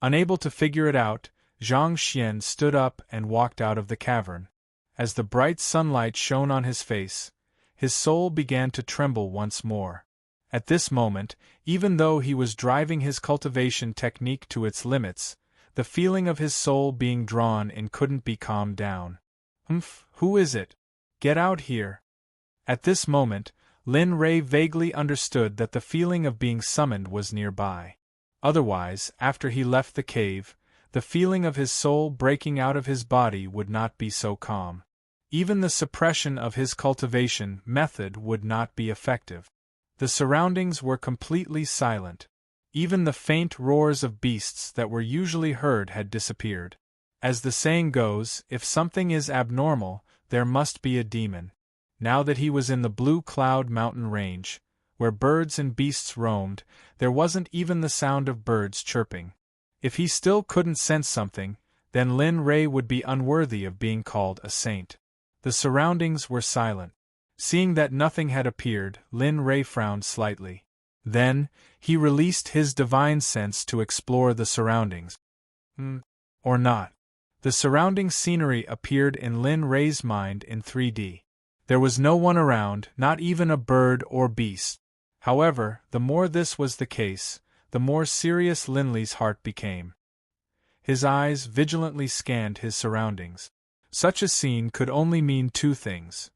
Unable to figure it out, Zhang Xian stood up and walked out of the cavern. As the bright sunlight shone on his face, his soul began to tremble once more. At this moment, even though he was driving his cultivation technique to its limits, the feeling of his soul being drawn in couldn't be calmed down. Who is it? Get out here. At this moment, Lin Rei vaguely understood that the feeling of being summoned was nearby. Otherwise, after he left the cave, the feeling of his soul breaking out of his body would not be so calm. Even the suppression of his cultivation method would not be effective. The surroundings were completely silent. Even the faint roars of beasts that were usually heard had disappeared. As the saying goes, if something is abnormal, there must be a demon. Now that he was in the Blue Cloud Mountain Range, where birds and beasts roamed, there wasn't even the sound of birds chirping. If he still couldn't sense something, then Lin Rei would be unworthy of being called a saint. The surroundings were silent. Seeing that nothing had appeared, Lin Rei frowned slightly. Then, he released his divine sense to explore the surroundings. Or not. The surrounding scenery appeared in Lin Rei's mind in 3D. There was no one around, not even a bird or beast. However, the more this was the case, the more serious Linley's heart became. His eyes vigilantly scanned his surroundings. Such a scene could only mean 2 things.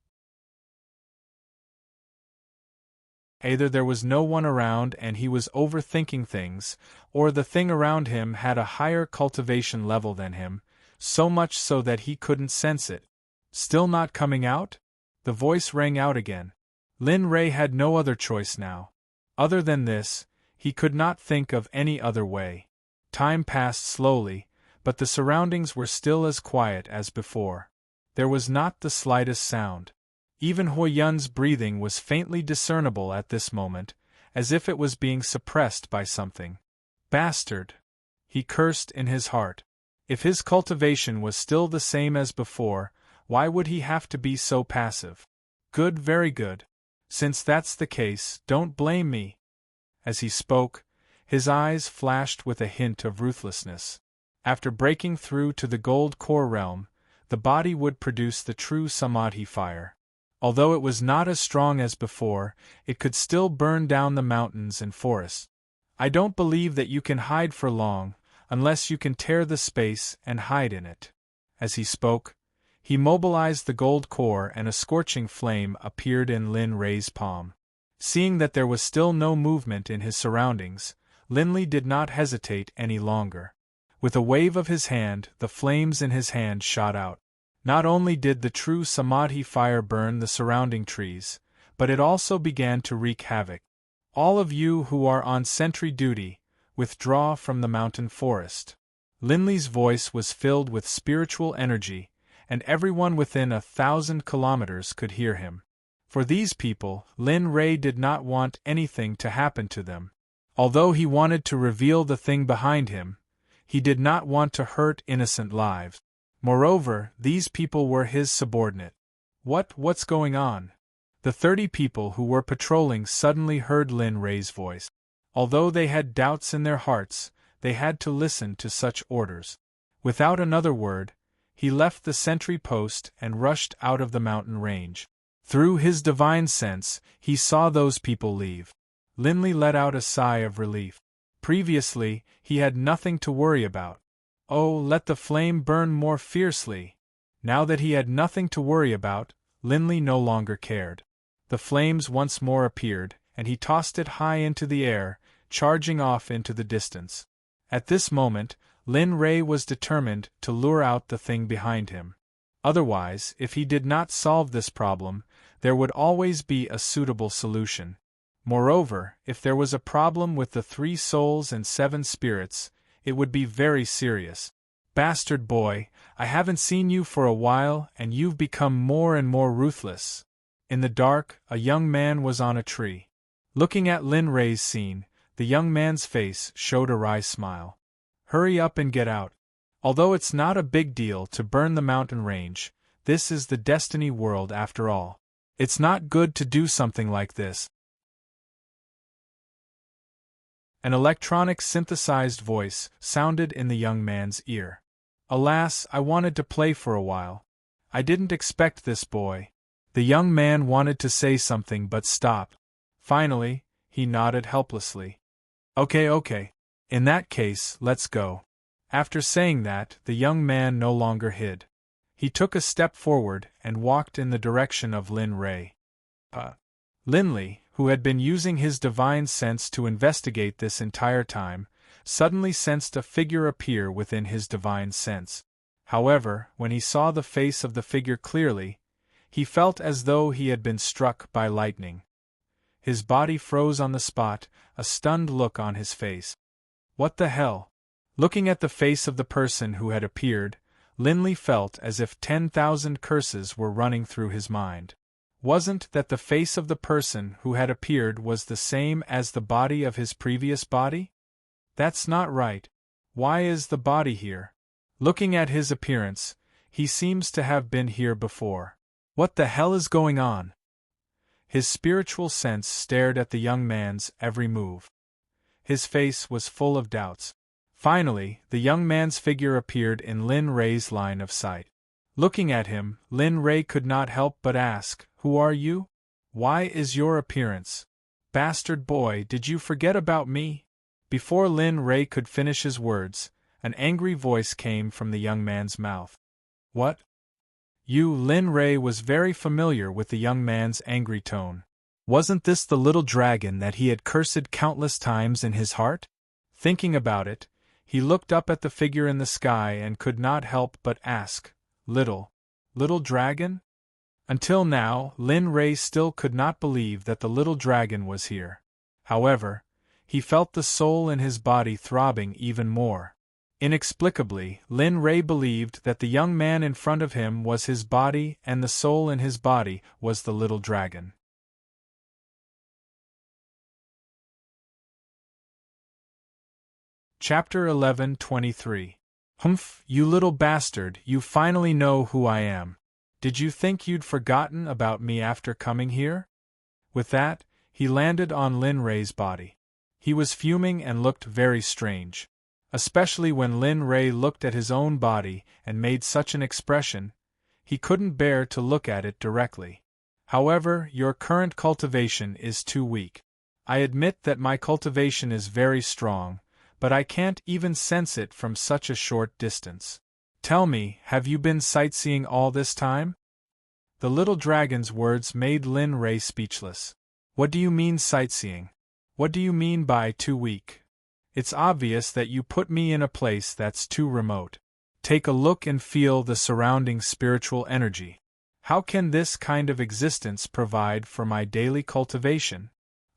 Either there was no one around and he was overthinking things, or the thing around him had a higher cultivation level than him, so much so that he couldn't sense it. Still not coming out? The voice rang out again. Lin Rei had no other choice now. Other than this, he could not think of any other way. Time passed slowly, but the surroundings were still as quiet as before. There was not the slightest sound. Even Huo Yun's breathing was faintly discernible at this moment, as if it was being suppressed by something. Bastard! He cursed in his heart. If his cultivation was still the same as before, why would he have to be so passive? Good, very good. Since that's the case, don't blame me. As he spoke, his eyes flashed with a hint of ruthlessness. After breaking through to the gold core realm, the body would produce the true samadhi fire. Although it was not as strong as before, it could still burn down the mountains and forests. I don't believe that you can hide for long, unless you can tear the space and hide in it. As he spoke, he mobilized the gold core and a scorching flame appeared in Lin Rei's palm. Seeing that there was still no movement in his surroundings, Linley did not hesitate any longer. With a wave of his hand, the flames in his hand shot out. Not only did the true samadhi fire burn the surrounding trees, but it also began to wreak havoc. All of you who are on sentry duty, withdraw from the mountain forest. Linley's voice was filled with spiritual energy, and everyone within 1,000 kilometers could hear him. For these people, Lin Rei did not want anything to happen to them. Although he wanted to reveal the thing behind him, he did not want to hurt innocent lives. Moreover, these people were his subordinate. What's going on? The 30 people who were patrolling suddenly heard Lin Rei's voice. Although they had doubts in their hearts, they had to listen to such orders. Without another word, he left the sentry post and rushed out of the mountain range. Through his divine sense, he saw those people leave. Linley let out a sigh of relief. Previously, he had nothing to worry about. Oh, let the flame burn more fiercely! Now that he had nothing to worry about, Linley no longer cared. The flames once more appeared, and he tossed it high into the air, charging off into the distance. At this moment, Lin Rei was determined to lure out the thing behind him. Otherwise, if he did not solve this problem, there would always be a suitable solution. Moreover, if there was a problem with the 3 souls and 7 spirits, it would be very serious. Bastard boy, I haven't seen you for a while and you've become more and more ruthless. In the dark, a young man was on a tree. Looking at Lin Rei's scene, the young man's face showed a wry smile. Hurry up and get out. Although it's not a big deal to burn the mountain range, this is the Destiny world after all. It's not good to do something like this. An electronic synthesized voice sounded in the young man's ear. Alas, I wanted to play for a while. I didn't expect this, boy. The young man wanted to say something but stopped. Finally, he nodded helplessly. Okay. In that case, let's go. After saying that, the young man no longer hid. He took a step forward and walked in the direction of Lin Rei. Linley, who had been using his divine sense to investigate this entire time, suddenly sensed a figure appear within his divine sense. However, when he saw the face of the figure clearly, he felt as though he had been struck by lightning. His body froze on the spot, a stunned look on his face. What the hell? Looking at the face of the person who had appeared, Linley felt as if 10,000 curses were running through his mind. Wasn't that the face of the person who had appeared was the same as the body of his previous body? That's not right. Why is the body here? Looking at his appearance, he seems to have been here before. What the hell is going on? His spiritual sense stared at the young man's every move. His face was full of doubts. Finally, the young man's figure appeared in Lin Rei's line of sight. Looking at him, Lin Rei could not help but ask, "Who are you? Why is your appearance? Bastard boy, did you forget about me?" Before Lin Rei could finish his words, an angry voice came from the young man's mouth. What? You? Lin Rei was very familiar with the young man's angry tone. Wasn't this the little dragon that he had cursed countless times in his heart? Thinking about it, he looked up at the figure in the sky and could not help but ask, Little dragon? Until now, Lin Rei still could not believe that the little dragon was here. However, he felt the soul in his body throbbing even more. Inexplicably, Lin Rei believed that the young man in front of him was his body and the soul in his body was the little dragon. Chapter 11:23. Humph, you little bastard, you finally know who I am. Did you think you'd forgotten about me after coming here? With that, he landed on Lin Ray's body. He was fuming and looked very strange. Especially when Lin Ray looked at his own body and made such an expression, he couldn't bear to look at it directly. However, your current cultivation is too weak. I admit that my cultivation is very strong, but I can't even sense it from such a short distance. Tell me, have you been sightseeing all this time? The little dragon's words made Lin Ray speechless. What do you mean sightseeing? What do you mean by too weak? It's obvious that you put me in a place that's too remote. Take a look and feel the surrounding spiritual energy. How can this kind of existence provide for my daily cultivation?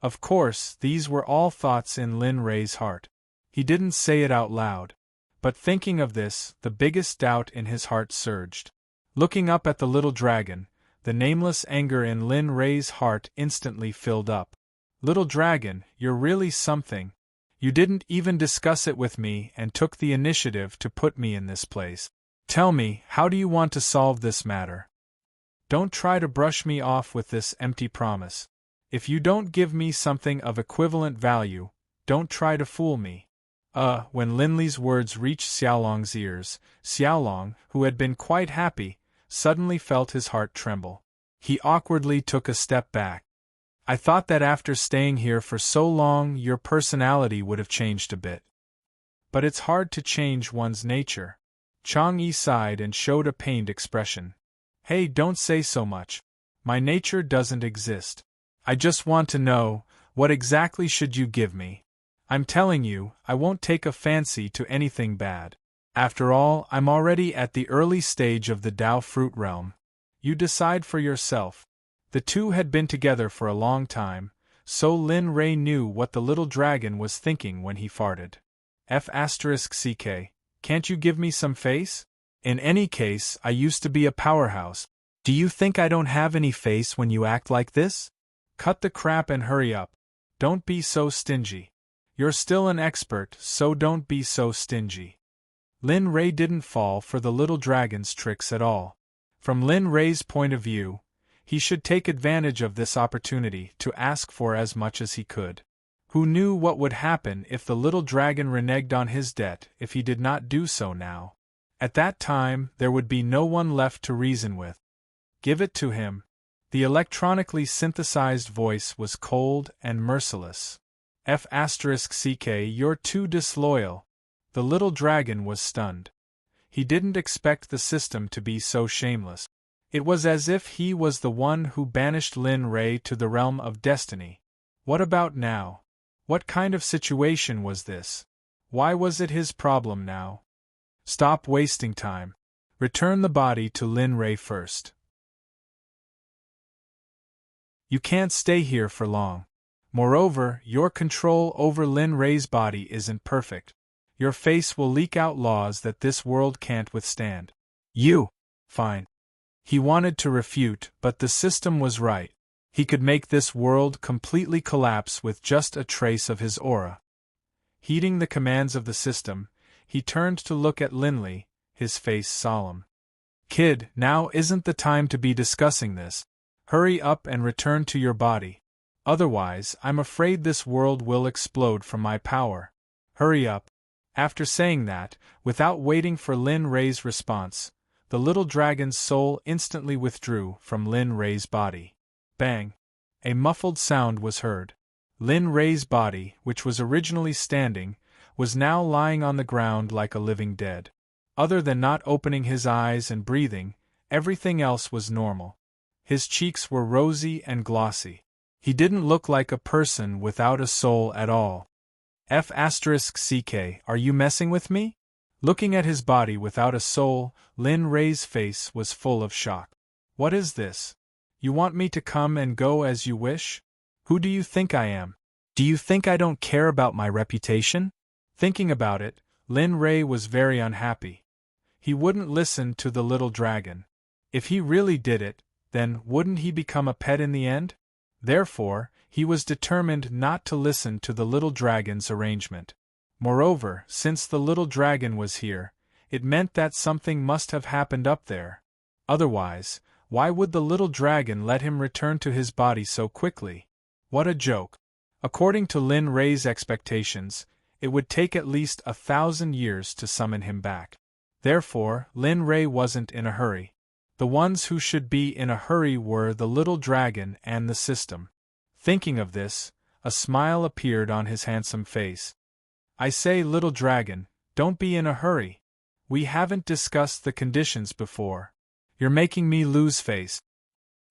Of course, these were all thoughts in Lin Ray's heart. He didn't say it out loud. But thinking of this, the biggest doubt in his heart surged. Looking up at the little dragon, the nameless anger in Lin Ray's heart instantly filled up. Little dragon, you're really something. You didn't even discuss it with me and took the initiative to put me in this place. Tell me, how do you want to solve this matter? Don't try to brush me off with this empty promise. If you don't give me something of equivalent value, don't try to fool me. When Lin Li's words reached Xiaolong's ears, Xiaolong, who had been quite happy, suddenly felt his heart tremble. He awkwardly took a step back. I thought that after staying here for so long your personality would have changed a bit. But it's hard to change one's nature. Chang'e sighed and showed a pained expression. Hey, don't say so much. My nature doesn't exist. I just want to know, what exactly should you give me? I'm telling you, I won't take a fancy to anything bad. After all, I'm already at the early stage of the Dao fruit realm. You decide for yourself. The two had been together for a long time, so Lin Ray knew what the little dragon was thinking when he farted. F***ck, can't you give me some face? In any case, I used to be a powerhouse. Do you think I don't have any face when you act like this? Cut the crap and hurry up. Don't be so stingy. You're still an expert, so don't be so stingy. Lin Ray didn't fall for the little dragon's tricks at all. From Lin Ray's point of view, he should take advantage of this opportunity to ask for as much as he could. Who knew what would happen if the little dragon reneged on his debt if he did not do so now? At that time, there would be no one left to reason with. Give it to him. The electronically synthesized voice was cold and merciless. F***ck, you're too disloyal. The little dragon was stunned. He didn't expect the system to be so shameless. It was as if he was the one who banished Lin Ray to the realm of destiny. What about now? What kind of situation was this? Why was it his problem now? Stop wasting time. Return the body to Lin Ray first. You can't stay here for long. Moreover, your control over Lin Ray's body isn't perfect. Your face will leak out laws that this world can't withstand. Fine. He wanted to refute, but the system was right. He could make this world completely collapse with just a trace of his aura. Heeding the commands of the system, he turned to look at Lin Li, his face solemn. Kid, now isn't the time to be discussing this. Hurry up and return to your body. Otherwise, I'm afraid this world will explode from my power. Hurry up. After saying that, without waiting for Lin Ray's response, the little dragon's soul instantly withdrew from Lin Ray's body. Bang! A muffled sound was heard. Lin Ray's body, which was originally standing, was now lying on the ground like a living dead. Other than not opening his eyes and breathing, everything else was normal. His cheeks were rosy and glossy. He didn't look like a person without a soul at all. F***ck, are you messing with me? Looking at his body without a soul, Lin Ray's face was full of shock. What is this? You want me to come and go as you wish? Who do you think I am? Do you think I don't care about my reputation? Thinking about it, Lin Ray was very unhappy. He wouldn't listen to the little dragon. If he really did it, then wouldn't he become a pet in the end? Therefore, he was determined not to listen to the little dragon's arrangement. Moreover, since the little dragon was here, it meant that something must have happened up there. Otherwise, why would the little dragon let him return to his body so quickly? What a joke. According to Lin Rei's expectations, it would take at least 1,000 years to summon him back. Therefore, Lin Rei wasn't in a hurry. The ones who should be in a hurry were the little dragon and the system. Thinking of this, a smile appeared on his handsome face. I say, little dragon, don't be in a hurry. We haven't discussed the conditions before. You're making me lose face.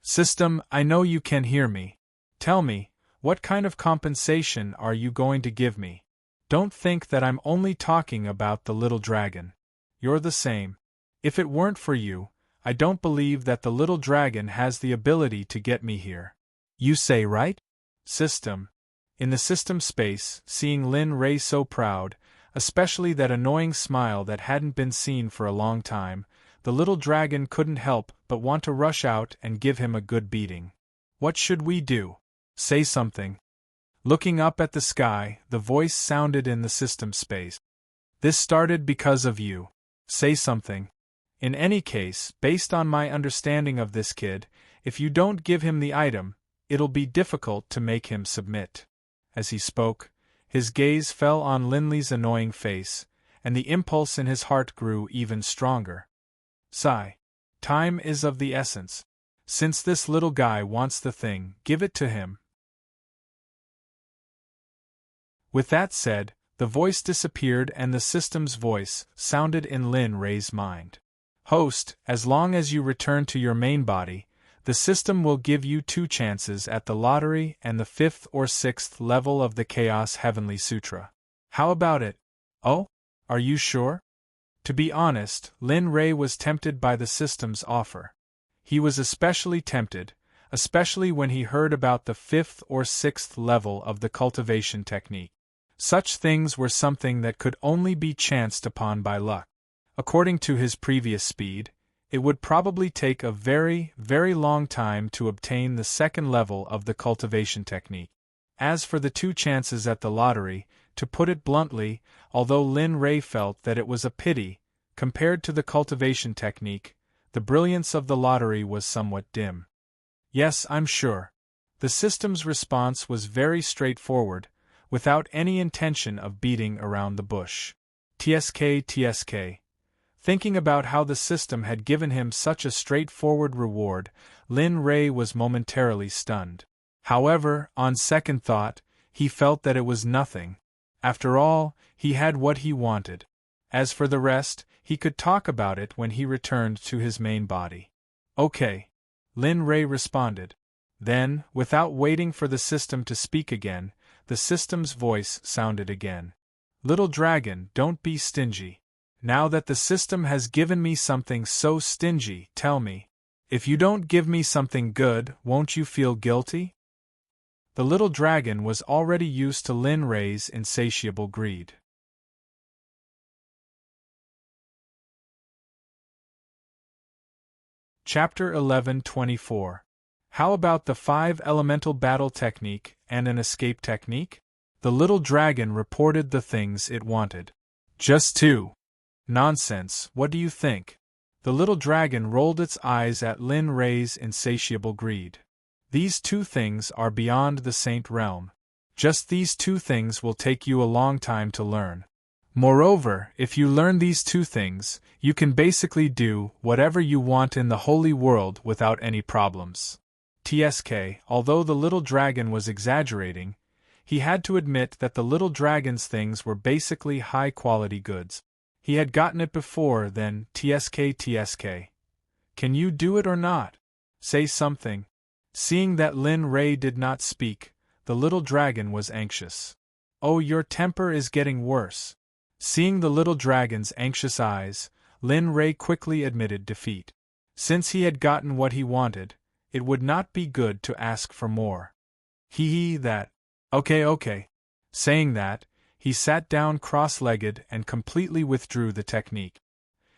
System, I know you can hear me. Tell me, what kind of compensation are you going to give me? Don't think that I'm only talking about the little dragon. You're the same. If it weren't for you, I don't believe that the little dragon has the ability to get me here. You say right? System. In the system space, seeing Lin Rei so proud, especially that annoying smile that hadn't been seen for a long time, the little dragon couldn't help but want to rush out and give him a good beating. What should we do? Say something. Looking up at the sky, the voice sounded in the system space. This started because of you. Say something. In any case, based on my understanding of this kid, if you don't give him the item, it'll be difficult to make him submit. As he spoke, his gaze fell on Linley's annoying face, and the impulse in his heart grew even stronger. Sigh. Time is of the essence. Since this little guy wants the thing, give it to him. With that said, the voice disappeared and the system's voice sounded in Lin Rei's mind. Host, as long as you return to your main body, the system will give you 2 chances at the lottery and the 5th or 6th level of the Chaos Heavenly Sutra. How about it? Oh? Are you sure? To be honest, Lin Rei was tempted by the system's offer. He was especially tempted, especially when he heard about the 5th or 6th level of the cultivation technique. Such things were something that could only be chanced upon by luck. According to his previous speed, it would probably take a very, very long time to obtain the 2nd level of the cultivation technique. As for the 2 chances at the lottery, to put it bluntly, although Lin Rei felt that it was a pity, compared to the cultivation technique, the brilliance of the lottery was somewhat dim. Yes, I'm sure. The system's response was very straightforward, without any intention of beating around the bush. TSK. Thinking about how the system had given him such a straightforward reward, Lin Rei was momentarily stunned. However, on second thought, he felt that it was nothing. After all, he had what he wanted. As for the rest, he could talk about it when he returned to his main body. Okay. Lin Rei responded. Then, without waiting for the system to speak again, the system's voice sounded again. Little dragon, don't be stingy. Now that the system has given me something so stingy, tell me. If you don't give me something good, won't you feel guilty? The little dragon was already used to Lin Rei's insatiable greed. Chapter 11:24. How about the 5 elemental battle technique and an escape technique? The little dragon reported the things it wanted. Just 2. Nonsense, what do you think? The little dragon rolled its eyes at Lin Rei's insatiable greed. These 2 things are beyond the saint realm. Just these 2 things will take you a long time to learn. Moreover, if you learn these 2 things, you can basically do whatever you want in the holy world without any problems. TSK, although the little dragon was exaggerating, he had to admit that the little dragon's things were basically high-quality goods. He had gotten it before then. TSK. Can you do it or not? Say something. Seeing that Lin Rei did not speak, the little dragon was anxious. Oh, your temper is getting worse. Seeing the little dragon's anxious eyes, Lin Rei quickly admitted defeat. Since he had gotten what he wanted, it would not be good to ask for more. That. Okay. Saying that, he sat down cross-legged and completely withdrew the technique.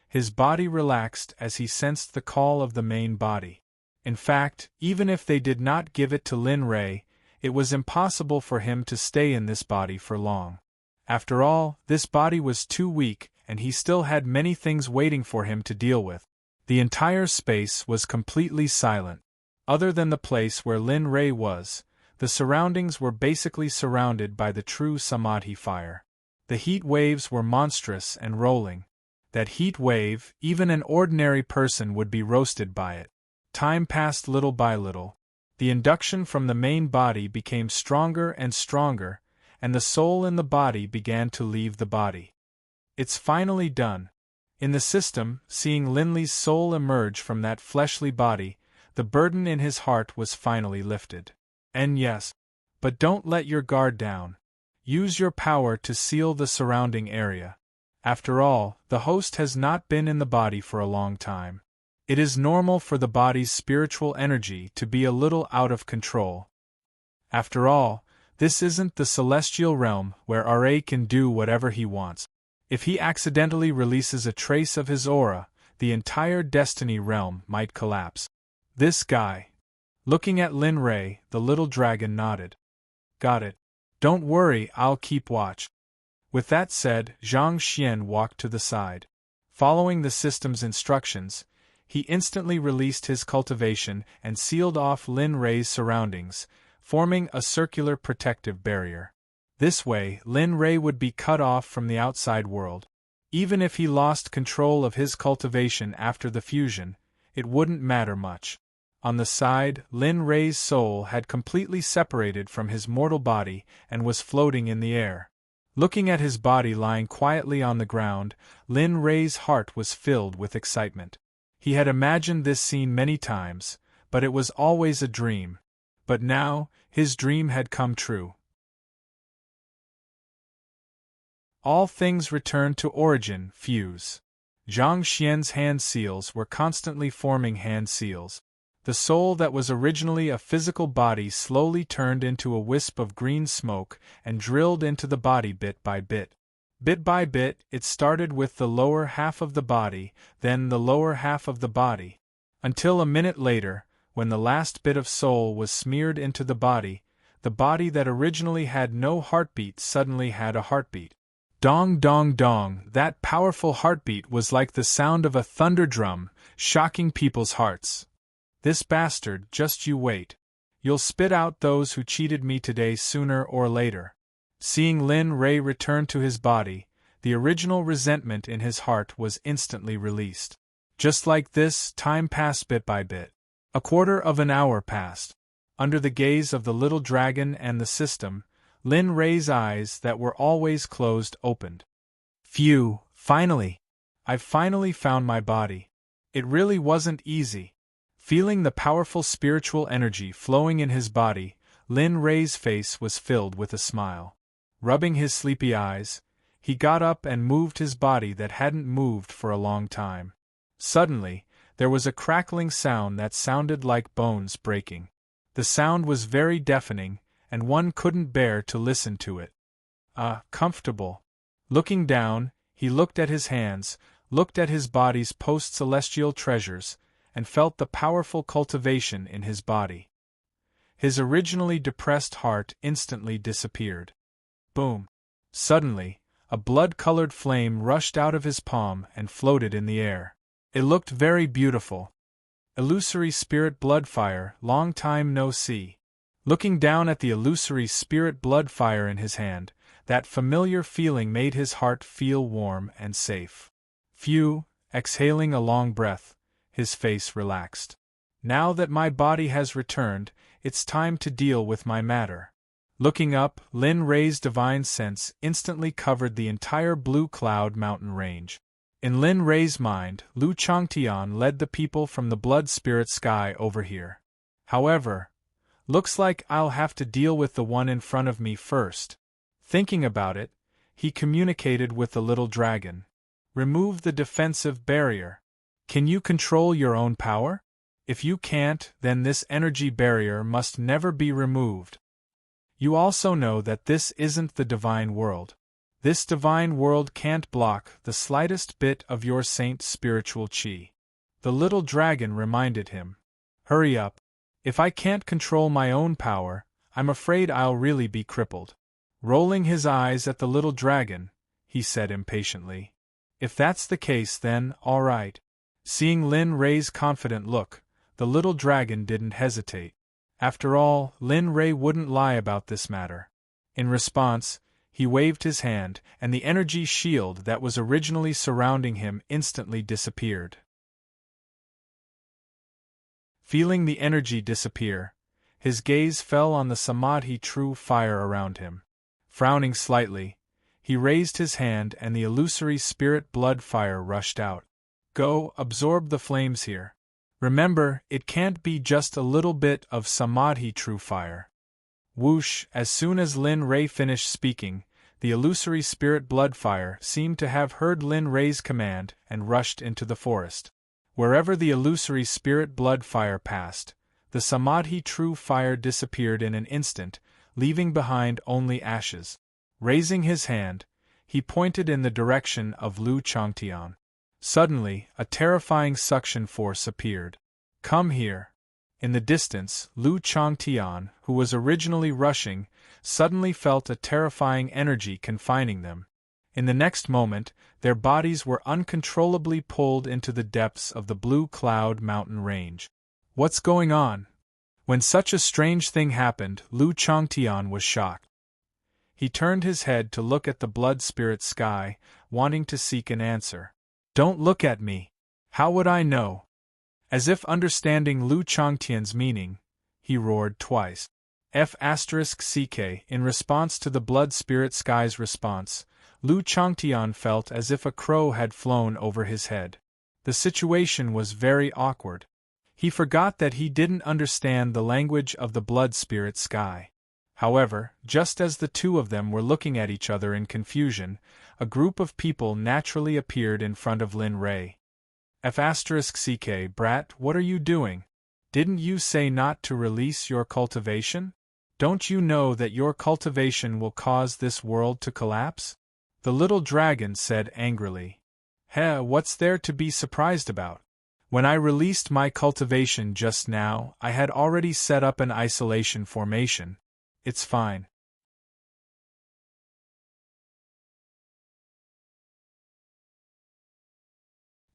His body relaxed as he sensed the call of the main body. In fact, even if they did not give it to Lin Rei, it was impossible for him to stay in this body for long. After all, this body was too weak, and he still had many things waiting for him to deal with. The entire space was completely silent. Other than the place where Lin Rei was, the surroundings were basically surrounded by the true Samadhi fire. The heat waves were monstrous and rolling. That heat wave, even an ordinary person would be roasted by it. Time passed little by little. The induction from the main body became stronger and stronger, and the soul in the body began to leave the body. It's finally done. In the system, seeing Linley's soul emerge from that fleshly body, the burden in his heart was finally lifted. And yes, but don't let your guard down. Use your power to seal the surrounding area. After all, the host has not been in the body for a long time. It is normal for the body's spiritual energy to be a little out of control. After all, this isn't the celestial realm where Ra can do whatever he wants. If he accidentally releases a trace of his aura, the entire destiny realm might collapse. This guy. Looking at Lin Rei, the little dragon nodded. Got it. Don't worry, I'll keep watch. With that said, Zhang Xian walked to the side. Following the system's instructions, he instantly released his cultivation and sealed off Lin Rei's surroundings, forming a circular protective barrier. This way, Lin Rei would be cut off from the outside world. Even if he lost control of his cultivation after the fusion, it wouldn't matter much. On the side, Lin Rei's soul had completely separated from his mortal body and was floating in the air. Looking at his body lying quietly on the ground, Lin Rei's heart was filled with excitement. He had imagined this scene many times, but it was always a dream. But now, his dream had come true. All things returned to origin, fuse. Zhang Xian's hand seals were constantly forming hand seals. The soul that was originally a physical body slowly turned into a wisp of green smoke and drilled into the body bit by bit. Bit by bit, it started with the lower half of the body, then the lower half of the body. Until a minute later, when the last bit of soul was smeared into the body that originally had no heartbeat suddenly had a heartbeat. Dong dong dong, that powerful heartbeat was like the sound of a thunder drum, shocking people's hearts. This bastard, just you wait. You'll spit out those who cheated me today sooner or later. Seeing Lin Rei return to his body, the original resentment in his heart was instantly released. Just like this, time passed bit by bit. A quarter of an hour passed. Under the gaze of the little dragon and the system, Lin Rei's eyes that were always closed opened. Phew, finally! I've finally found my body. It really wasn't easy. Feeling the powerful spiritual energy flowing in his body, Lin Rei's face was filled with a smile. Rubbing his sleepy eyes, he got up and moved his body that hadn't moved for a long time. Suddenly, there was a crackling sound that sounded like bones breaking. The sound was very deafening, and one couldn't bear to listen to it. Comfortable. Looking down, he looked at his hands, looked at his body's post-celestial treasures, and felt the powerful cultivation in his body. His originally depressed heart instantly disappeared. Boom! Suddenly, a blood-colored flame rushed out of his palm and floated in the air. It looked very beautiful. Illusory spirit blood fire, long time no see. Looking down at the illusory spirit blood fire in his hand, that familiar feeling made his heart feel warm and safe. Phew, exhaling a long breath, his face relaxed. Now that my body has returned, it's time to deal with my matter. Looking up, Lin Rei's divine sense instantly covered the entire Blue Cloud mountain range. In Lin Rei's mind, Lu Changtian led the people from the blood spirit sky over here. However, looks like I'll have to deal with the one in front of me first. Thinking about it, he communicated with the little dragon. Remove the defensive barrier. Can you control your own power? If you can't, then this energy barrier must never be removed. You also know that this isn't the divine world. This divine world can't block the slightest bit of your saint's spiritual chi. The little dragon reminded him. Hurry up. If I can't control my own power, I'm afraid I'll really be crippled. Rolling his eyes at the little dragon, he said impatiently. If that's the case then, all right. Seeing Lin Rei's confident look, the little dragon didn't hesitate. After all, Lin Rei wouldn't lie about this matter. In response, he waved his hand, and the energy shield that was originally surrounding him instantly disappeared. Feeling the energy disappear, his gaze fell on the samadhi true fire around him. Frowning slightly, he raised his hand and the illusory spirit blood fire rushed out. Go, absorb the flames here. Remember, it can't be just a little bit of samadhi true fire. Whoosh! As soon as Lin Rei finished speaking, the illusory spirit blood fire seemed to have heard Lin Rei's command and rushed into the forest. Wherever the illusory spirit blood fire passed, the samadhi true fire disappeared in an instant, leaving behind only ashes. Raising his hand, he pointed in the direction of Lu Changtian. Suddenly, a terrifying suction force appeared. Come here. In the distance, Lu Changtian, who was originally rushing, suddenly felt a terrifying energy confining them. In the next moment, their bodies were uncontrollably pulled into the depths of the Blue Cloud mountain range. What's going on? When such a strange thing happened, Lu Changtian was shocked. He turned his head to look at the blood spirit sky, wanting to seek an answer. Don't look at me. How would I know? As if understanding Lu Changtian's meaning, he roared twice. F***ck. In response to the blood spirit sky's response, Lu Changtian felt as if a crow had flown over his head. The situation was very awkward. He forgot that he didn't understand the language of the blood spirit sky. However, just as the two of them were looking at each other in confusion, a group of people naturally appeared in front of Lin Rei. F***ck, brat, what are you doing? Didn't you say not to release your cultivation? Don't you know that your cultivation will cause this world to collapse? The little dragon said angrily. What's there to be surprised about? When I released my cultivation just now, I had already set up an isolation formation. It's fine.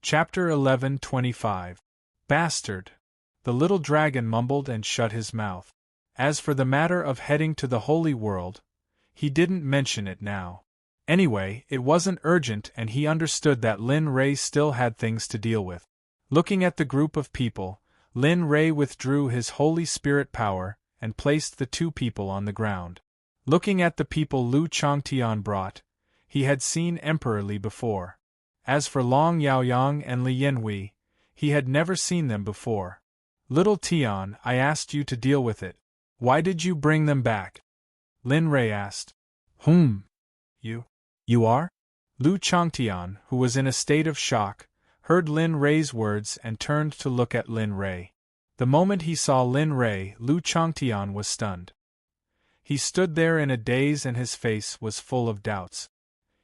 Chapter 11:25. Bastard! The little dragon mumbled and shut his mouth. As for the matter of heading to the holy world, he didn't mention it now. Anyway, it wasn't urgent and he understood that Lin Rei still had things to deal with. Looking at the group of people, Lin Rei withdrew his Holy Spirit power and placed the two people on the ground. Looking at the people Lu Changtian brought, he had seen Emperor Li before. As for Long Yaoyang and Li Yanhui, he had never seen them before. Little Tian, I asked you to deal with it. Why did you bring them back? Lin Rei asked. You are? Lu Changtian, who was in a state of shock, heard Lin Rei's words and turned to look at Lin Rei. The moment he saw Lin Rei, Lu Changtian was stunned. He stood there in a daze and his face was full of doubts.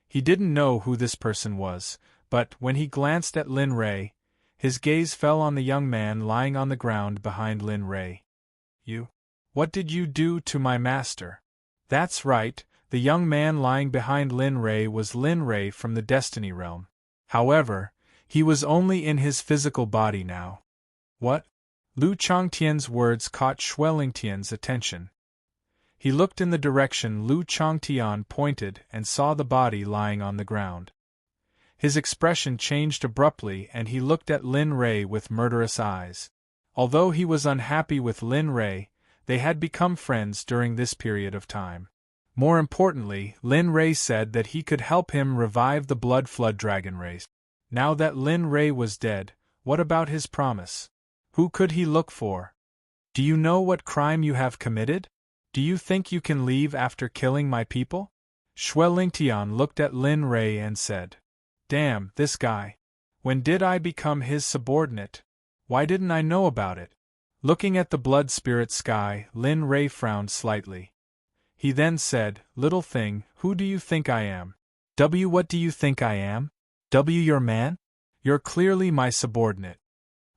He didn't know who this person was, but when he glanced at Lin Rei, his gaze fell on the young man lying on the ground behind Lin Rei. What did you do to my master? That's right, the young man lying behind Lin Rei was Lin Rei from the Destiny Realm. However, he was only in his physical body now. What? Lu Changtian's words caught Xuelingtian's attention. He looked in the direction Lu Changtian pointed and saw the body lying on the ground. His expression changed abruptly and he looked at Lin Rei with murderous eyes. Although he was unhappy with Lin Rei, they had become friends during this period of time. More importantly, Lin Rei said that he could help him revive the Blood Flood Dragon race. Now that Lin Rei was dead, what about his promise? Who could he look for? Do you know what crime you have committed? Do you think you can leave after killing my people? Xuelingtian looked at Lin Rei and said. Damn, this guy. When did I become his subordinate? Why didn't I know about it? Looking at the blood spirit sky, Lin Rei frowned slightly. He then said, Little thing, who do you think I am? What do you think I am? Your man? You're clearly my subordinate.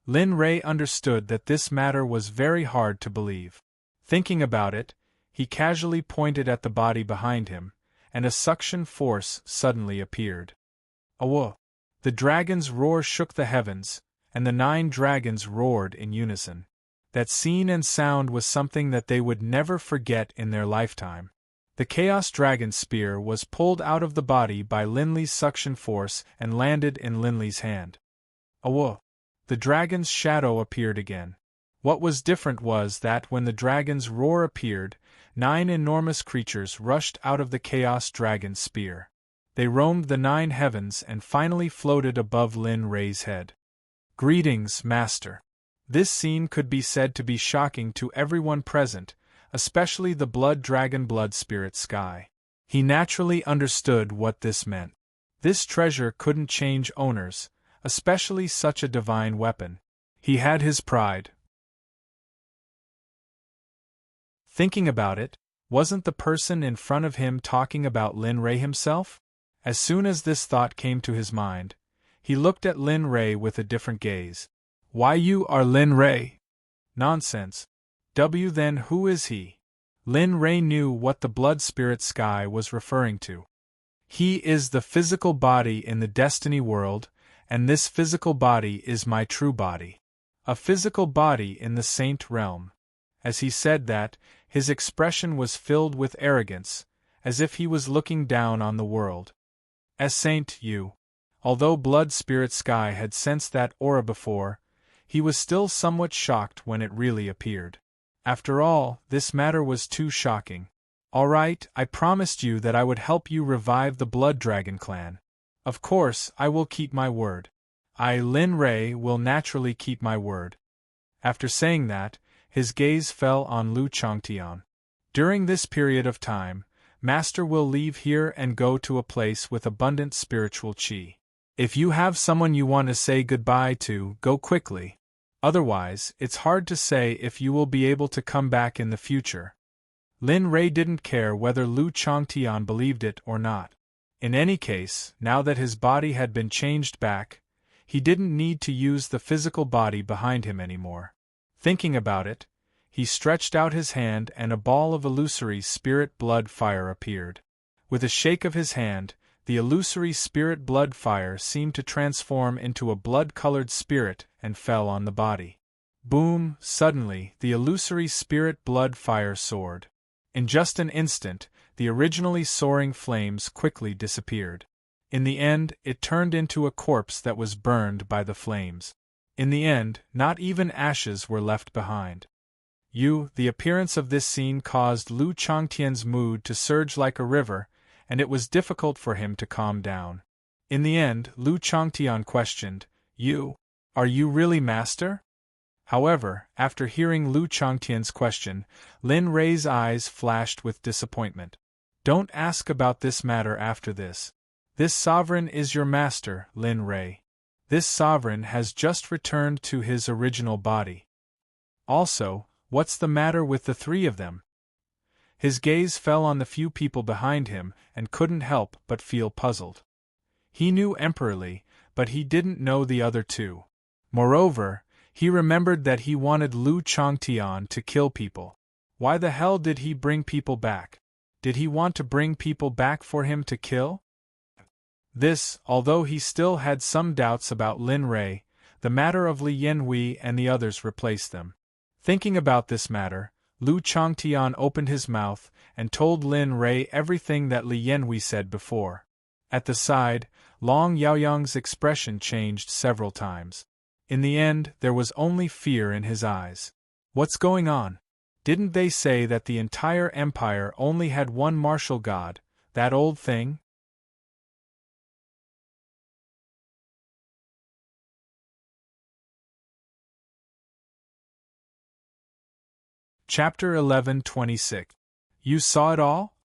Lin Rei understood that this matter was very hard to believe. Thinking about it, He casually pointed at the body behind him, and a suction force suddenly appeared. Awo! The dragon's roar shook the heavens, and the 9 dragons roared in unison. That scene and sound was something that they would never forget in their lifetime. The Chaos Dragon spear was pulled out of the body by Linley's suction force and landed in Linley's hand. Awo! The dragon's shadow appeared again. What was different was that when the dragon's roar appeared, 9 enormous creatures rushed out of the Chaos Dragon's spear. They roamed the 9 heavens and finally floated above Lin Ray's head. Greetings, Master. This scene could be said to be shocking to everyone present, especially the Blood Dragon Blood Spirit Sky. He naturally understood what this meant. This treasure couldn't change owners, especially such a divine weapon. He had his pride. Thinking about it, wasn't the person in front of him talking about Lin Ray himself? As soon as this thought came to his mind, he looked at Lin Ray with a different gaze. Why, you are Lin Ray? Nonsense. Then who is he? Lin Ray knew what the Blood Spirit Sky was referring to. He is the physical body in the Destiny world, and this physical body is my true body. A physical body in the Saint realm. As he said that, his expression was filled with arrogance, as if he was looking down on the world. As Saint you. Although Blood Spirit Sky had sensed that aura before, he was still somewhat shocked when it really appeared. After all, this matter was too shocking. All right, I promised you that I would help you revive the Blood Dragon clan. Of course, I will keep my word. I, Lin Ray, will naturally keep my word. After saying that, his gaze fell on Lu Changtian. During this period of time, Master will leave here and go to a place with abundant spiritual qi. If you have someone you want to say goodbye to, go quickly. Otherwise, it's hard to say if you will be able to come back in the future. Lin Ray didn't care whether Lu Changtian believed it or not. In any case, now that his body had been changed back, he didn't need to use the physical body behind him anymore. Thinking about it, he stretched out his hand and a ball of illusory spirit blood fire appeared. With a shake of his hand, the illusory spirit blood fire seemed to transform into a blood-colored spirit and fell on the body. Boom! Suddenly, the illusory spirit blood fire soared. In just an instant, the originally soaring flames quickly disappeared. In the end, it turned into a corpse that was burned by the flames. In the end, not even ashes were left behind. The appearance of this scene caused Lu Changtian's mood to surge like a river, and it was difficult for him to calm down. In the end, Lu Changtian questioned, Are you really Master? However, after hearing Lu Changtian's question, Lin Ray's eyes flashed with disappointment. Don't ask about this matter after this. This sovereign is your master, Lin Ray. This sovereign has just returned to his original body. Also, what's the matter with the 3 of them? His gaze fell on the few people behind him and couldn't help but feel puzzled. He knew Emperor Li, but he didn't know the other 2. Moreover, he remembered that he wanted Lu Changtian to kill people. Why the hell did he bring people back? Did he want to bring people back for him to kill? Although he still had some doubts about Lin Ray, the matter of Li Yanhui and the others replaced them. Thinking about this matter, Lu Changtian opened his mouth and told Lin Ray everything that Li Yanhui said before. At the side, Long Yaoyang's expression changed several times. In the end, there was only fear in his eyes. What's going on? Didn't they say that the entire empire only had one martial god, that old thing? Chapter 11:26. You saw it all?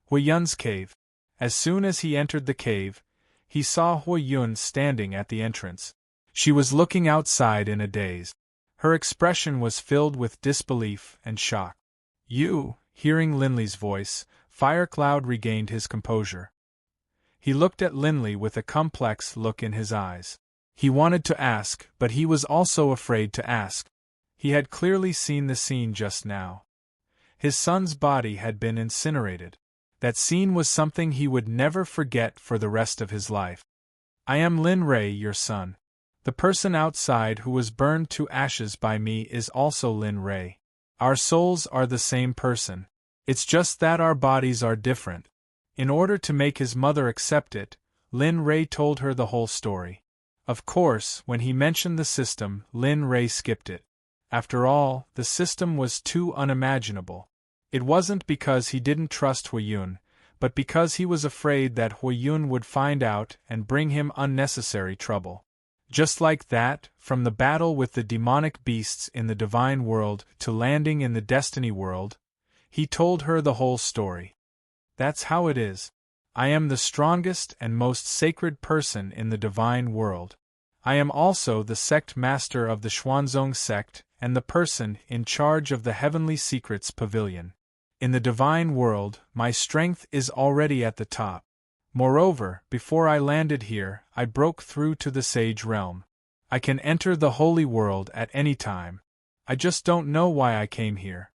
Huiyun's cave. As soon as he entered the cave, he saw Huiyun standing at the entrance. She was looking outside in a daze. Her expression was filled with disbelief and shock. Hearing Linley's voice, Firecloud regained his composure. He looked at Linley with a complex look in his eyes. He wanted to ask, but he was also afraid to ask. He had clearly seen the scene just now. His son's body had been incinerated. That scene was something he would never forget for the rest of his life. I am Lin Rei, your son. The person outside who was burned to ashes by me is also Lin Rei. Our souls are the same person. It's just that our bodies are different. In order to make his mother accept it, Lin Rei told her the whole story. Of course, when he mentioned the system, Lin Rei skipped it. After all, the system was too unimaginable. It wasn't because he didn't trust Huiyun, but because he was afraid that Huiyun would find out and bring him unnecessary trouble. Just like that, from the battle with the demonic beasts in the divine world to landing in the destiny world, he told her the whole story. That's how it is. I am the strongest and most sacred person in the divine world. I am also the sect master of the Xuanzong sect and the person in charge of the Heavenly Secrets Pavilion. In the divine world, my strength is already at the top. Moreover, before I landed here, I broke through to the Sage Realm. I can enter the Holy World at any time. I just don't know why I came here.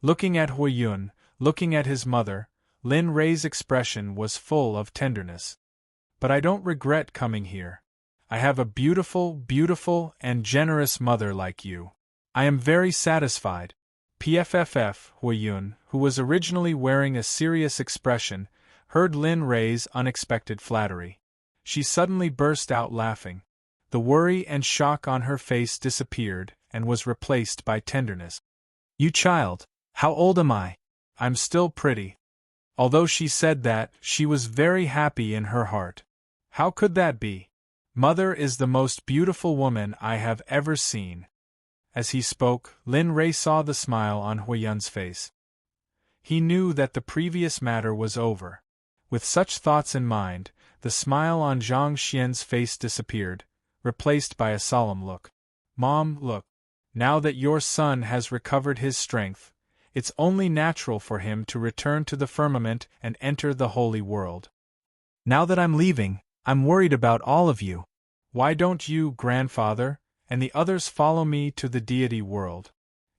Looking at Huiyun, looking at his mother, Lin Rei's expression was full of tenderness. But I don't regret coming here. I have a beautiful, and generous mother like you. I am very satisfied. PFFF, Huiyun, who was originally wearing a serious expression, heard Lin Rei's unexpected flattery. She suddenly burst out laughing. The worry and shock on her face disappeared and was replaced by tenderness. You child, how old am I? I'm still pretty. Although she said that, she was very happy in her heart. How could that be? Mother is the most beautiful woman I have ever seen. As he spoke, Lin Rei saw the smile on Huiyun's face. He knew that the previous matter was over. With such thoughts in mind, the smile on Zhang Xian's face disappeared, replaced by a solemn look. Mom, look. Now that your son has recovered his strength, it's only natural for him to return to the firmament and enter the holy world. Now that I'm leaving, I'm worried about all of you. Why don't you, grandfather, and the others follow me to the deity world?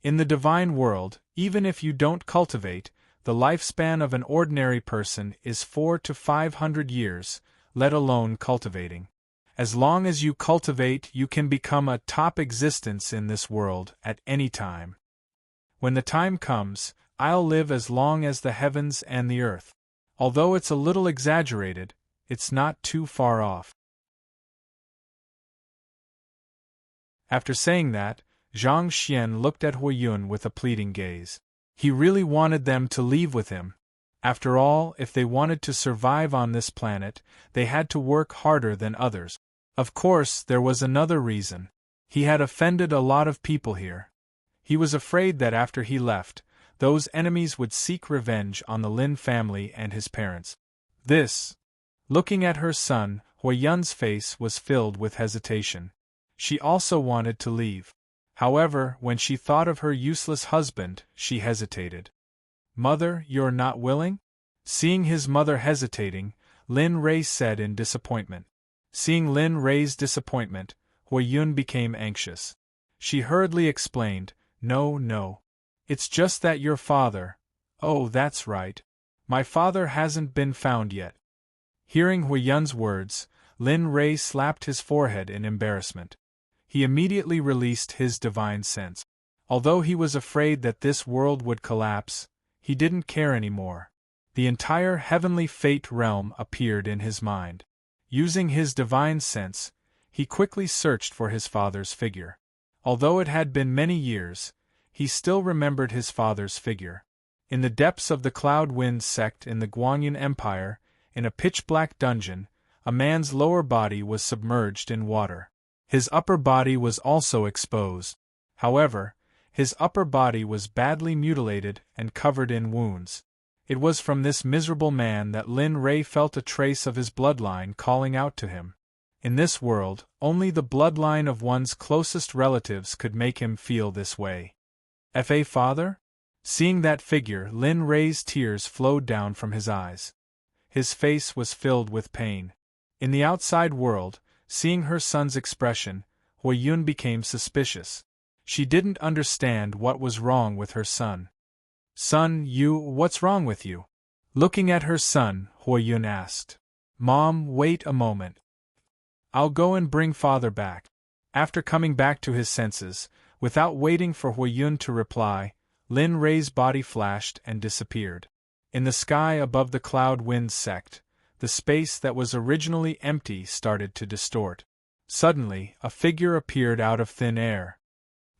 In the divine world, even if you don't cultivate, the lifespan of an ordinary person is 400 to 500 years, let alone cultivating. As long as you cultivate, you can become a top existence in this world at any time. When the time comes, I'll live as long as the heavens and the earth. Although it's a little exaggerated, it's not too far off. After saying that, Zhang Xian looked at Huiyun with a pleading gaze. He really wanted them to leave with him. After all, if they wanted to survive on this planet, they had to work harder than others. Of course, there was another reason. He had offended a lot of people here. He was afraid that after he left, those enemies would seek revenge on the Lin family and his parents. Looking at her son, Huiyun's face was filled with hesitation. She also wanted to leave. However, when she thought of her useless husband, she hesitated. Mother, you're not willing? Seeing his mother hesitating, Lin Rei said in disappointment. Seeing Lin Rei's disappointment, Huiyun became anxious. She hurriedly explained, No. It's just that your father— Oh, that's right. My father hasn't been found yet. Hearing Huiyun's words, Lin Rei slapped his forehead in embarrassment. He immediately released his divine sense. Although he was afraid that this world would collapse, he didn't care anymore. The entire heavenly fate realm appeared in his mind. Using his divine sense, he quickly searched for his father's figure. Although it had been many years, he still remembered his father's figure. In the depths of the Cloud Wind sect in the Guanyin Empire, in a pitch-black dungeon, a man's lower body was submerged in water. His upper body was also exposed. However, his upper body was badly mutilated and covered in wounds. It was from this miserable man that Lin Rei felt a trace of his bloodline calling out to him. In this world, only the bloodline of one's closest relatives could make him feel this way. Father? Seeing that figure, Lin Rei's tears flowed down from his eyes. His face was filled with pain. In the outside world, seeing her son's expression, Huiyun became suspicious. She didn't understand what was wrong with her son. Son, what's wrong with you? Looking at her son, Huiyun asked. Mom, wait a moment. I'll go and bring father back. After coming back to his senses, without waiting for Huiyun to reply, Lin Rei's body flashed and disappeared. In the sky above the cloud wind sect, the space that was originally empty started to distort. Suddenly, a figure appeared out of thin air.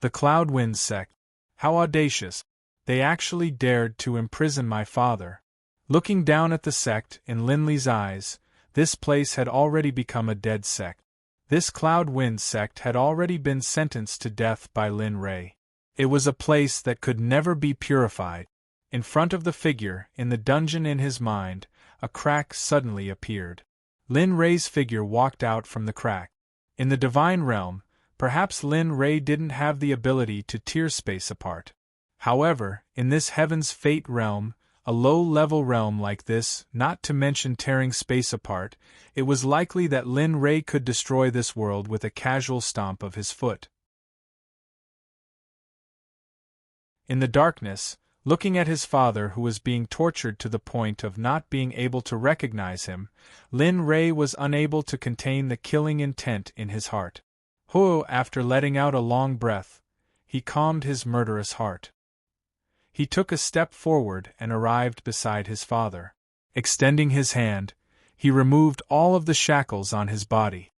The cloud wind sect. How audacious! They actually dared to imprison my father. Looking down at the sect in Lin Li's eyes, this place had already become a dead sect. This cloud wind sect had already been sentenced to death by Lin Rei. It was a place that could never be purified. In front of the figure, in the dungeon in his mind, a crack suddenly appeared. Lin Rei's figure walked out from the crack. In the divine realm, perhaps Lin Rei didn't have the ability to tear space apart. However, in this heaven's fate realm, a low-level realm like this, not to mention tearing space apart, it was likely that Lin Rei could destroy this world with a casual stomp of his foot. In the darkness, looking at his father who was being tortured to the point of not being able to recognize him, Lin Rei was unable to contain the killing intent in his heart. After letting out a long breath, he calmed his murderous heart. He took a step forward and arrived beside his father. Extending his hand, he removed all of the shackles on his body.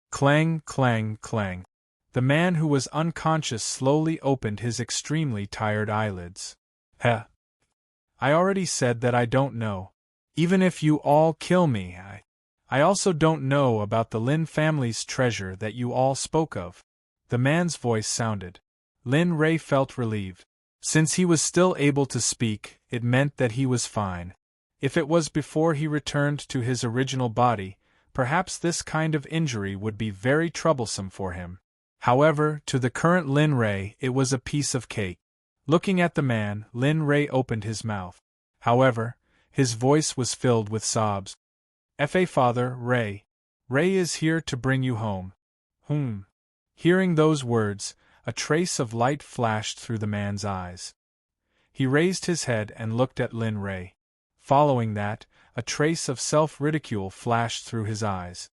Clang, clang, clang. The man who was unconscious slowly opened his extremely tired eyelids. I already said that I don't know. Even if you all kill me, I also don't know about the Lin family's treasure that you all spoke of. The man's voice sounded. Lin Rei felt relieved. Since he was still able to speak, it meant that he was fine. If it was before he returned to his original body, perhaps this kind of injury would be very troublesome for him. However, to the current Lin Rei, it was a piece of cake. Looking at the man, Lin Rei opened his mouth. However, his voice was filled with sobs. Father, Rei. Rei is here to bring you home. Hearing those words, a trace of light flashed through the man's eyes. He raised his head and looked at Lin Rei. Following that, a trace of self-ridicule flashed through his eyes.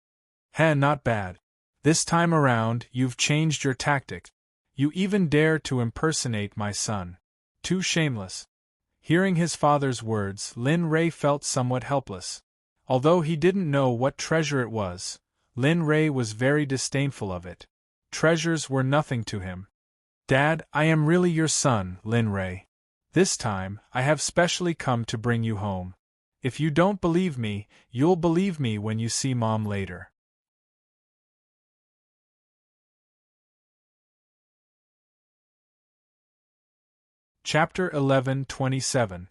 Not bad. This time around, you've changed your tactics. You even dare to impersonate my son. Too shameless. Hearing his father's words, Lin Rei felt somewhat helpless. Although he didn't know what treasure it was, Lin Rei was very disdainful of it. Treasures were nothing to him. Dad, I am really your son, Lin Rei. This time, I have specially come to bring you home. If you don't believe me, you'll believe me when you see Mom later. Chapter 11:27.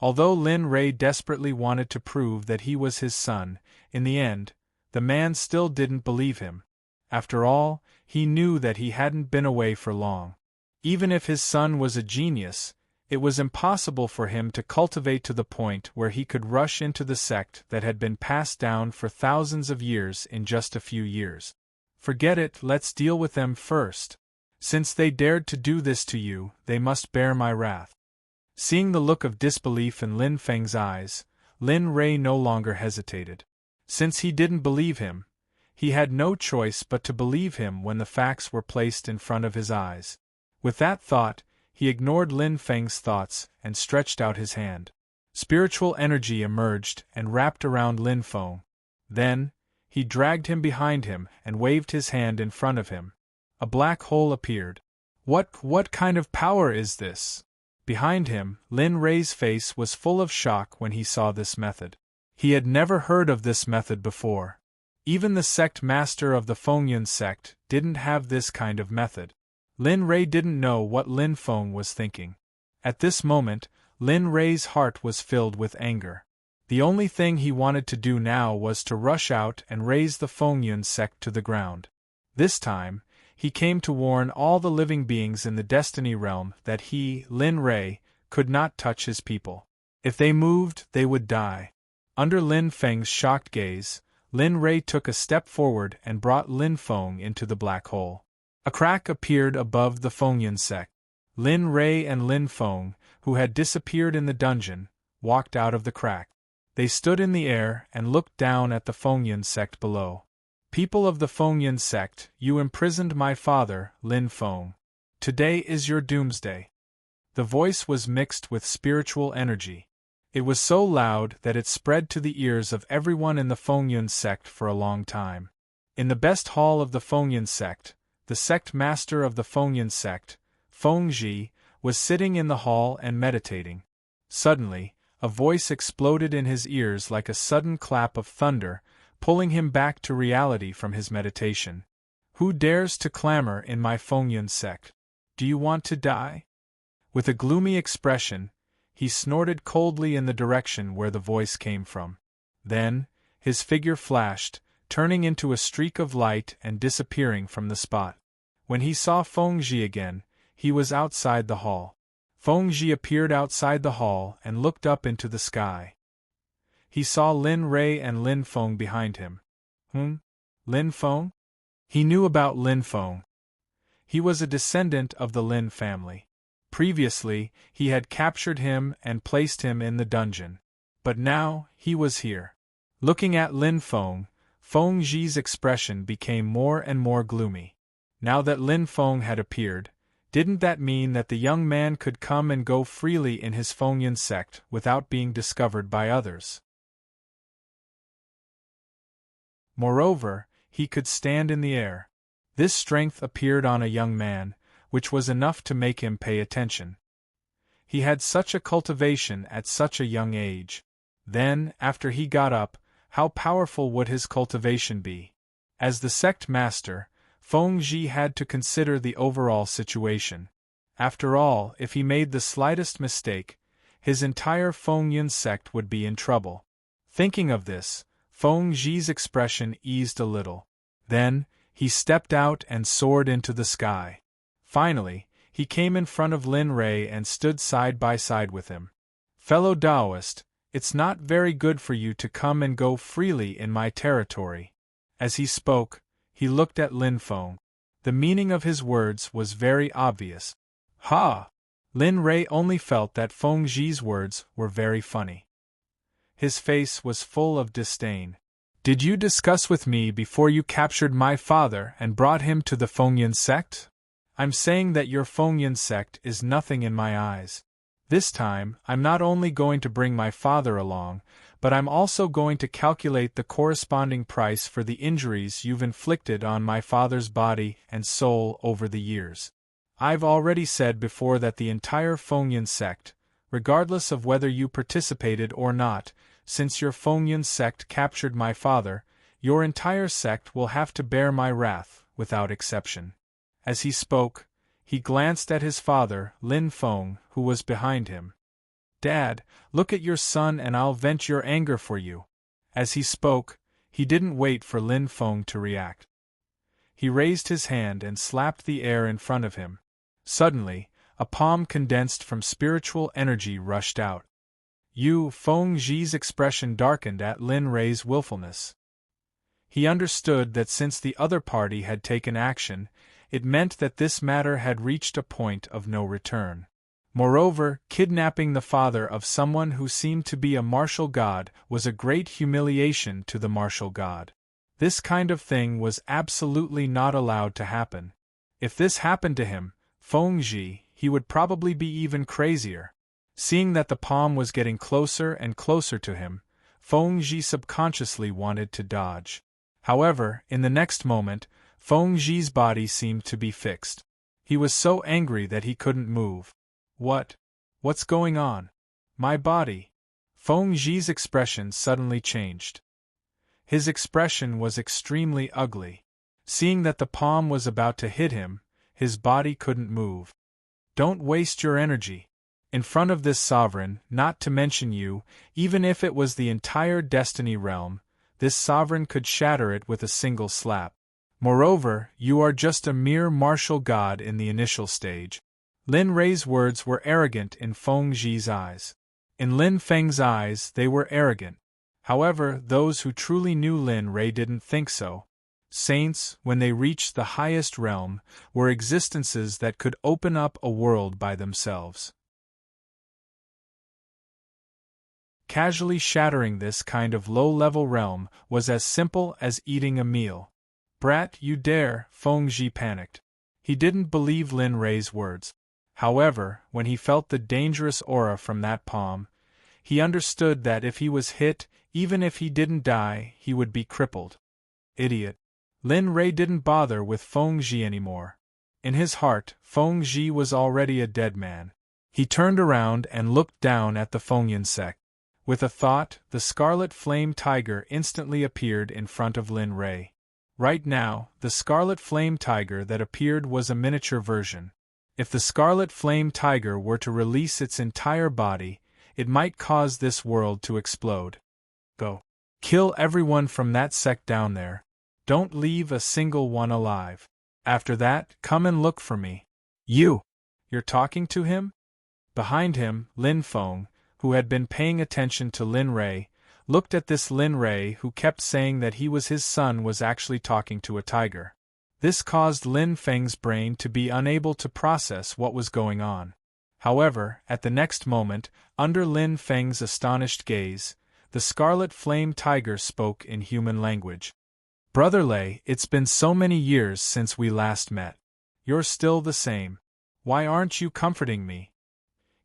Although Lin Rei desperately wanted to prove that he was his son, in the end, the man still didn't believe him. After all, he knew that he hadn't been away for long. Even if his son was a genius, it was impossible for him to cultivate to the point where he could rush into the sect that had been passed down for thousands of years in just a few years. Forget it, let's deal with them first. Since they dared to do this to you, they must bear my wrath. Seeing the look of disbelief in Lin Feng's eyes, Lin Rei no longer hesitated. Since he didn't believe him, he had no choice but to believe him when the facts were placed in front of his eyes. With that thought, he ignored Lin Feng's thoughts and stretched out his hand. Spiritual energy emerged and wrapped around Lin Feng. Then, he dragged him behind him and waved his hand in front of him. A black hole appeared. What kind of power is this? Behind him, Lin Rei's face was full of shock when he saw this method. He had never heard of this method before. Even the sect master of the Fengyun sect didn't have this kind of method. Lin Rei didn't know what Lin Feng was thinking. At this moment, Lin Rei's heart was filled with anger. The only thing he wanted to do now was to rush out and raze the Fengyun sect to the ground. This time, he came to warn all the living beings in the Destiny realm that he, Lin Rei, could not touch his people. If they moved, they would die. Under Lin Feng's shocked gaze, Lin Rei took a step forward and brought Lin Feng into the black hole. A crack appeared above the Fengyun sect. Lin Rei and Lin Feng, who had disappeared in the dungeon, walked out of the crack. They stood in the air and looked down at the Fengyan sect below. People of the Fengyan sect, you imprisoned my father, Lin Feng. Today is your doomsday. The voice was mixed with spiritual energy. It was so loud that it spread to the ears of everyone in the Fengyan sect for a long time. In the best hall of the Fengyan sect, the sect master of the Fengyan sect, Feng Ji, was sitting in the hall and meditating. Suddenly, a voice exploded in his ears like a sudden clap of thunder, pulling him back to reality from his meditation. Who dares to clamor in my Fengyan sect? Do you want to die? With a gloomy expression, he snorted coldly in the direction where the voice came from. Then, his figure flashed, turning into a streak of light and disappearing from the spot. When he saw Feng Ji again, he was outside the hall. Feng Ji appeared outside the hall and looked up into the sky. He saw Lin Rei and Lin Feng behind him. Lin Feng? He knew about Lin Feng. He was a descendant of the Lin family. Previously, he had captured him and placed him in the dungeon. But now, he was here. Looking at Lin Feng, Feng Ji's expression became more and more gloomy. Now that Lin Feng had appeared, didn't that mean that the young man could come and go freely in his Fengyan sect without being discovered by others? Moreover, he could stand in the air. This strength appeared on a young man, which was enough to make him pay attention. He had such a cultivation at such a young age. Then, after he got up, how powerful would his cultivation be? As the sect master, Feng Ji had to consider the overall situation. After all, if he made the slightest mistake, his entire Fengyan sect would be in trouble. Thinking of this, Feng Ji's expression eased a little. Then, he stepped out and soared into the sky. Finally, he came in front of Lin Rei and stood side by side with him. Fellow Taoist, it's not very good for you to come and go freely in my territory. As he spoke, he looked at Lin Feng. The meaning of his words was very obvious. Ha! Lin Rei only felt that Feng Ji's words were very funny. His face was full of disdain. Did you discuss with me before you captured my father and brought him to the Fengyan sect? I'm saying that your Fengyan sect is nothing in my eyes. This time, I'm not only going to bring my father along, but I'm also going to calculate the corresponding price for the injuries you've inflicted on my father's body and soul over the years. I've already said before that the entire Fengyan sect, regardless of whether you participated or not, since your Fengyan sect captured my father, your entire sect will have to bear my wrath, without exception. As he spoke, he glanced at his father, Lin Feng, who was behind him. Dad, look at your son and I'll vent your anger for you. As he spoke, he didn't wait for Lin Feng to react. He raised his hand and slapped the air in front of him. Suddenly, a palm condensed from spiritual energy rushed out. Feng Ji's expression darkened at Lin Rei's willfulness. He understood that since the other party had taken action, it meant that this matter had reached a point of no return. Moreover, kidnapping the father of someone who seemed to be a martial god was a great humiliation to the martial god. This kind of thing was absolutely not allowed to happen. If this happened to him, Feng Ji, he would probably be even crazier. Seeing that the palm was getting closer and closer to him, Feng Ji subconsciously wanted to dodge. However, in the next moment, Feng Ji's body seemed to be fixed. He was so angry that he couldn't move. What's going on? My body. Feng Ji's expression suddenly changed. His expression was extremely ugly. Seeing that the palm was about to hit him, his body couldn't move. Don't waste your energy. In front of this sovereign, not to mention you, even if it was the entire Destiny realm, this sovereign could shatter it with a single slap. Moreover, you are just a mere martial god in the initial stage. Lin Rei's words were arrogant in Feng Ji's eyes. In Lin Feng's eyes, they were arrogant. However, those who truly knew Lin Rei didn't think so. Saints, when they reached the highest realm, were existences that could open up a world by themselves. casually shattering this kind of low-level realm was as simple as eating a meal. "Brat, you dare," Feng Zhi panicked. He didn't believe Lin Rei's words. However, when he felt the dangerous aura from that palm, he understood that if he was hit, even if he didn't die, he would be crippled. Idiot. Lin Rei didn't bother with Feng Zhi anymore. In his heart, Feng Zhi was already a dead man. He turned around and looked down at the Fengyan Sect. With a thought, the Scarlet Flame Tiger instantly appeared in front of Lin Rei. Right now, the Scarlet Flame Tiger that appeared was a miniature version. If the Scarlet Flame Tiger were to release its entire body, it might cause this world to explode. Go. Kill everyone from that sect down there. Don't leave a single one alive. After that, come and look for me. You! You're talking to him? Behind him, Lin Feng, who had been paying attention to Lin Rei, looked at this Lin Rei who kept saying that he was his son was actually talking to a tiger. This caused Lin Feng's brain to be unable to process what was going on. However, at the next moment, under Lin Feng's astonished gaze, the Scarlet Flame Tiger spoke in human language. "Brother Lei, it's been so many years since we last met. You're still the same. Why aren't you comforting me?"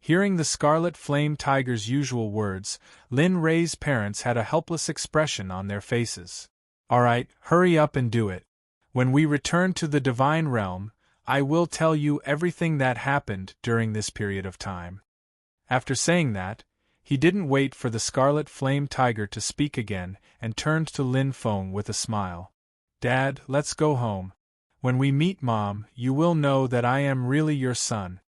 Hearing the Scarlet Flame Tiger's usual words, Lin Rei's parents had a helpless expression on their faces. "Alright, hurry up and do it. When we return to the Divine Realm, I will tell you everything that happened during this period of time." After saying that, he didn't wait for the Scarlet Flame Tiger to speak again and turned to Lin Feng with a smile. "Dad, let's go home. When we meet Mom, you will know that I am really your son."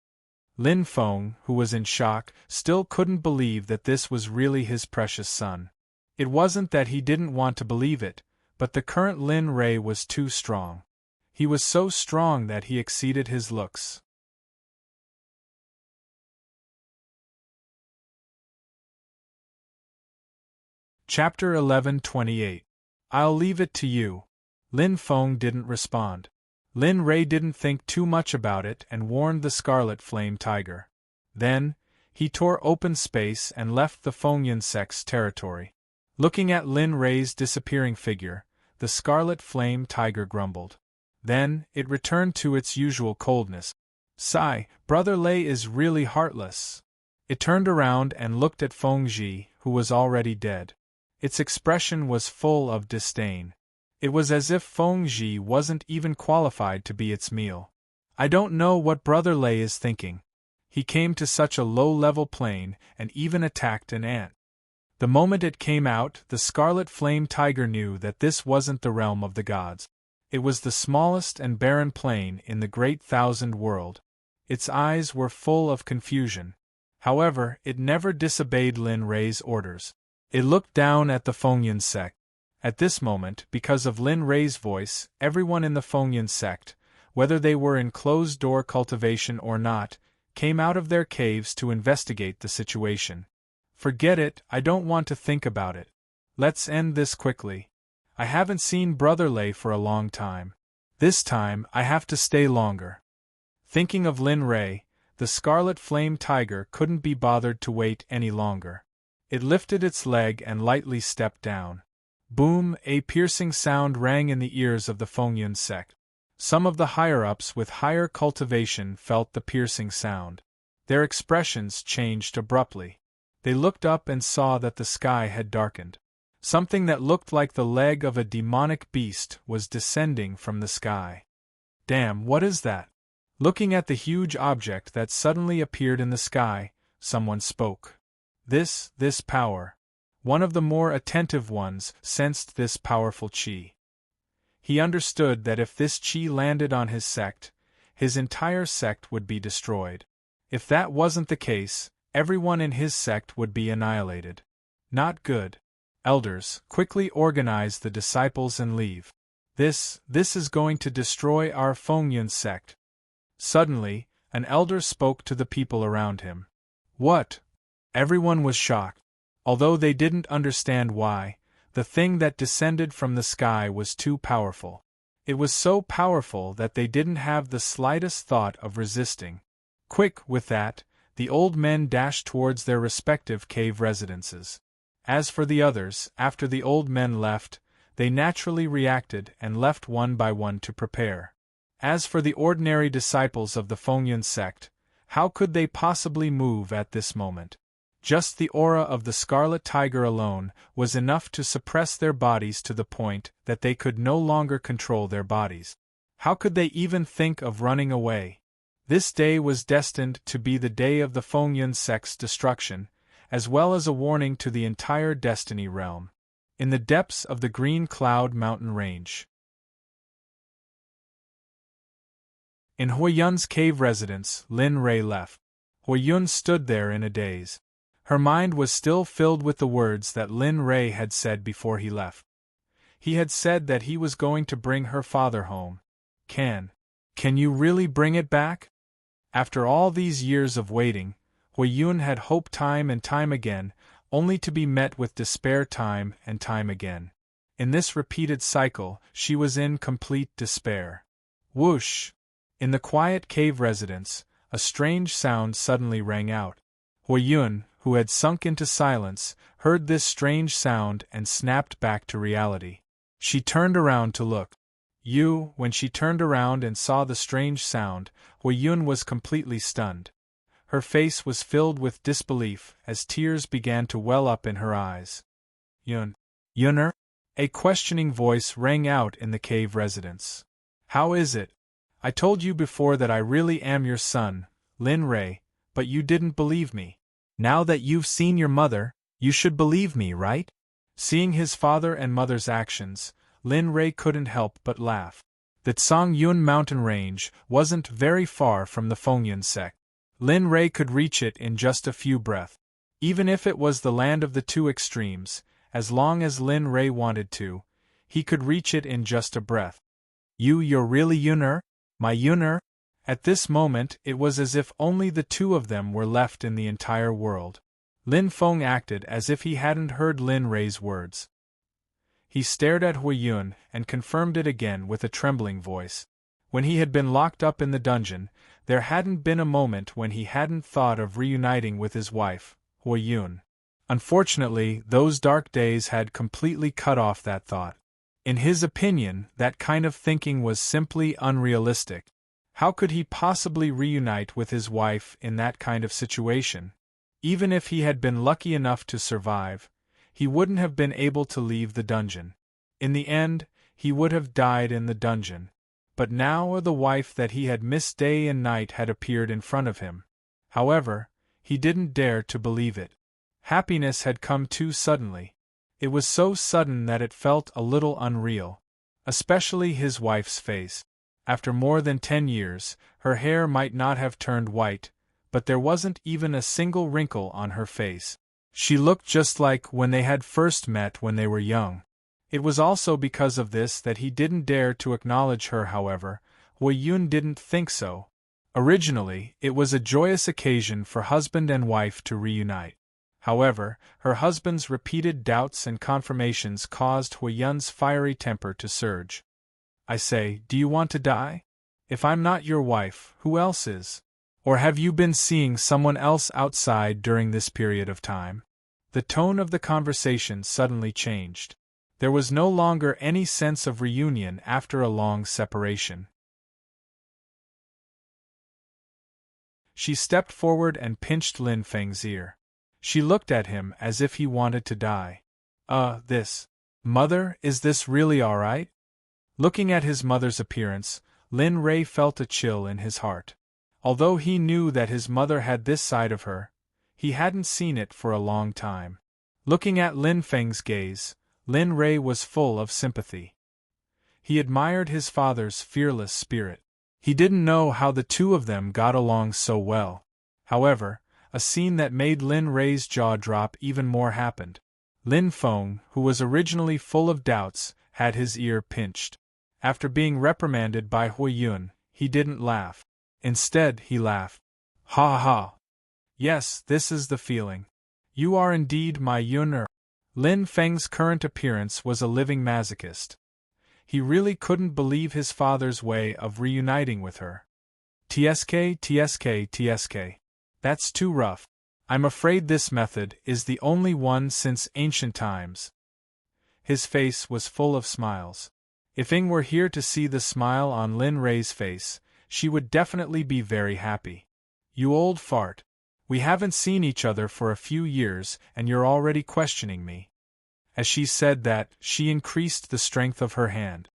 Lin Feng, who was in shock, still couldn't believe that this was really his precious son. It wasn't that he didn't want to believe it, but the current Lin Rei was too strong. He was so strong that he exceeded his looks. Chapter 11:28. I'll leave it to you. Lin Feng didn't respond. Lin Rei didn't think too much about it and warned the Scarlet Flame Tiger. Then, he tore open space and left the Fengyan Sect's territory. Looking at Lin Rei's disappearing figure, the Scarlet Flame Tiger grumbled. Then, it returned to its usual coldness. "Sigh, Brother Lei is really heartless." It turned around and looked at Feng Zhi, who was already dead. Its expression was full of disdain. It was as if Feng Zhi wasn't even qualified to be its meal. "I don't know what Brother Lei is thinking. He came to such a low-level plane and even attacked an ant." The moment it came out, the Scarlet Flame Tiger knew that this wasn't the realm of the gods. It was the smallest and barren plane in the Great Thousand World. Its eyes were full of confusion. However, it never disobeyed Lin Rei's orders. It looked down at the Fengyan Sect. At this moment, because of Lin Rei's voice, everyone in the Fengyan Sect, whether they were in closed-door cultivation or not, came out of their caves to investigate the situation. "Forget it, I don't want to think about it. Let's end this quickly. I haven't seen Brother Lei for a long time. This time, I have to stay longer." Thinking of Lin Rei, the Scarlet Flame Tiger couldn't be bothered to wait any longer. It lifted its leg and lightly stepped down. Boom! A piercing sound rang in the ears of the Fengyan Sect. Some of the higher-ups with higher cultivation felt the piercing sound. Their expressions changed abruptly. They looked up and saw that the sky had darkened. Something that looked like the leg of a demonic beast was descending from the sky. "Damn, what is that?" Looking at the huge object that suddenly appeared in the sky, someone spoke. This power. One of the more attentive ones sensed this powerful chi. He understood that if this chi landed on his sect, his entire sect would be destroyed. If that wasn't the case, everyone in his sect would be annihilated. Not good. Elders, quickly organize the disciples and leave. This is going to destroy our Fengyan Sect. Suddenly, an elder spoke to the people around him. "What?" Everyone was shocked. Although they didn't understand why, the thing that descended from the sky was too powerful. It was so powerful that they didn't have the slightest thought of resisting. Quick, with that, the old men dashed towards their respective cave residences. As for the others, after the old men left, they naturally reacted and left one by one to prepare. As for the ordinary disciples of the Fengyun sect, how could they possibly move at this moment? Just the aura of the Scarlet Tiger alone was enough to suppress their bodies to the point that they could no longer control their bodies. How could they even think of running away? This day was destined to be the day of the Fengyun sect's destruction, as well as a warning to the entire Destiny realm. In the depths of the Green Cloud mountain range. In Huiyun's cave residence, Lin Rei left. Huiyun stood there in a daze. Her mind was still filled with the words that Lin Rei had said before he left. He had said that he was going to bring her father home. Can you really bring it back? After all these years of waiting, Huiyun had hoped time and time again, only to be met with despair time and time again. In this repeated cycle, she was in complete despair. Whoosh! In the quiet cave residence, a strange sound suddenly rang out. Huiyun, who had sunk into silence, heard this strange sound and snapped back to reality. She turned around to look. When she turned around and saw the strange sound, Huiyun was completely stunned. Her face was filled with disbelief as tears began to well up in her eyes. Yunner? A questioning voice rang out in the cave residence. How is it? I told you before that I really am your son, Lin Rei, but you didn't believe me. Now that you've seen your mother, you should believe me, right? Seeing his father and mother's actions, Lin Rei couldn't help but laugh. The Songyun mountain range wasn't very far from the Fengyun sect. Lin Rei could reach it in just a few breaths. Even if it was the land of the two extremes, as long as Lin Rei wanted to, he could reach it in just a breath. You're really Yunner? My Yunner? At this moment it was as if only the two of them were left in the entire world. Lin Feng acted as if he hadn't heard Lin Rei's words. He stared at Huiyun and confirmed it again with a trembling voice. When he had been locked up in the dungeon, there hadn't been a moment when he hadn't thought of reuniting with his wife, Huiyun. Unfortunately, those dark days had completely cut off that thought. In his opinion, that kind of thinking was simply unrealistic. How could he possibly reunite with his wife in that kind of situation? Even if he had been lucky enough to survive, he wouldn't have been able to leave the dungeon. In the end, he would have died in the dungeon. But now the wife that he had missed day and night had appeared in front of him. However, he didn't dare to believe it. Happiness had come too suddenly. It was so sudden that it felt a little unreal. Especially his wife's face. After more than 10 years, her hair might not have turned white, but there wasn't even a single wrinkle on her face. She looked just like when they had first met when they were young. It was also because of this that he didn't dare to acknowledge her. However, Huiyun didn't think so. Originally, it was a joyous occasion for husband and wife to reunite. However, her husband's repeated doubts and confirmations caused Huiyun's fiery temper to surge. I say, do you want to die? If I'm not your wife, who else is? Or have you been seeing someone else outside during this period of time? The tone of the conversation suddenly changed. There was no longer any sense of reunion after a long separation. She stepped forward and pinched Lin Feng's ear. She looked at him as if he wanted to die. Mother, is this really all right? Looking at his mother's appearance, Lin Rei felt a chill in his heart. Although he knew that his mother had this side of her, he hadn't seen it for a long time. Looking at Lin Feng's gaze, Lin Rei was full of sympathy. He admired his father's fearless spirit. He didn't know how the two of them got along so well. However, a scene that made Lin Rei's jaw drop even more happened. Lin Feng, who was originally full of doubts, had his ear pinched. After being reprimanded by Huiyun, he didn't laugh. Instead, he laughed. Ha ha! Yes, this is the feeling. You are indeed my Yunner. Lin Feng's current appearance was a living masochist. He really couldn't believe his father's way of reuniting with her. TSK. That's too rough. I'm afraid this method is the only one since ancient times. His face was full of smiles. If Ing were here to see the smile on Lin Ray's face, she would definitely be very happy. You old fart. We haven't seen each other for a few years and you're already questioning me. As she said that, she increased the strength of her hand.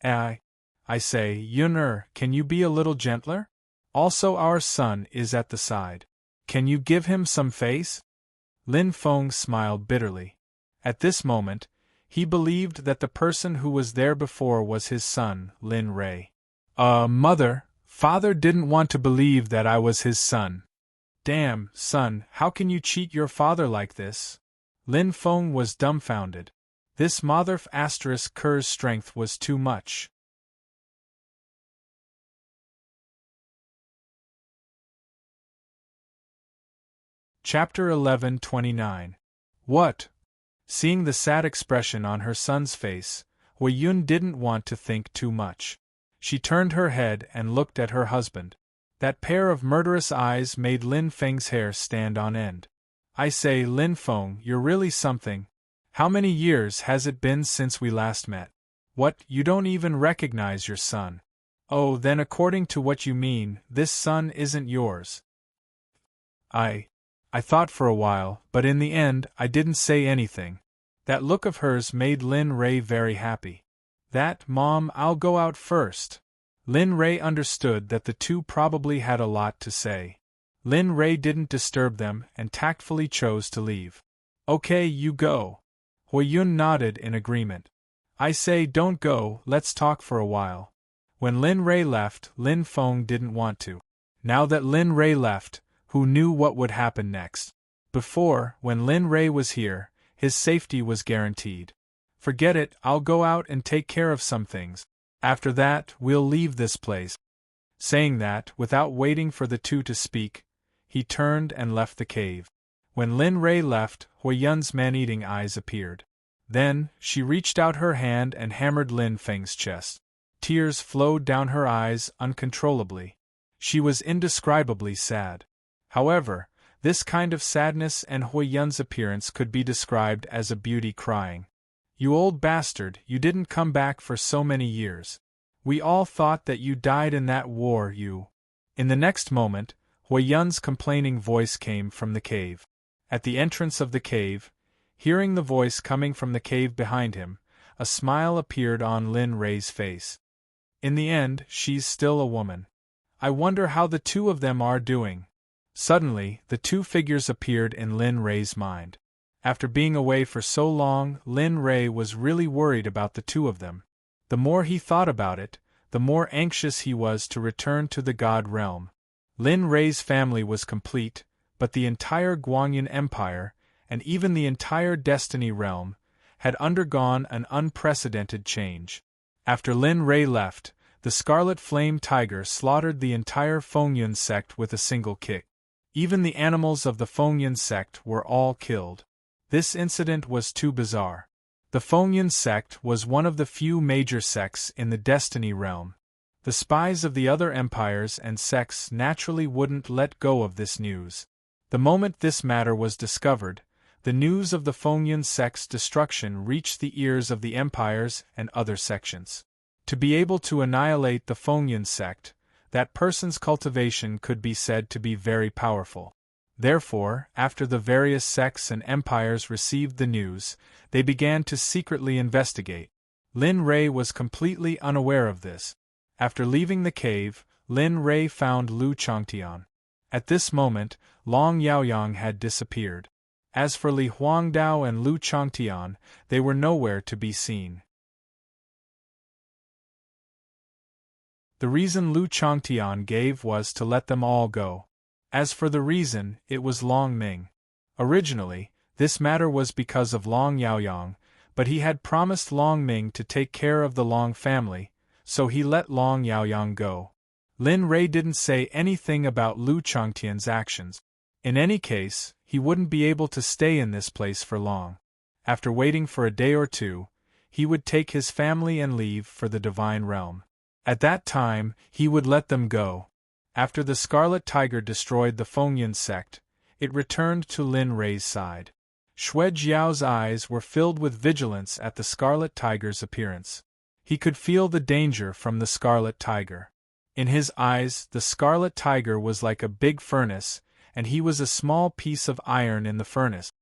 I say, Yun-er, can you be a little gentler? Also our son is at the side. Can you give him some face? Lin Feng smiled bitterly. At this moment, he believed that the person who was there before was his son, Lin Ray. Mother, father didn't want to believe that I was his son. Damn, son, how can you cheat your father like this? Lin Feng was dumbfounded. This Motherf * Ker's strength was too much. Chapter 11:29. What? Seeing the sad expression on her son's face, Hui Yun didn't want to think too much. She turned her head and looked at her husband. That pair of murderous eyes made Lin Feng's hair stand on end. I say, Lin Feng, you're really something. How many years has it been since we last met? What, you don't even recognize your son? Oh, then according to what you mean, this son isn't yours. I thought for a while, but in the end, I didn't say anything. That look of hers made Lin Ray very happy. Mom, I'll go out first. Lin Ray understood that the two probably had a lot to say. Lin Ray didn't disturb them and tactfully chose to leave. Okay, you go. Hui Yun nodded in agreement. I say, don't go, let's talk for a while. When Lin Ray left, Lin Feng didn't want to. Now that Lin Ray left, who knew what would happen next? Before, when Lin Ray was here, his safety was guaranteed. Forget it, I'll go out and take care of some things. After that, we'll leave this place. Saying that, without waiting for the two to speak, he turned and left the cave. When Lin Ray left, Hui Yun's man-eating eyes appeared. Then, she reached out her hand and hammered Lin Feng's chest. Tears flowed down her eyes uncontrollably. She was indescribably sad. However, this kind of sadness and Hui Yun's appearance could be described as a beauty crying. You old bastard, you didn't come back for so many years. We all thought that you died in that war, you. In the next moment, Hui Yun's complaining voice came from the cave. At the entrance of the cave, hearing the voice coming from the cave behind him, a smile appeared on Lin Ray's face. In the end, she's still a woman. I wonder how the two of them are doing. Suddenly, the two figures appeared in Lin Ray's mind. After being away for so long, Lin Ray was really worried about the two of them. The more he thought about it, the more anxious he was to return to the God realm. Lin Ray's family was complete, but the entire Guanyin Empire, and even the entire Destiny realm, had undergone an unprecedented change. After Lin Ray left, the Scarlet Flame Tiger slaughtered the entire Fengyun sect with a single kick. Even the animals of the Fengyun sect were all killed. This incident was too bizarre. The Fengyun sect was one of the few major sects in the Destiny realm. The spies of the other empires and sects naturally wouldn't let go of this news. The moment this matter was discovered, the news of the Fengyun sect's destruction reached the ears of the empires and other sections. To be able to annihilate the Fengyun sect, that person's cultivation could be said to be very powerful. Therefore, after the various sects and empires received the news, they began to secretly investigate. Lin Ray was completely unaware of this. After leaving the cave, Lin Ray found Lu Changtian. At this moment, Long Yaoyang had disappeared. As for Li Huangdao and Lu Changtian, they were nowhere to be seen. The reason Lu Changtian gave was to let them all go. As for the reason, it was Long Ming. Originally, this matter was because of Long Yaoyang, but he had promised Long Ming to take care of the Long family, so he let Long Yaoyang go. Lin Ray didn't say anything about Lu Changtian's actions. In any case, he wouldn't be able to stay in this place for long. After waiting for a day or two, he would take his family and leave for the Divine Realm. At that time, he would let them go. After the Scarlet Tiger destroyed the Fengyun sect, it returned to Lin Rei's side. Xue Jiao's eyes were filled with vigilance at the scarlet tiger's appearance. He could feel the danger from the scarlet tiger. In his eyes, the scarlet tiger was like a big furnace, and he was a small piece of iron in the furnace.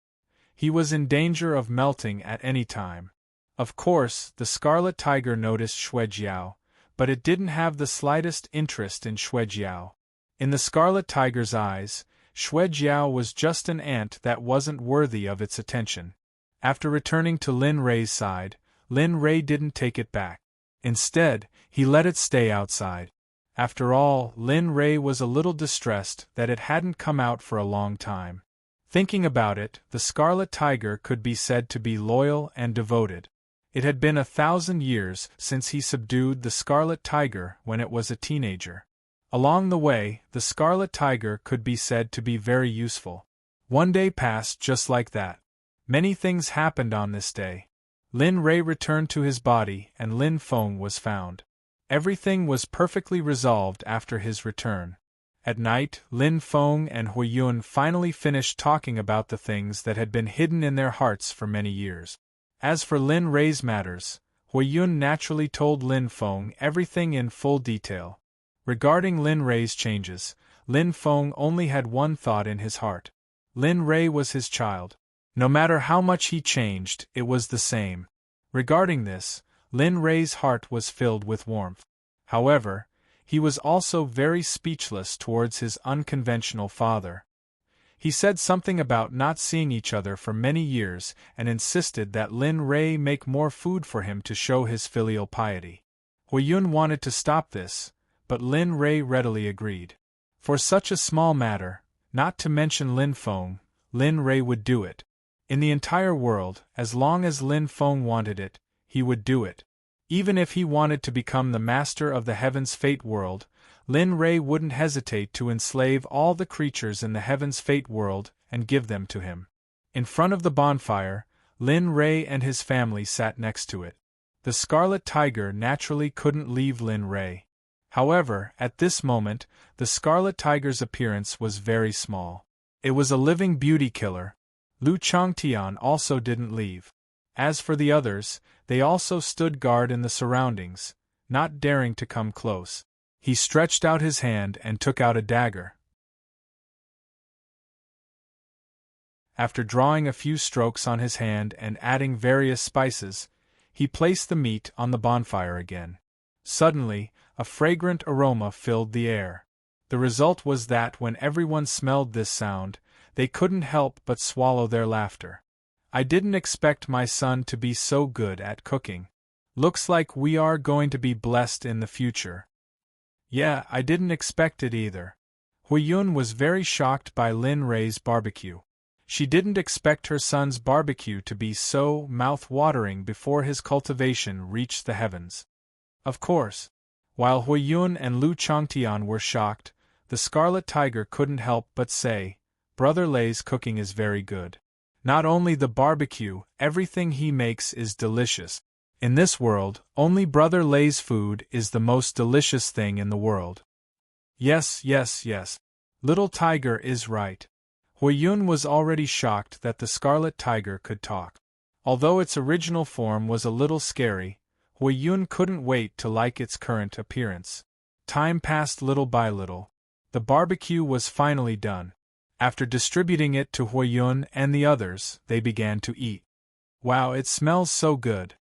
He was in danger of melting at any time. Of course, the scarlet tiger noticed Xue Jiao, but it didn't have the slightest interest in Xue Jiao. In the scarlet tiger's eyes, Xue Jiao was just an ant that wasn't worthy of its attention. After returning to Lin Rei's side, Lin Rei didn't take it back. Instead, he let it stay outside. After all, Lin Rei was a little distressed that it hadn't come out for a long time. Thinking about it, the scarlet tiger could be said to be loyal and devoted. It had been 1,000 years since he subdued the scarlet tiger when it was a teenager. Along the way, the scarlet tiger could be said to be very useful. One day passed just like that. Many things happened on this day. Lin Rei returned to his body and Lin Feng was found. Everything was perfectly resolved after his return. At night, Lin Feng and Hui Yun finally finished talking about the things that had been hidden in their hearts for many years. As for Lin Rei's matters, Hui Yun naturally told Lin Feng everything in full detail. Regarding Lin Rei's changes, Lin Feng only had one thought in his heart. Lin Rei was his child. No matter how much he changed, it was the same. Regarding this, Lin Rei's heart was filled with warmth. However, he was also very speechless towards his unconventional father. He said something about not seeing each other for many years and insisted that Lin Rei make more food for him to show his filial piety. Hui Yun wanted to stop this, but Lin Rei readily agreed. For such a small matter, not to mention Lin Feng, Lin Rei would do it. In the entire world, as long as Lin Feng wanted it, he would do it. Even if he wanted to become the master of the Heaven's Fate world, Lin Rei wouldn't hesitate to enslave all the creatures in the Heaven's Fate world and give them to him. In front of the bonfire, Lin Rei and his family sat next to it. The scarlet tiger naturally couldn't leave Lin Rei. However, at this moment, the scarlet tiger's appearance was very small. It was a living beauty killer. Lu Changtian also didn't leave. As for the others, they also stood guard in the surroundings, not daring to come close. He stretched out his hand and took out a dagger. After drawing a few strokes on his hand and adding various spices, he placed the meat on the bonfire again. Suddenly, a fragrant aroma filled the air. The result was that when everyone smelled this sound, they couldn't help but swallow their laughter. I didn't expect my son to be so good at cooking. Looks like we are going to be blessed in the future. Yeah, I didn't expect it either. Hui Yun was very shocked by Lin Rei's barbecue. She didn't expect her son's barbecue to be so mouth-watering before his cultivation reached the heavens. Of course, while Hui Yun and Lu Changtian were shocked, the scarlet tiger couldn't help but say, "Brother Lei's cooking is very good. Not only the barbecue, everything he makes is delicious. In this world, only Brother Lei's food is the most delicious thing in the world." Yes. Little tiger is right. Hui Yun was already shocked that the scarlet tiger could talk. Although its original form was a little scary, Hui Yun couldn't wait to like its current appearance. Time passed little by little. The barbecue was finally done. After distributing it to Hui Yun and the others, they began to eat. Wow, it smells so good.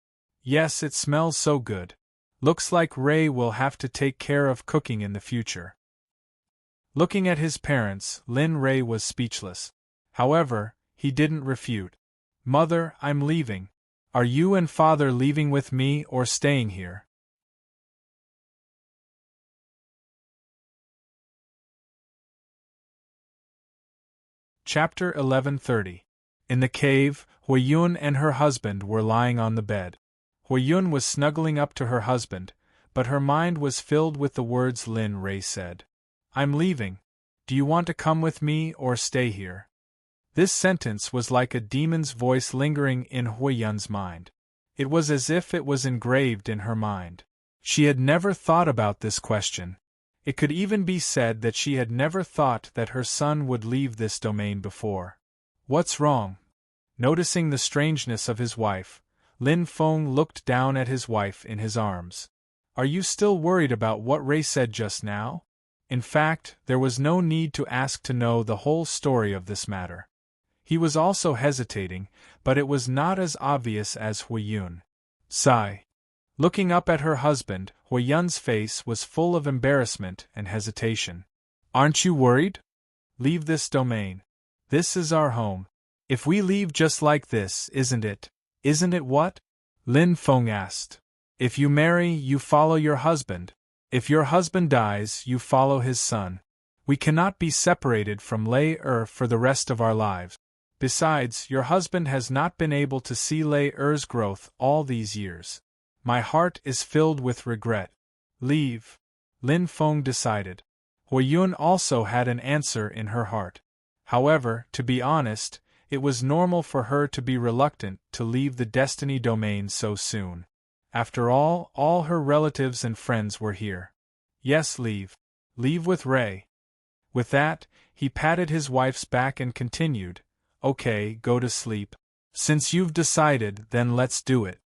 Yes, it smells so good. Looks like Rei will have to take care of cooking in the future. Looking at his parents, Lin Rei was speechless. However, he didn't refute. "Mother, I'm leaving. Are you and father leaving with me or staying here?" Chapter 1130. In the cave, Hui Yun and her husband were lying on the bed. Hui Yun was snuggling up to her husband, but her mind was filled with the words Lin Rei said. "I'm leaving. Do you want to come with me or stay here?" This sentence was like a demon's voice lingering in Hui Yun's mind. It was as if it was engraved in her mind. She had never thought about this question. It could even be said that she had never thought that her son would leave this domain before. What's wrong? Noticing the strangeness of his wife, Lin Feng looked down at his wife in his arms. Are you still worried about what Ray said just now? In fact, there was no need to ask to know the whole story of this matter. He was also hesitating, but it was not as obvious as Hui Yun. Sigh. Looking up at her husband, Hui Yun's face was full of embarrassment and hesitation. Aren't you worried? Leave this domain. This is our home. If we leave just like this, isn't it? Isn't it what? Lin Feng asked. If you marry, you follow your husband. If your husband dies, you follow his son. We cannot be separated from Lei for the rest of our lives. Besides, your husband has not been able to see Lei growth all these years. My heart is filled with regret. Leave. Lin Feng decided. Hui Yun also had an answer in her heart. However, to be honest, it was normal for her to be reluctant to leave the Destiny domain so soon. After all her relatives and friends were here. Yes, leave. Leave with Ray. With that, he patted his wife's back and continued, Okay, go to sleep. Since you've decided, then let's do it.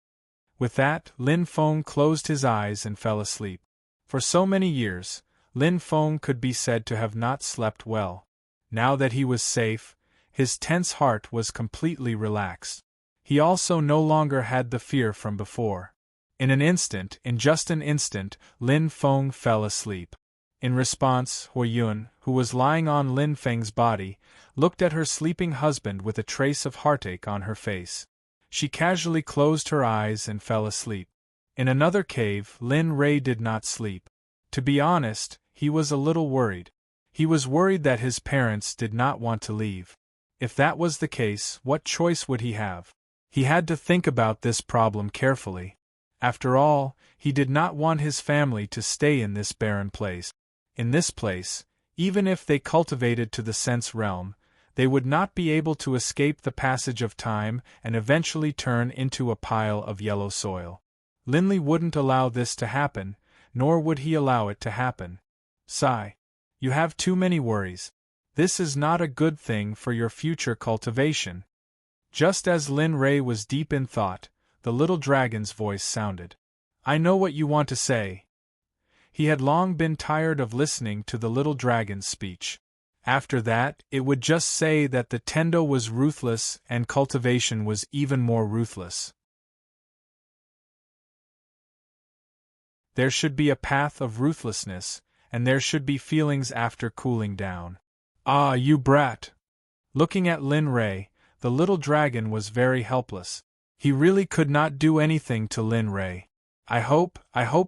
With that, Lin Feng closed his eyes and fell asleep. For so many years, Lin Feng could be said to have not slept well. Now that he was safe, his tense heart was completely relaxed. He also no longer had the fear from before. In just an instant, Lin Feng fell asleep. In response, Hui Yun, who was lying on Lin Feng's body, looked at her sleeping husband with a trace of heartache on her face. She casually closed her eyes and fell asleep. In another cave, Lin Ray did not sleep. To be honest, he was a little worried. He was worried that his parents did not want to leave. If that was the case, what choice would he have? He had to think about this problem carefully. After all, he did not want his family to stay in this barren place. In this place, even if they cultivated to the sense realm, they would not be able to escape the passage of time and eventually turn into a pile of yellow soil. Linley wouldn't allow this to happen, nor would he allow it to happen. Sigh. You have too many worries. This is not a good thing for your future cultivation. Just as Lin Ray was deep in thought, the little dragon's voice sounded. I know what you want to say. He had long been tired of listening to the little dragon's speech. After that, it would just say that the Tendo was ruthless and cultivation was even more ruthless. There should be a path of ruthlessness, and there should be feelings after cooling down. Ah, you brat! Looking at Lin Ray, the little dragon was very helpless. He really could not do anything to Lin Ray. I hope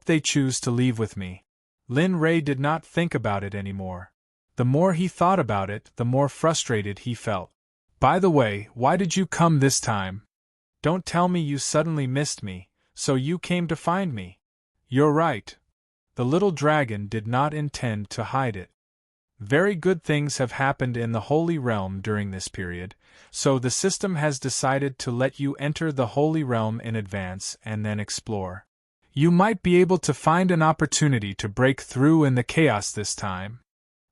they choose to leave with me. Lin Ray did not think about it anymore. The more he thought about it, the more frustrated he felt. By the way, why did you come this time? Don't tell me you suddenly missed me, so you came to find me. You're right. The little dragon did not intend to hide it. Very good things have happened in the Holy Realm during this period, so the system has decided to let you enter the Holy Realm in advance and then explore. You might be able to find an opportunity to break through in the chaos this time.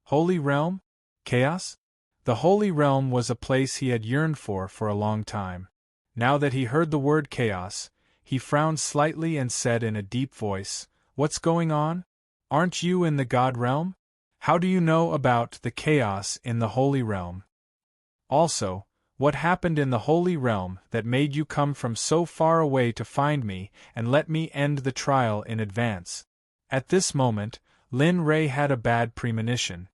Holy Realm? Chaos? The Holy Realm was a place he had yearned for a long time. Now that he heard the word chaos, he frowned slightly and said in a deep voice, What's going on? Aren't you in the God Realm? How do you know about the chaos in the Holy Realm? Also, what happened in the Holy Realm that made you come from so far away to find me and let me end the trial in advance? At this moment, Lin Ray had a bad premonition.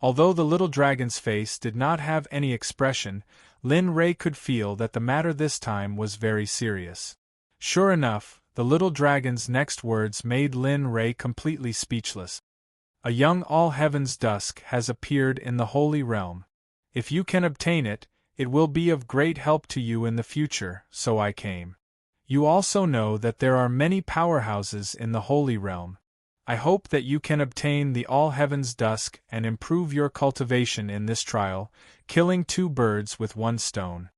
Although the little dragon's face did not have any expression, Lin Ray could feel that the matter this time was very serious. Sure enough, the little dragon's next words made Lin Ray completely speechless. A young all-heaven's dusk has appeared in the Holy Realm. If you can obtain it, it will be of great help to you in the future, so I came. You also know that there are many powerhouses in the Holy Realm. I hope that you can obtain the all-heaven's dusk and improve your cultivation in this trial, killing 2 birds with 1 stone.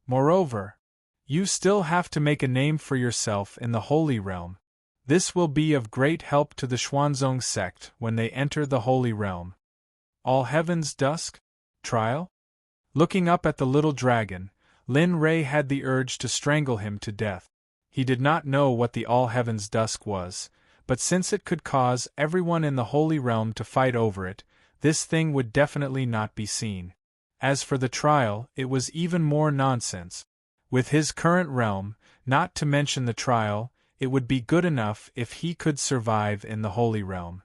Moreover, you still have to make a name for yourself in the Holy Realm. This will be of great help to the Xuanzong sect when they enter the Holy Realm. All Heaven's Dusk? Trial? Looking up at the little dragon, Lin Rei had the urge to strangle him to death. He did not know what the All Heaven's Dusk was, but since it could cause everyone in the Holy Realm to fight over it, this thing would definitely not be seen. As for the trial, it was even more nonsense. With his current realm, not to mention the trial, it would be good enough if he could survive in the Holy Realm.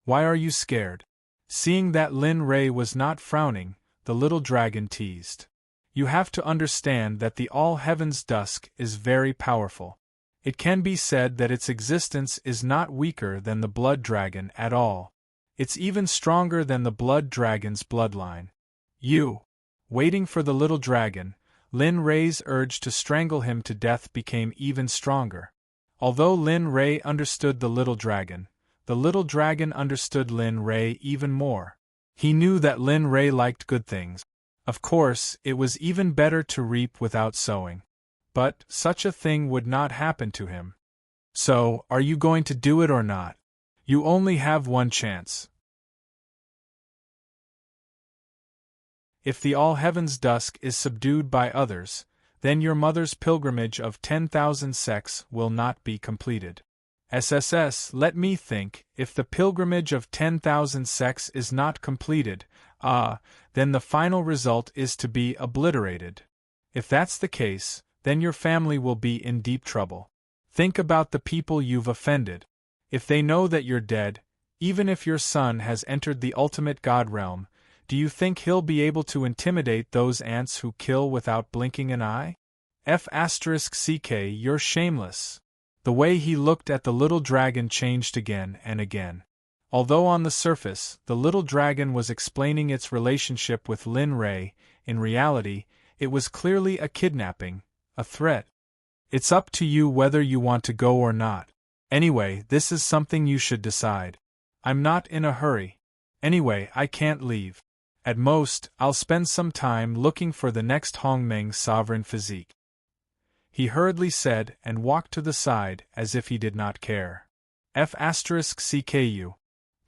Why are you scared? Seeing that Lin Rei was not frowning, the little dragon teased. You have to understand that the All Heaven's Dusk is very powerful. It can be said that its existence is not weaker than the Blood Dragon at all. It's even stronger than the Blood Dragon's bloodline. Waiting for the little dragon, Lin Rei's urge to strangle him to death became even stronger. Although Lin Rei understood the little dragon understood Lin Rei even more. He knew that Lin Rei liked good things. Of course, it was even better to reap without sowing. But such a thing would not happen to him. So, are you going to do it or not? You only have one chance. If the All Heaven's Dusk is subdued by others, then your mother's pilgrimage of 10,000 sects will not be completed. Let me think, if the pilgrimage of 10,000 sects is not completed, then the final result is to be obliterated. If that's the case, then your family will be in deep trouble. Think about the people you've offended. If they know that you're dead, even if your son has entered the ultimate God realm, do you think he'll be able to intimidate those ants who kill without blinking an eye? You're shameless. The way he looked at the little dragon changed again and again. Although on the surface, the little dragon was explaining its relationship with Lin Rei, in reality, it was clearly a kidnapping, a threat. It's up to you whether you want to go or not. Anyway, this is something you should decide. I'm not in a hurry. Anyway, I can't leave. At most, I'll spend some time looking for the next Hongmeng sovereign physique. He hurriedly said and walked to the side as if he did not care. The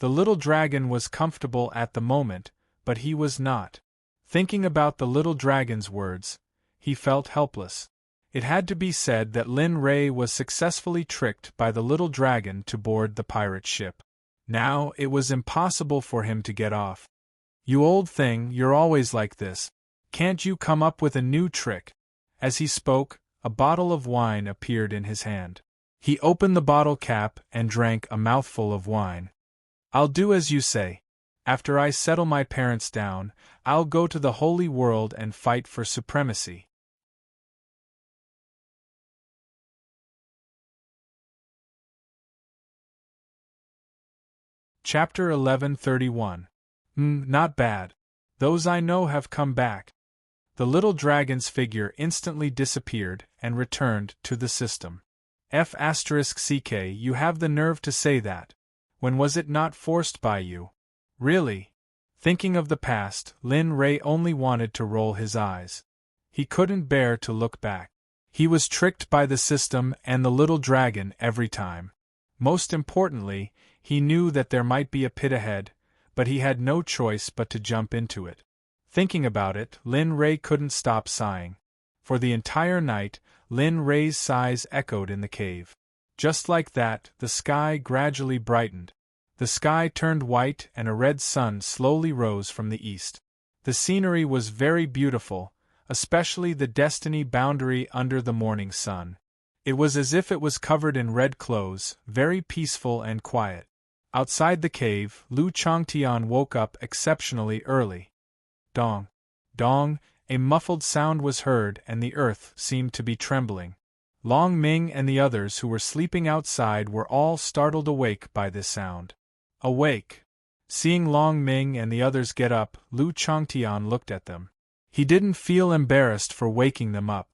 little dragon was comfortable at the moment, but he was not. Thinking about the little dragon's words, he felt helpless. It had to be said that Lin Rei was successfully tricked by the little dragon to board the pirate ship. Now it was impossible for him to get off. You old thing, you're always like this. Can't you come up with a new trick? As he spoke, a bottle of wine appeared in his hand. He opened the bottle cap and drank a mouthful of wine. I'll do as you say. After I settle my parents down, I'll go to the holy world and fight for supremacy. Chapter 1131. Not bad. Those I know have come back. The little dragon's figure instantly disappeared and returned to the system. You have the nerve to say that. When was it not forced by you? Really? Thinking of the past, Lin Rei only wanted to roll his eyes. He couldn't bear to look back. He was tricked by the system and the little dragon every time. Most importantly, he knew that there might be a pit ahead, but he had no choice but to jump into it. Thinking about it, Lin Rei couldn't stop sighing. For the entire night, Lin Rei's sighs echoed in the cave. Just like that, the sky gradually brightened. The sky turned white and a red sun slowly rose from the east. The scenery was very beautiful, especially the destiny boundary under the morning sun. It was as if it was covered in red clothes, very peaceful and quiet. Outside the cave, Lu Changtian woke up exceptionally early. Dong. Dong, a muffled sound was heard and the earth seemed to be trembling. Long Ming and the others who were sleeping outside were all startled awake by this sound. Awake. Seeing Long Ming and the others get up, Lu Changtian looked at them. He didn't feel embarrassed for waking them up.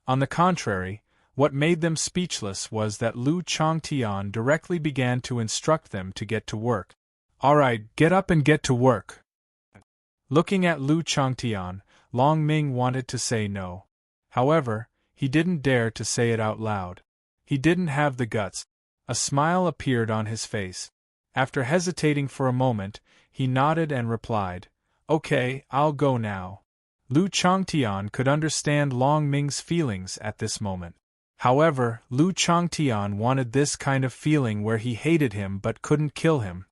On the contrary, what made them speechless was that Lu Changtian directly began to instruct them to get to work. All right, get up and get to work. Looking at Lu Changtian, Long Ming wanted to say no. However, he didn't dare to say it out loud. He didn't have the guts. A smile appeared on his face. After hesitating for a moment, he nodded and replied, "Okay, I'll go now." Lu Changtian could understand Long Ming's feelings at this moment. However, Lu Changtian wanted this kind of feeling where he hated him but couldn't kill him.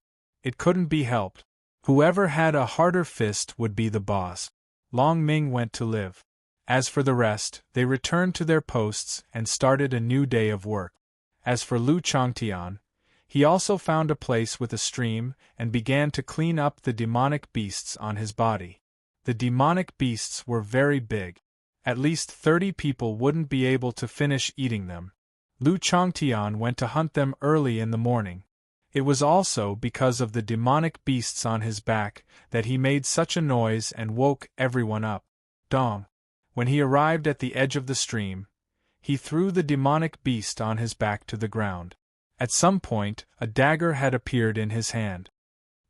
It couldn't be helped. Whoever had a harder fist would be the boss. Long Ming went to live. As for the rest, they returned to their posts and started a new day of work. As for Lu Changtian, he also found a place with a stream and began to clean up the demonic beasts on his body. The demonic beasts were very big. At least 30 people wouldn't be able to finish eating them. Lu Changtian went to hunt them early in the morning. It was also because of the demonic beasts on his back that he made such a noise and woke everyone up. Dong. When he arrived at the edge of the stream, he threw the demonic beast on his back to the ground. At some point, a dagger had appeared in his hand.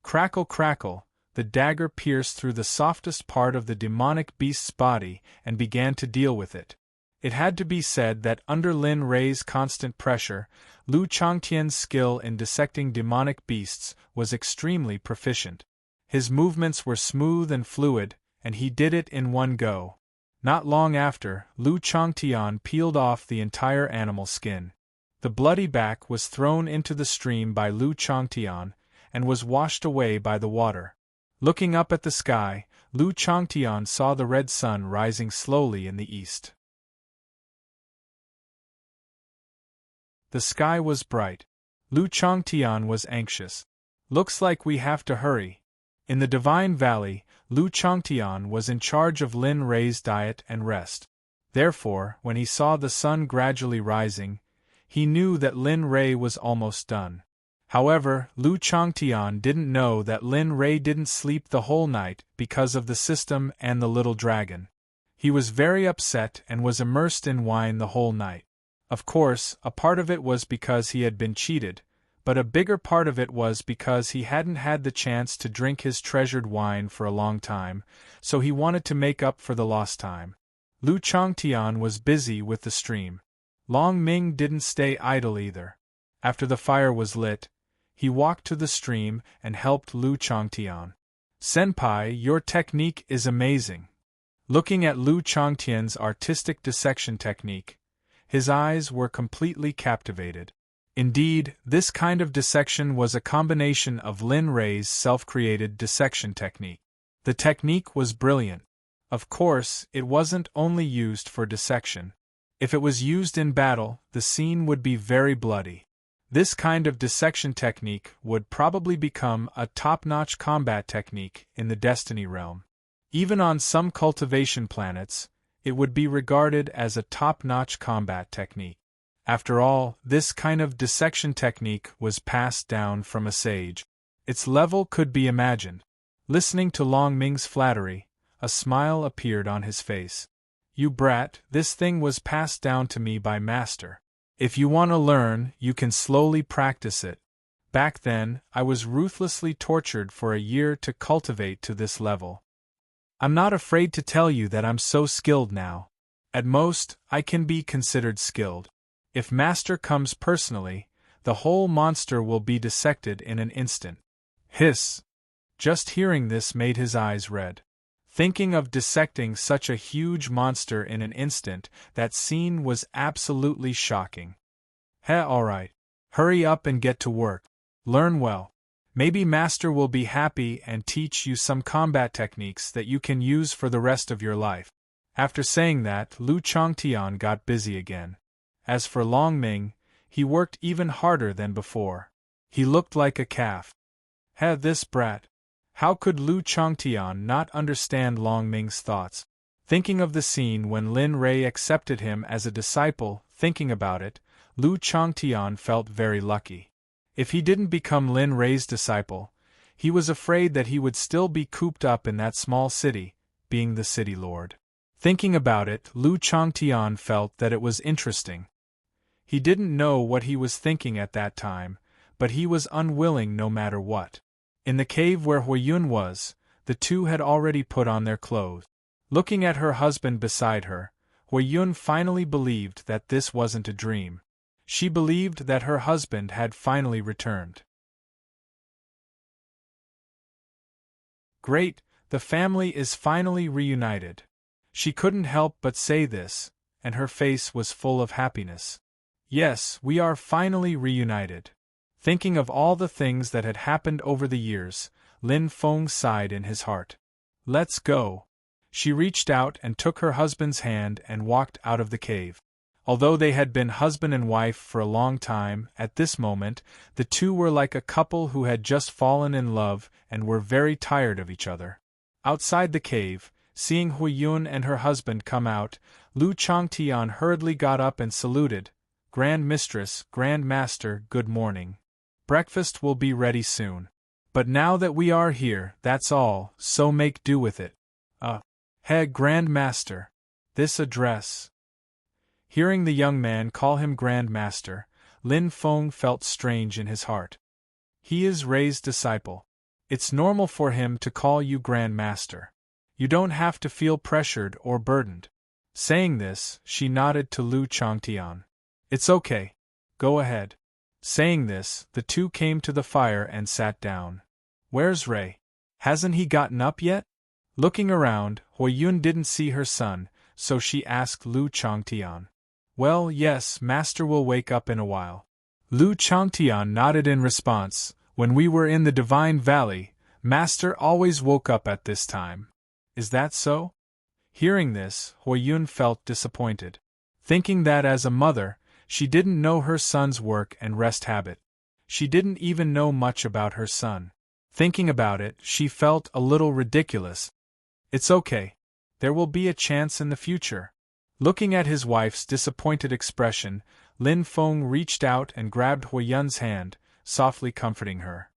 Crackle crackle, the dagger pierced through the softest part of the demonic beast's body and began to deal with it. It had to be said that under Lin Rei's constant pressure, Lu Changtian's skill in dissecting demonic beasts was extremely proficient. His movements were smooth and fluid, and he did it in one go. Not long after, Lu Changtian peeled off the entire animal skin. The bloody back was thrown into the stream by Lu Changtian and was washed away by the water. Looking up at the sky, Lu Changtian saw the red sun rising slowly in the east. The sky was bright. Lu Changtian was anxious. "Looks like we have to hurry." In the Divine Valley, Lu Changtian was in charge of Lin Rei's diet and rest. Therefore, when he saw the sun gradually rising, he knew that Lin Rei was almost done. However, Lu Changtian didn't know that Lin Rei didn't sleep the whole night because of the system and the little dragon. He was very upset and was immersed in wine the whole night. Of course, a part of it was because he had been cheated, but a bigger part of it was because he hadn't had the chance to drink his treasured wine for a long time, so he wanted to make up for the lost time. Lu Changtian was busy with the stream. Long Ming didn't stay idle either. After the fire was lit, he walked to the stream and helped Lu Changtian. "Senpai, your technique is amazing." Looking at Lu Changtian's artistic dissection technique, his eyes were completely captivated. Indeed, this kind of dissection was a combination of Lin Rei's self-created dissection technique. The technique was brilliant. Of course, it wasn't only used for dissection. If it was used in battle, the scene would be very bloody. This kind of dissection technique would probably become a top-notch combat technique in the Destiny realm. Even on some cultivation planets, it would be regarded as a top-notch combat technique. After all, this kind of dissection technique was passed down from a sage. Its level could be imagined. Listening to Long Ming's flattery, a smile appeared on his face. "You brat, this thing was passed down to me by Master. If you want to learn, you can slowly practice it. Back then, I was ruthlessly tortured for a year to cultivate to this level. I'm not afraid to tell you that I'm so skilled now. At most, I can be considered skilled. If Master comes personally, the whole monster will be dissected in an instant." Hiss! Just hearing this made his eyes red. Thinking of dissecting such a huge monster in an instant, that scene was absolutely shocking. Alright. Hurry up and get to work. Learn well. Maybe Master will be happy and teach you some combat techniques that you can use for the rest of your life. After saying that, Lu Changtian got busy again. As for Long Ming, he worked even harder than before. He looked like a calf. This brat. How could Lu Changtian not understand Long Ming's thoughts? Thinking of the scene when Lin Rei accepted him as a disciple, thinking about it, Lu Changtian felt very lucky. If he didn't become Lin Rei's disciple, he was afraid that he would still be cooped up in that small city, being the city lord. Thinking about it, Lu Changtian felt that it was interesting. He didn't know what he was thinking at that time, but he was unwilling no matter what. In the cave where Huiyun was, the two had already put on their clothes. Looking at her husband beside her, Huiyun finally believed that this wasn't a dream. She believed that her husband had finally returned. Great, the family is finally reunited. She couldn't help but say this, and her face was full of happiness. Yes, we are finally reunited. Thinking of all the things that had happened over the years, Lin Feng sighed in his heart. Let's go. She reached out and took her husband's hand and walked out of the cave. Although they had been husband and wife for a long time, at this moment, the two were like a couple who had just fallen in love and were very tired of each other. Outside the cave, seeing Huiyun and her husband come out, Lu Changtian hurriedly got up and saluted. Grand Mistress, Grand Master, good morning. Breakfast will be ready soon. But now that we are here, that's all, so make do with it. Hey, Grand Master. This address. Hearing the young man call him Grand Master, Lin Feng felt strange in his heart. He is Rei's disciple. It's normal for him to call you Grand Master. You don't have to feel pressured or burdened. Saying this, she nodded to Lu Changtian. It's okay. Go ahead. Saying this, the two came to the fire and sat down. Where's Rei? Hasn't he gotten up yet? Looking around, Huiyun didn't see her son, so she asked Lu Changtian. Well, yes, Master will wake up in a while. Lu Changtian nodded in response. When we were in the Divine Valley, Master always woke up at this time. Is that so? Hearing this, Huiyun felt disappointed. Thinking that as a mother, she didn't know her son's work and rest habit. She didn't even know much about her son. Thinking about it, she felt a little ridiculous. It's okay. There will be a chance in the future. Looking at his wife's disappointed expression, Lin Feng reached out and grabbed Huiyun's hand, softly comforting her.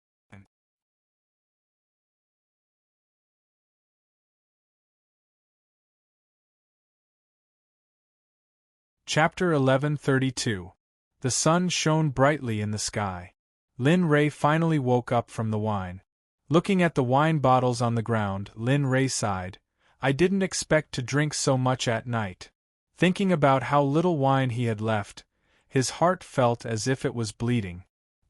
Chapter 1132. The sun shone brightly in the sky. Lin Rei finally woke up from the wine. Looking at the wine bottles on the ground, Lin Rei sighed. I didn't expect to drink so much at night. Thinking about how little wine he had left, his heart felt as if it was bleeding.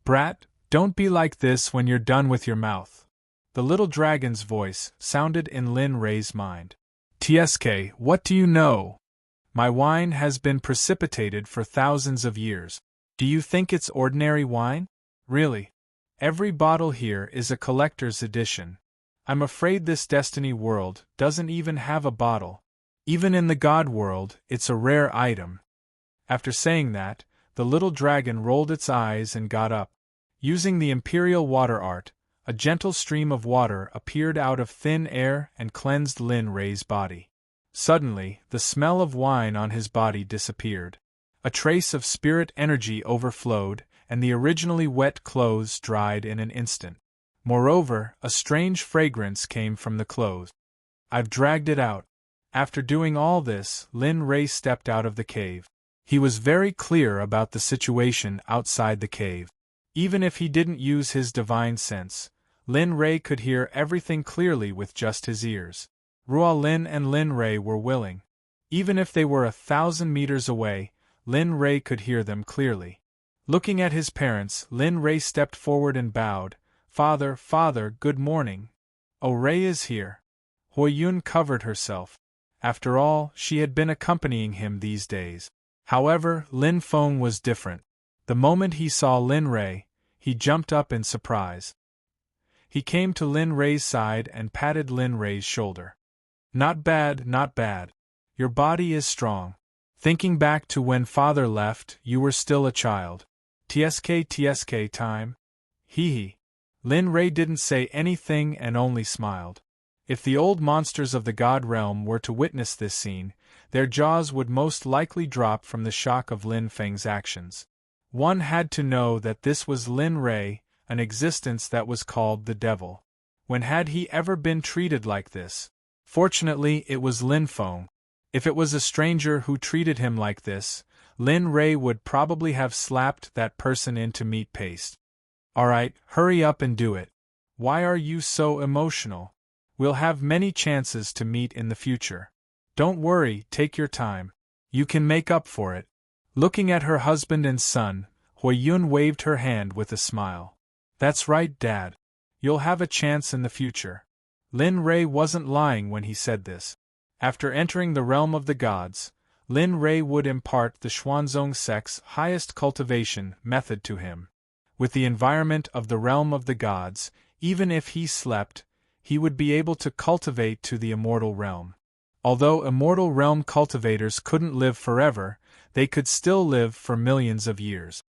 Brat, don't be like this when you're done with your mouth. The little dragon's voice sounded in Lin Rei's mind. TSK, what do you know? My wine has been precipitated for thousands of years. Do you think it's ordinary wine? Really? Every bottle here is a collector's edition. I'm afraid this Destiny world doesn't even have a bottle. Even in the God world, it's a rare item. After saying that, the little dragon rolled its eyes and got up. Using the Imperial Water Art, a gentle stream of water appeared out of thin air and cleansed Lin Rei's body. Suddenly, the smell of wine on his body disappeared. A trace of spirit energy overflowed, and the originally wet clothes dried in an instant. Moreover, a strange fragrance came from the clothes. I've dragged it out. After doing all this, Lin Rei stepped out of the cave. He was very clear about the situation outside the cave. Even if he didn't use his divine sense, Lin Rei could hear everything clearly with just his ears. Ruo Lin and Lin Rei were willing. Even if they were 1,000 meters away, Lin Rei could hear them clearly. Looking at his parents, Lin Rei stepped forward and bowed. Father, good morning. Oh, Rei is here. Huiyun covered herself. After all, she had been accompanying him these days. However, Lin Feng was different. The moment he saw Lin Rei, he jumped up in surprise. He came to Lin Rei's side and patted Lin Rei's shoulder. Not bad, not bad. Your body is strong. Thinking back to when father left, you were still a child. TSK time. Hee. Lin Rei didn't say anything and only smiled. If the old monsters of the God realm were to witness this scene, their jaws would most likely drop from the shock of Lin Feng's actions. One had to know that this was Lin Rei, an existence that was called the devil. When had he ever been treated like this? Fortunately, it was Lin Feng. If it was a stranger who treated him like this, Lin Rei would probably have slapped that person into meat paste. Alright, hurry up and do it. Why are you so emotional? We'll have many chances to meet in the future. Don't worry, take your time. You can make up for it. Looking at her husband and son, Huiyun waved her hand with a smile. That's right, Dad. You'll have a chance in the future. Lin Rei wasn't lying when he said this. After entering the realm of the gods, Lin Rei would impart the Xuanzong sect's highest cultivation method to him. With the environment of the realm of the gods, even if he slept, he would be able to cultivate to the immortal realm. Although immortal realm cultivators couldn't live forever, they could still live for millions of years.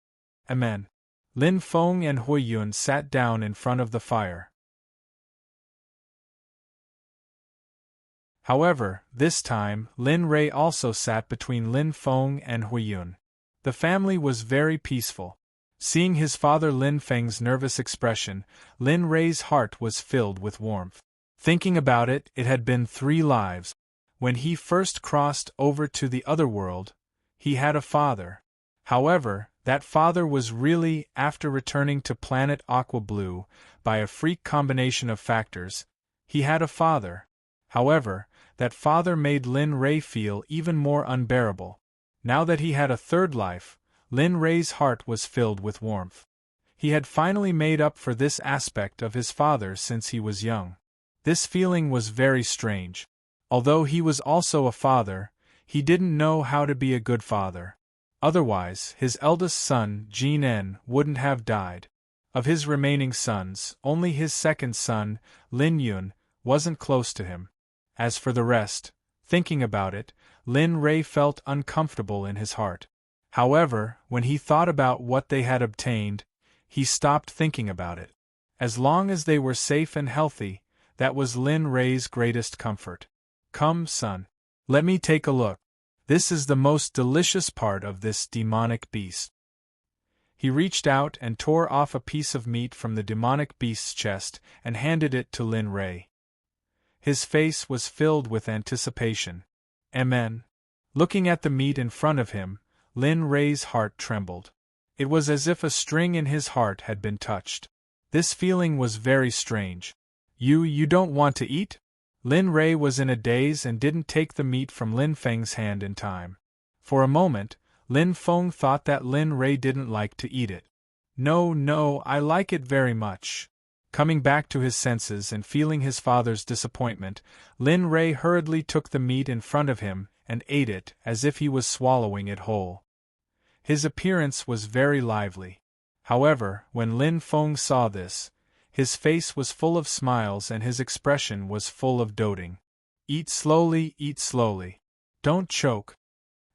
Amen. Lin Feng and Huiyun sat down in front of the fire. However, this time, Lin Rei also sat between Lin Feng and Huiyun. The family was very peaceful. Seeing his father Lin Feng's nervous expression, Lin Rei's heart was filled with warmth. Thinking about it, it had been 3 lives. When he first crossed over to the other world, he had a father. However, that father was really, after returning to planet Aqua Blue, by a freak combination of factors, he had a father. However, that father made Lin Rei feel even more unbearable. Now that he had a third life, Lin Rei's heart was filled with warmth. He had finally made up for this aspect of his father since he was young. This feeling was very strange. Although he was also a father, he didn't know how to be a good father. Otherwise, his eldest son, Jin wouldn't have died. Of his remaining sons, only his second son, Lin Yun, wasn't close to him. As for the rest, thinking about it, Lin Rei felt uncomfortable in his heart. However, when he thought about what they had obtained, he stopped thinking about it. As long as they were safe and healthy, that was Lin Rei's greatest comfort. Come, son. Let me take a look. This is the most delicious part of this demonic beast. He reached out and tore off a piece of meat from the demonic beast's chest and handed it to Lin Rei. His face was filled with anticipation. Amen. Looking at the meat in front of him, Lin Rei's heart trembled. It was as if a string in his heart had been touched. This feeling was very strange. You don't want to eat? Lin Rei was in a daze and didn't take the meat from Lin Feng's hand in time. For a moment, Lin Feng thought that Lin Rei didn't like to eat it. No, I like it very much. Coming back to his senses and feeling his father's disappointment, Lin Rei hurriedly took the meat in front of him and ate it as if he was swallowing it whole. His appearance was very lively. However, when Lin Feng saw this, his face was full of smiles and his expression was full of doting. Eat slowly, eat slowly. Don't choke.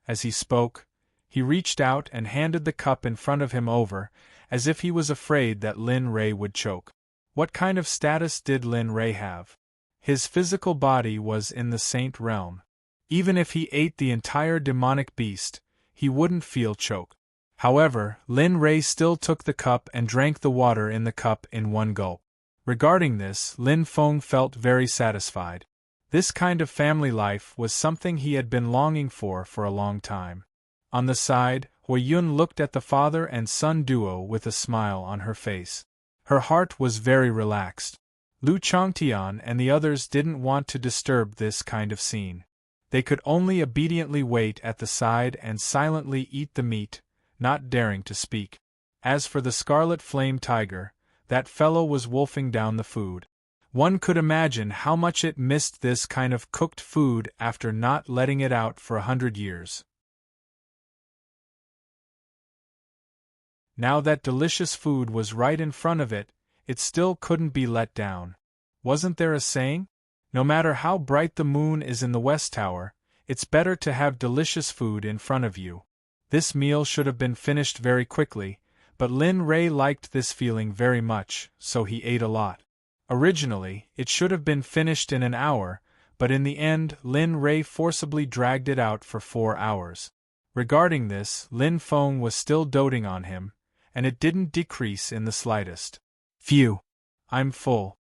As he spoke, he reached out and handed the cup in front of him over, as if he was afraid that Lin Rei would choke. What kind of status did Lin Rei have? His physical body was in the saint realm. Even if he ate the entire demonic beast, he wouldn't feel choke. However, Lin Rei still took the cup and drank the water in the cup in one gulp. Regarding this, Lin Feng felt very satisfied. This kind of family life was something he had been longing for a long time. On the side, Huiyun looked at the father and son duo with a smile on her face. Her heart was very relaxed. Lu Changtian and the others didn't want to disturb this kind of scene. They could only obediently wait at the side and silently eat the meat, not daring to speak. As for the scarlet flame tiger, that fellow was wolfing down the food. One could imagine how much it missed this kind of cooked food after not letting it out for 100 years. Now that delicious food was right in front of it, it still couldn't be let down. Wasn't there a saying? No matter how bright the moon is in the West Tower, it's better to have delicious food in front of you. This meal should have been finished very quickly, but Lin Rei liked this feeling very much, so he ate a lot. Originally, it should have been finished in an hour, but in the end Lin Rei forcibly dragged it out for 4 hours. Regarding this, Lin Feng was still doting on him, and it didn't decrease in the slightest. Phew! I'm full.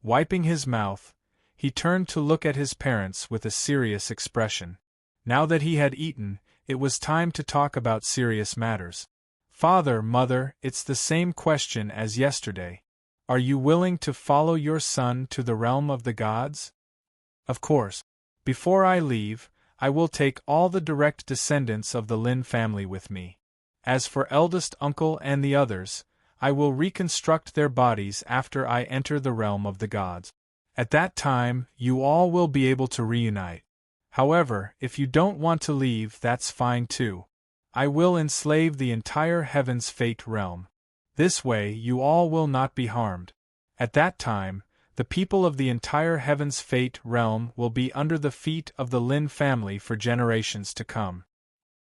Wiping his mouth, he turned to look at his parents with a serious expression. Now that he had eaten, it was time to talk about serious matters. Father, Mother, it's the same question as yesterday. Are you willing to follow your son to the realm of the gods? Of course. Before I leave, I will take all the direct descendants of the Lin family with me. As for eldest uncle and the others, I will reconstruct their bodies after I enter the realm of the gods. At that time, you all will be able to reunite. However, if you don't want to leave, that's fine too. I will enslave the entire Heaven's Fate realm. This way, you all will not be harmed. At that time, the people of the entire Heaven's Fate realm will be under the feet of the Lin family for generations to come.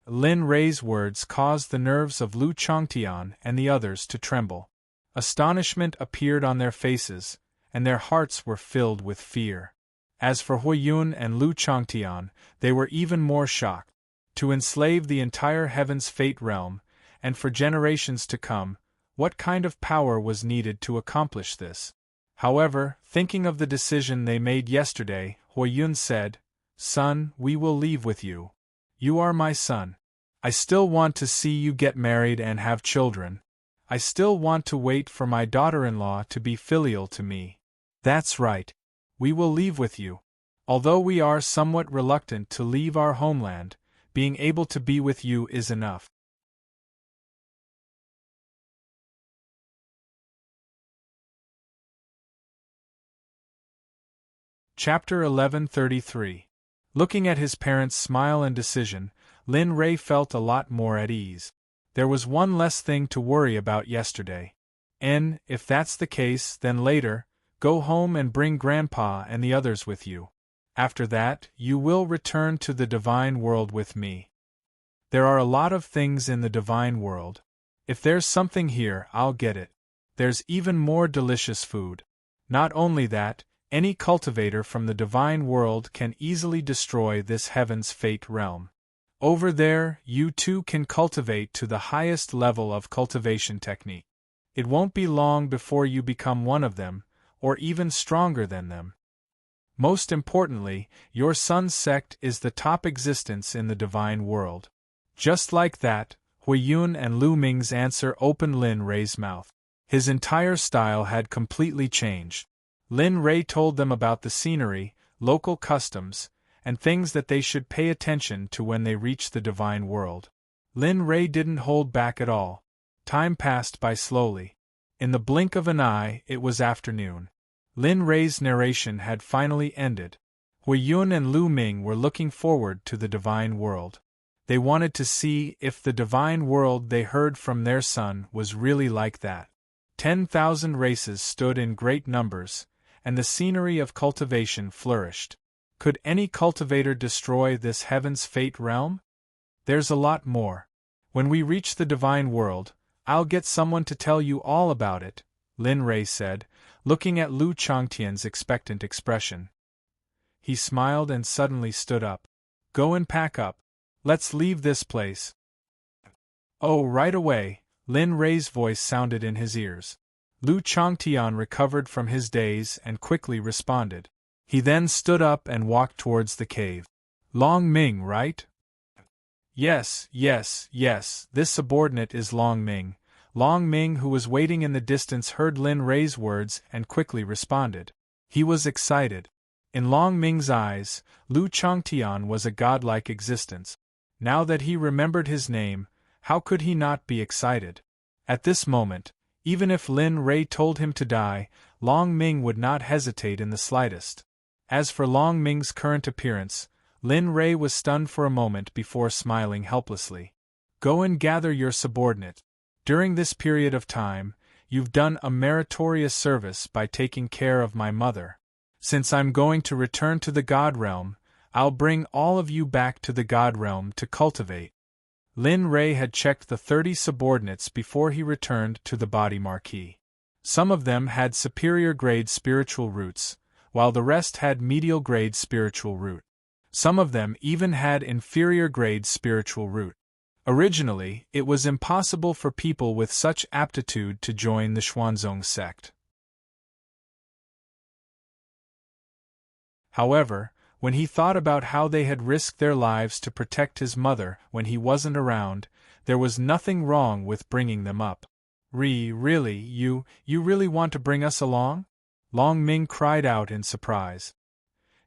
Lin Rei's words caused the nerves of Lu Changtian and the others to tremble. Astonishment appeared on their faces, and their hearts were filled with fear. As for Huiyun and Lu Changtian, they were even more shocked. To enslave the entire Heaven's Fate realm, and for generations to come, what kind of power was needed to accomplish this? However, thinking of the decision they made yesterday, Huiyun said, "Son, we will leave with you. You are my son. I still want to see you get married and have children. I still want to wait for my daughter-in-law to be filial to me. That's right. We will leave with you. Although we are somewhat reluctant to leave our homeland, being able to be with you is enough." Chapter 1133. Looking at his parents' smile and decision, Lin Rei felt a lot more at ease. There was one less thing to worry about yesterday. And, if that's the case, then later, go home and bring Grandpa and the others with you. After that, you will return to the divine world with me. There are a lot of things in the divine world. If there's something here, I'll get it. There's even more delicious food. Not only that, any cultivator from the divine world can easily destroy this Heaven's Fate realm. Over there, you too can cultivate to the highest level of cultivation technique. It won't be long before you become one of them, or even stronger than them. Most importantly, your son's sect is the top existence in the divine world. Just like that, Huiyun and Lu Ming's answer opened Lin Rei's mouth. His entire style had completely changed. Lin Rei told them about the scenery, local customs, and things that they should pay attention to when they reach the divine world. Lin Rei didn't hold back at all. Time passed by slowly. In the blink of an eye, it was afternoon. Lin Rei's narration had finally ended. Huiyun and Lu Ming were looking forward to the divine world. They wanted to see if the divine world they heard from their son was really like that. 10,000 races stood in great numbers, and the scenery of cultivation flourished. Could any cultivator destroy this Heaven's Fate realm? There's a lot more. When we reach the divine world, I'll get someone to tell you all about it, Lin Rei said, looking at Lu Changtian's expectant expression. He smiled and suddenly stood up. Go and pack up. Let's leave this place. Oh, right away, Lin Rei's voice sounded in his ears. Lu Changtian recovered from his daze and quickly responded. He then stood up and walked towards the cave. Long Ming, right? Yes, this subordinate is Long Ming. Long Ming, who was waiting in the distance, heard Lin Rei's words and quickly responded. He was excited. In Long Ming's eyes, Lu Changtian was a godlike existence. Now that he remembered his name, how could he not be excited? At this moment, even if Lin Rei told him to die, Long Ming would not hesitate in the slightest. As for Long Ming's current appearance, Lin Rei was stunned for a moment before smiling helplessly. Go and gather your subordinate. During this period of time, you've done a meritorious service by taking care of my mother. Since I'm going to return to the God realm, I'll bring all of you back to the God realm to cultivate. Lin Rei had checked the 30 subordinates before he returned to the body marquee. Some of them had superior grade spiritual roots, while the rest had medial grade spiritual root. Some of them even had inferior grade spiritual root. Originally, it was impossible for people with such aptitude to join the Xuanzong sect. However, when he thought about how they had risked their lives to protect his mother when he wasn't around, there was nothing wrong with bringing them up. Really, you really want to bring us along? Long Ming cried out in surprise.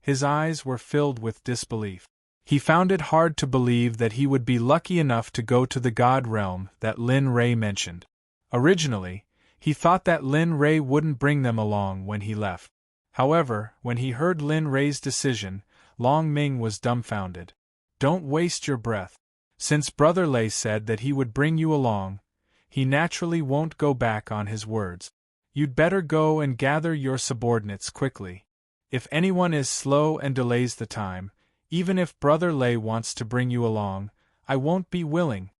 His eyes were filled with disbelief. He found it hard to believe that he would be lucky enough to go to the God realm that Lin Ray mentioned. Originally, he thought that Lin Ray wouldn't bring them along when he left. However, when he heard Lin Ray's decision, Long Ming was dumbfounded. Don't waste your breath. Since Brother Lei said that he would bring you along, he naturally won't go back on his words. You'd better go and gather your subordinates quickly. If anyone is slow and delays the time, even if Brother Lei wants to bring you along, I won't be willing.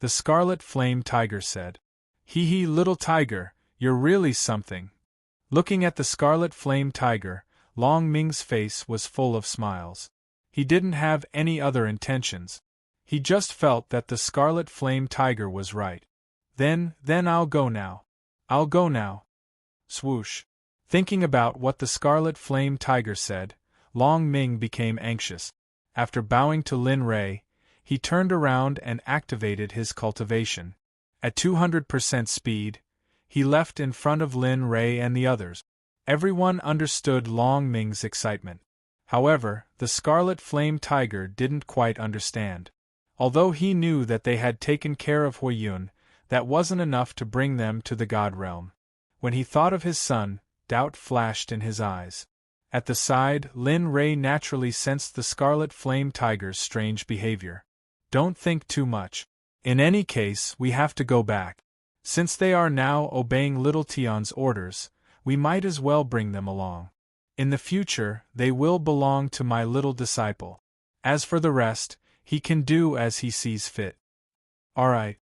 The Scarlet Flame Tiger said. Hee hee, little tiger, you're really something. Looking at the Scarlet Flame Tiger, Long Ming's face was full of smiles. He didn't have any other intentions. He just felt that the Scarlet Flame Tiger was right. Then I'll go now. I'll go now. Swoosh. Thinking about what the Scarlet Flame Tiger said, Long Ming became anxious. After bowing to Lin Ray, he turned around and activated his cultivation. At 200% speed, he left in front of Lin Ray and the others. Everyone understood Long Ming's excitement. However, the Scarlet Flame Tiger didn't quite understand. Although he knew that they had taken care of Huiyun, that wasn't enough to bring them to the God realm. When he thought of his son, doubt flashed in his eyes. At the side, Lin Ray naturally sensed the Scarlet Flame Tiger's strange behavior. Don't think too much. In any case, we have to go back. Since they are now obeying Little Tian's orders, we might as well bring them along. In the future, they will belong to my little disciple. As for the rest, he can do as he sees fit. All right.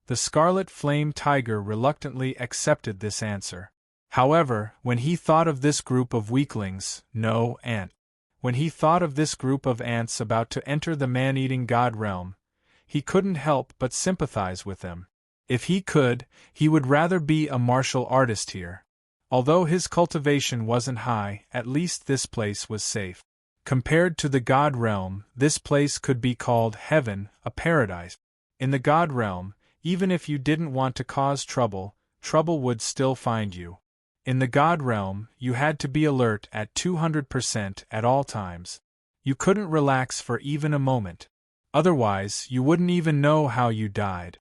The Scarlet Flame Tiger reluctantly accepted this answer. However, when he thought of this group of weaklings, when he thought of this group of ants about to enter the man-eating God realm, he couldn't help but sympathize with them. If he could, he would rather be a martial artist here. Although his cultivation wasn't high, at least this place was safe. Compared to the God realm, this place could be called heaven, a paradise. In the God realm, even if you didn't want to cause trouble, trouble would still find you. In the God realm, you had to be alert at 200% at all times. You couldn't relax for even a moment. Otherwise, you wouldn't even know how you died.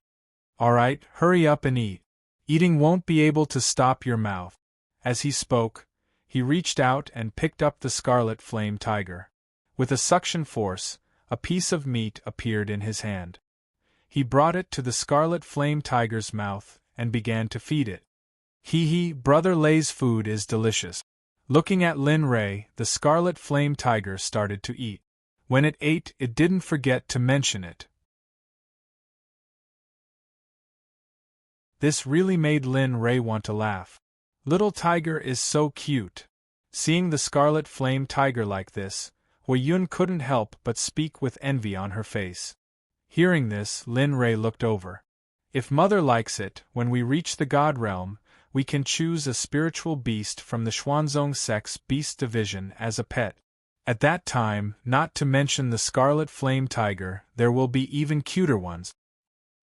Alright, hurry up and eat. Eating won't be able to stop your mouth. As he spoke, he reached out and picked up the Scarlet Flame Tiger. With a suction force, a piece of meat appeared in his hand. He brought it to the Scarlet Flame Tiger's mouth and began to feed it. Hee hee, Brother Lei's food is delicious. Looking at Lin Ray, the Scarlet Flame Tiger started to eat. When it ate, it didn't forget to mention it. This really made Lin Ray want to laugh. Little tiger is so cute. Seeing the Scarlet Flame Tiger like this, Huiyun couldn't help but speak with envy on her face. Hearing this, Lin Ray looked over. If Mother likes it, when we reach the God realm, we can choose a spiritual beast from the Xuanzong Sect's beast division as a pet. At that time, not to mention the Scarlet Flame Tiger, there will be even cuter ones.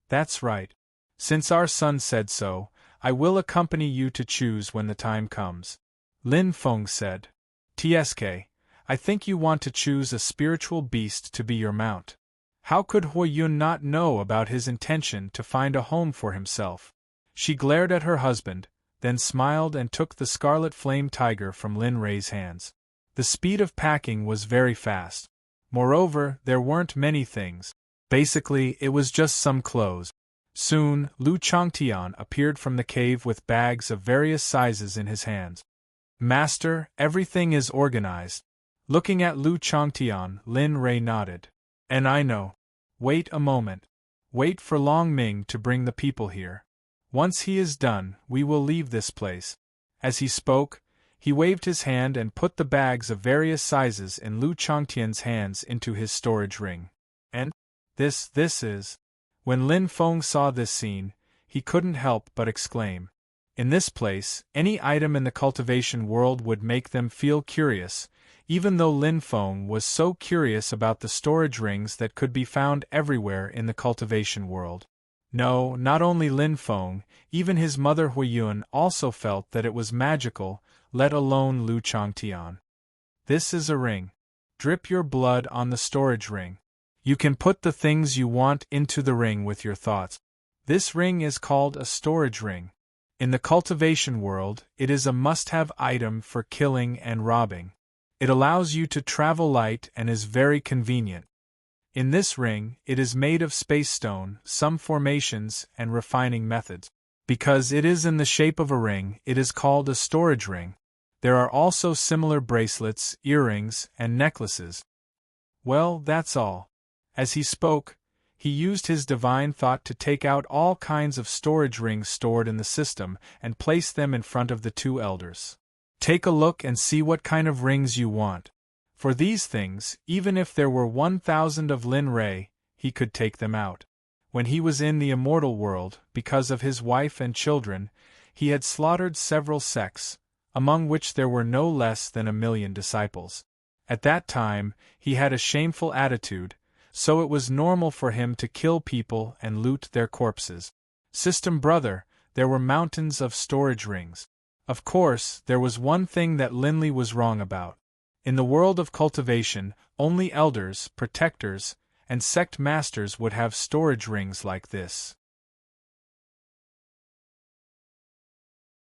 That's right. Since our son said so, I will accompany you to choose when the time comes. Lin Feng said. TSK, I think you want to choose a spiritual beast to be your mount. How could Huiyun not know about his intention to find a home for himself? She glared at her husband, then smiled and took the Scarlet Flame Tiger from Lin Ray's hands. The speed of packing was very fast. Moreover, there weren't many things. Basically, it was just some clothes. Soon, Lu Changtian appeared from the cave with bags of various sizes in his hands. Master, everything is organized. Looking at Lu Changtian, Lin Ray nodded. And I know. Wait a moment. Wait for Long Ming to bring the people here. Once he is done, we will leave this place. As he spoke, he waved his hand and put the bags of various sizes in Lu Changtian's hands into his storage ring. And this is... When Lin Feng saw this scene, he couldn't help but exclaim. In this place, any item in the cultivation world would make them feel curious, even though Lin Feng was so curious about the storage rings that could be found everywhere in the cultivation world. No, not only Lin Feng, even his mother Huiyun also felt that it was magical, let alone Lu Changtian. This is a ring. Drip your blood on the storage ring. You can put the things you want into the ring with your thoughts. This ring is called a storage ring. In the cultivation world, it is a must-have item for killing and robbing. It allows you to travel light and is very convenient. In this ring, it is made of space stone, some formations, and refining methods. Because it is in the shape of a ring, it is called a storage ring. There are also similar bracelets, earrings, and necklaces. Well, that's all. As he spoke, he used his divine thought to take out all kinds of storage rings stored in the system and place them in front of the two elders. Take a look and see what kind of rings you want. For these things, even if there were 1,000 of Lin Ray, he could take them out. When he was in the immortal world, because of his wife and children, he had slaughtered several sects, among which there were no less than 1,000,000 disciples. At that time, he had a shameful attitude, so it was normal for him to kill people and loot their corpses. System brother, there were mountains of storage rings. Of course, there was one thing that Linley was wrong about. In the world of cultivation, only elders, protectors, and sect masters would have storage rings like this.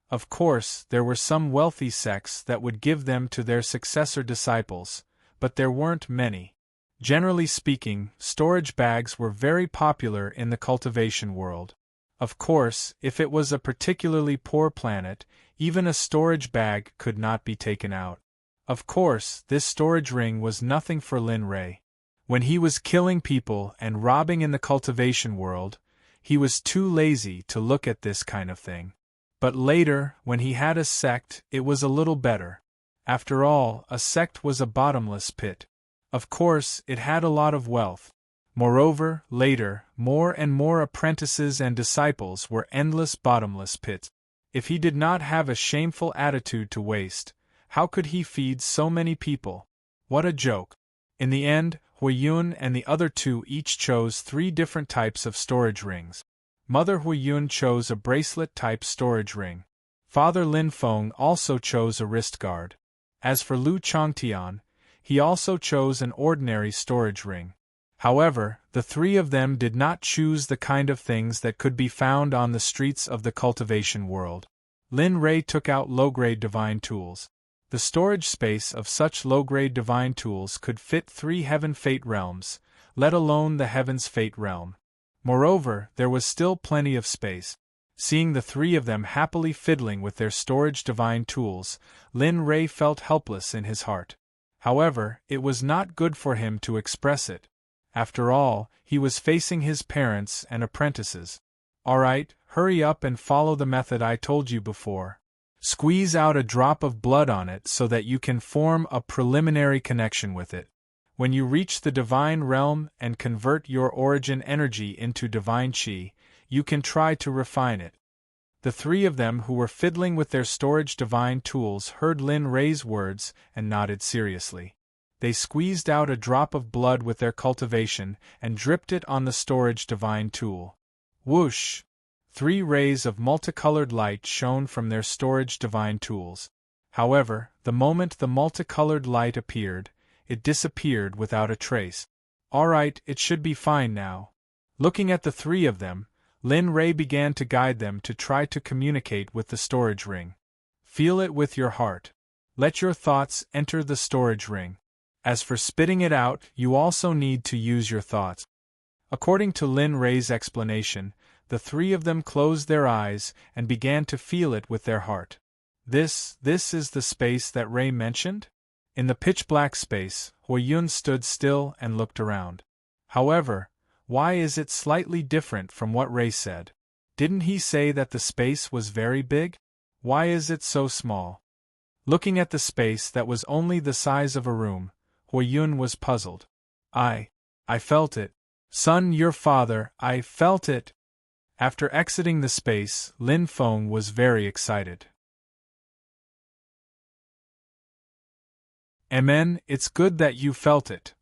Of course, there were some wealthy sects that would give them to their successor disciples, but there weren't many. Generally speaking, storage bags were very popular in the cultivation world. Of course, if it was a particularly poor planet, even a storage bag could not be taken out. Of course, this storage ring was nothing for Lin Ray. When he was killing people and robbing in the cultivation world, he was too lazy to look at this kind of thing. But later, when he had a sect, it was a little better. After all, a sect was a bottomless pit. Of course, it had a lot of wealth. Moreover, later, more and more apprentices and disciples were endless bottomless pits. If he did not have a shameful attitude to waste, how could he feed so many people? What a joke. In the end, Huiyun and the other two each chose 3 different types of storage rings. Mother Huiyun chose a bracelet-type storage ring. Father Lin Feng also chose a wrist guard. As for Lu Changtian, he also chose an ordinary storage ring. However, the 3 of them did not choose the kind of things that could be found on the streets of the cultivation world. Lin Ray took out low-grade divine tools. The storage space of such low-grade divine tools could fit 3 heaven fate realms, let alone the heaven's fate realm. Moreover, there was still plenty of space. Seeing the 3 of them happily fiddling with their storage divine tools, Lin Ray felt helpless in his heart. However, it was not good for him to express it. After all, he was facing his parents and apprentices. Alright, hurry up and follow the method I told you before. Squeeze out a drop of blood on it so that you can form a preliminary connection with it. When you reach the divine realm and convert your origin energy into divine chi, you can try to refine it. The 3 of them who were fiddling with their storage divine tools heard Lin Ray's words and nodded seriously. They squeezed out a drop of blood with their cultivation and dripped it on the storage divine tool. Whoosh! 3 rays of multicolored light shone from their storage divine tools. However, the moment the multicolored light appeared, it disappeared without a trace. Alright, it should be fine now. Looking at the 3 of them, Lin Ray began to guide them to try to communicate with the storage ring. Feel it with your heart. Let your thoughts enter the storage ring. As for spitting it out, you also need to use your thoughts. According to Lin Ray's explanation, the 3 of them closed their eyes and began to feel it with their heart. This is the space that Ray mentioned? In the pitch-black space, Huiyun stood still and looked around. However, why is it slightly different from what Ray said? Didn't he say that the space was very big? Why is it so small? Looking at the space that was only the size of a room, Huiyun was puzzled. I felt it. Son, your father, I felt it. After exiting the space, Lin Feng was very excited. Amen, it's good that you felt it.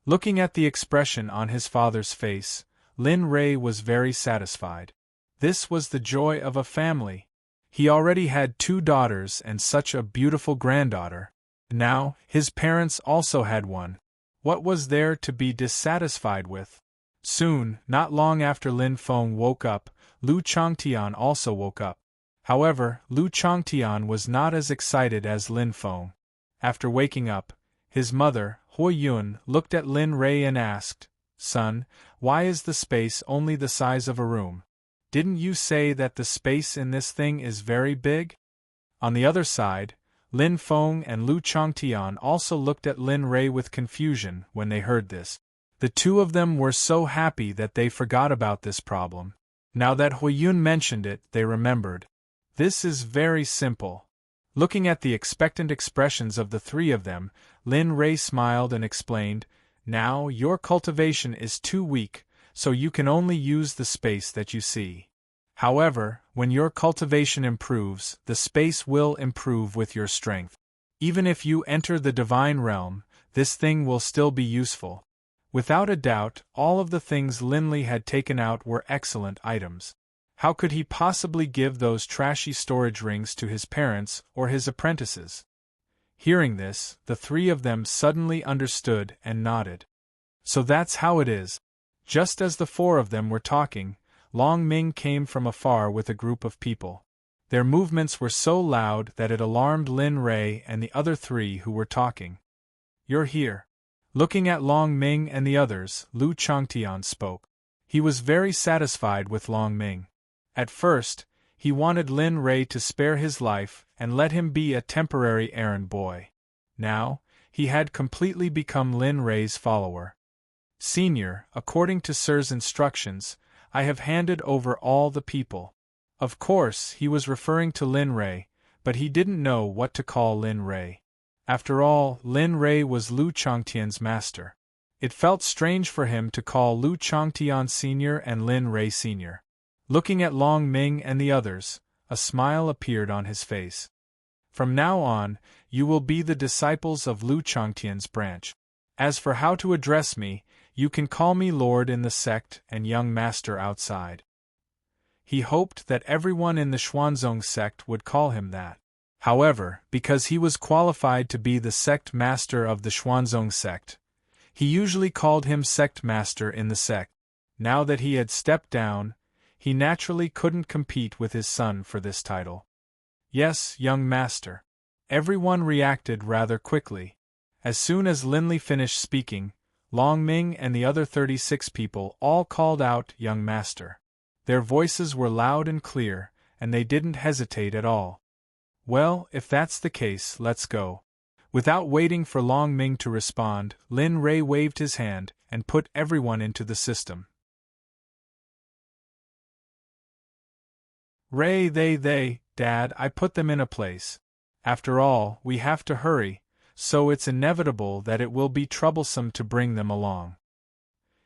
Looking at the expression on his father's face, Lin Ray was very satisfied. This was the joy of a family. He already had 2 daughters and such a beautiful granddaughter. Now, his parents also had one. What was there to be dissatisfied with? Soon, not long after Lin Feng woke up, Lu Changtian also woke up. However, Lu Changtian was not as excited as Lin Feng. After waking up, his mother, Hui Yun, looked at Lin Rei and asked, "Son, why is the space only the size of a room? Didn't you say that the space in this thing is very big?" On the other side, Lin Feng and Lu Changtian also looked at Lin Rei with confusion when they heard this. The two of them were so happy that they forgot about this problem. Now that Hui Yun mentioned it, they remembered. This is very simple. Looking at the expectant expressions of the three of them, Lin Rei smiled and explained, "Now, your cultivation is too weak, so you can only use the space that you see. However, when your cultivation improves, the space will improve with your strength. Even if you enter the divine realm, this thing will still be useful." Without a doubt, all of the things Linley had taken out were excellent items. How could he possibly give those trashy storage rings to his parents or his apprentices? Hearing this, the three of them suddenly understood and nodded. So that's how it is. Just as the four of them were talking, Long Ming came from afar with a group of people. Their movements were so loud that it alarmed Lin Rei and the other three who were talking. "You're here." Looking at Long Ming and the others, Lu Changtian spoke. He was very satisfied with Long Ming. At first, he wanted Lin Rei to spare his life and let him be a temporary errand boy. Now, he had completely become Lin Rei's follower. "Senior, according to Sir's instructions, I have handed over all the people." Of course, he was referring to Lin Rei, but he didn't know what to call Lin Rei. After all, Lin Rei was Lu Changtian's master. It felt strange for him to call Lu Changtian Senior and Lin Rei Senior. Looking at Long Ming and the others, a smile appeared on his face. "From now on, you will be the disciples of Lu Changtian's branch. As for how to address me, you can call me Lord in the sect and young master outside." He hoped that everyone in the Xuanzong sect would call him that. However, because he was qualified to be the sect master of the Xuanzong sect, he usually called him sect master in the sect. Now that he had stepped down, he naturally couldn't compete with his son for this title. "Yes, young master." Everyone reacted rather quickly. As soon as Linley finished speaking, Long Ming and the other 36 people all called out "young master." Their voices were loud and clear, and they didn't hesitate at all. "Well, if that's the case, let's go." Without waiting for Long Ming to respond, Lin Rei waved his hand and put everyone into the system. "Ray, Dad, I put them in a place. After all, we have to hurry, so it's inevitable that it will be troublesome to bring them along."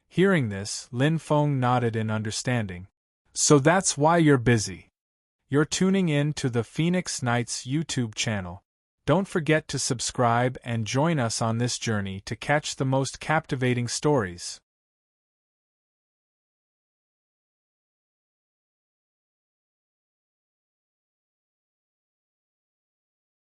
Hearing this, Lin Feng nodded in understanding. "So that's why you're busy. You're tuning in to the Phoenix Knights YouTube channel. Don't forget to subscribe and join us on this journey to catch the most captivating stories.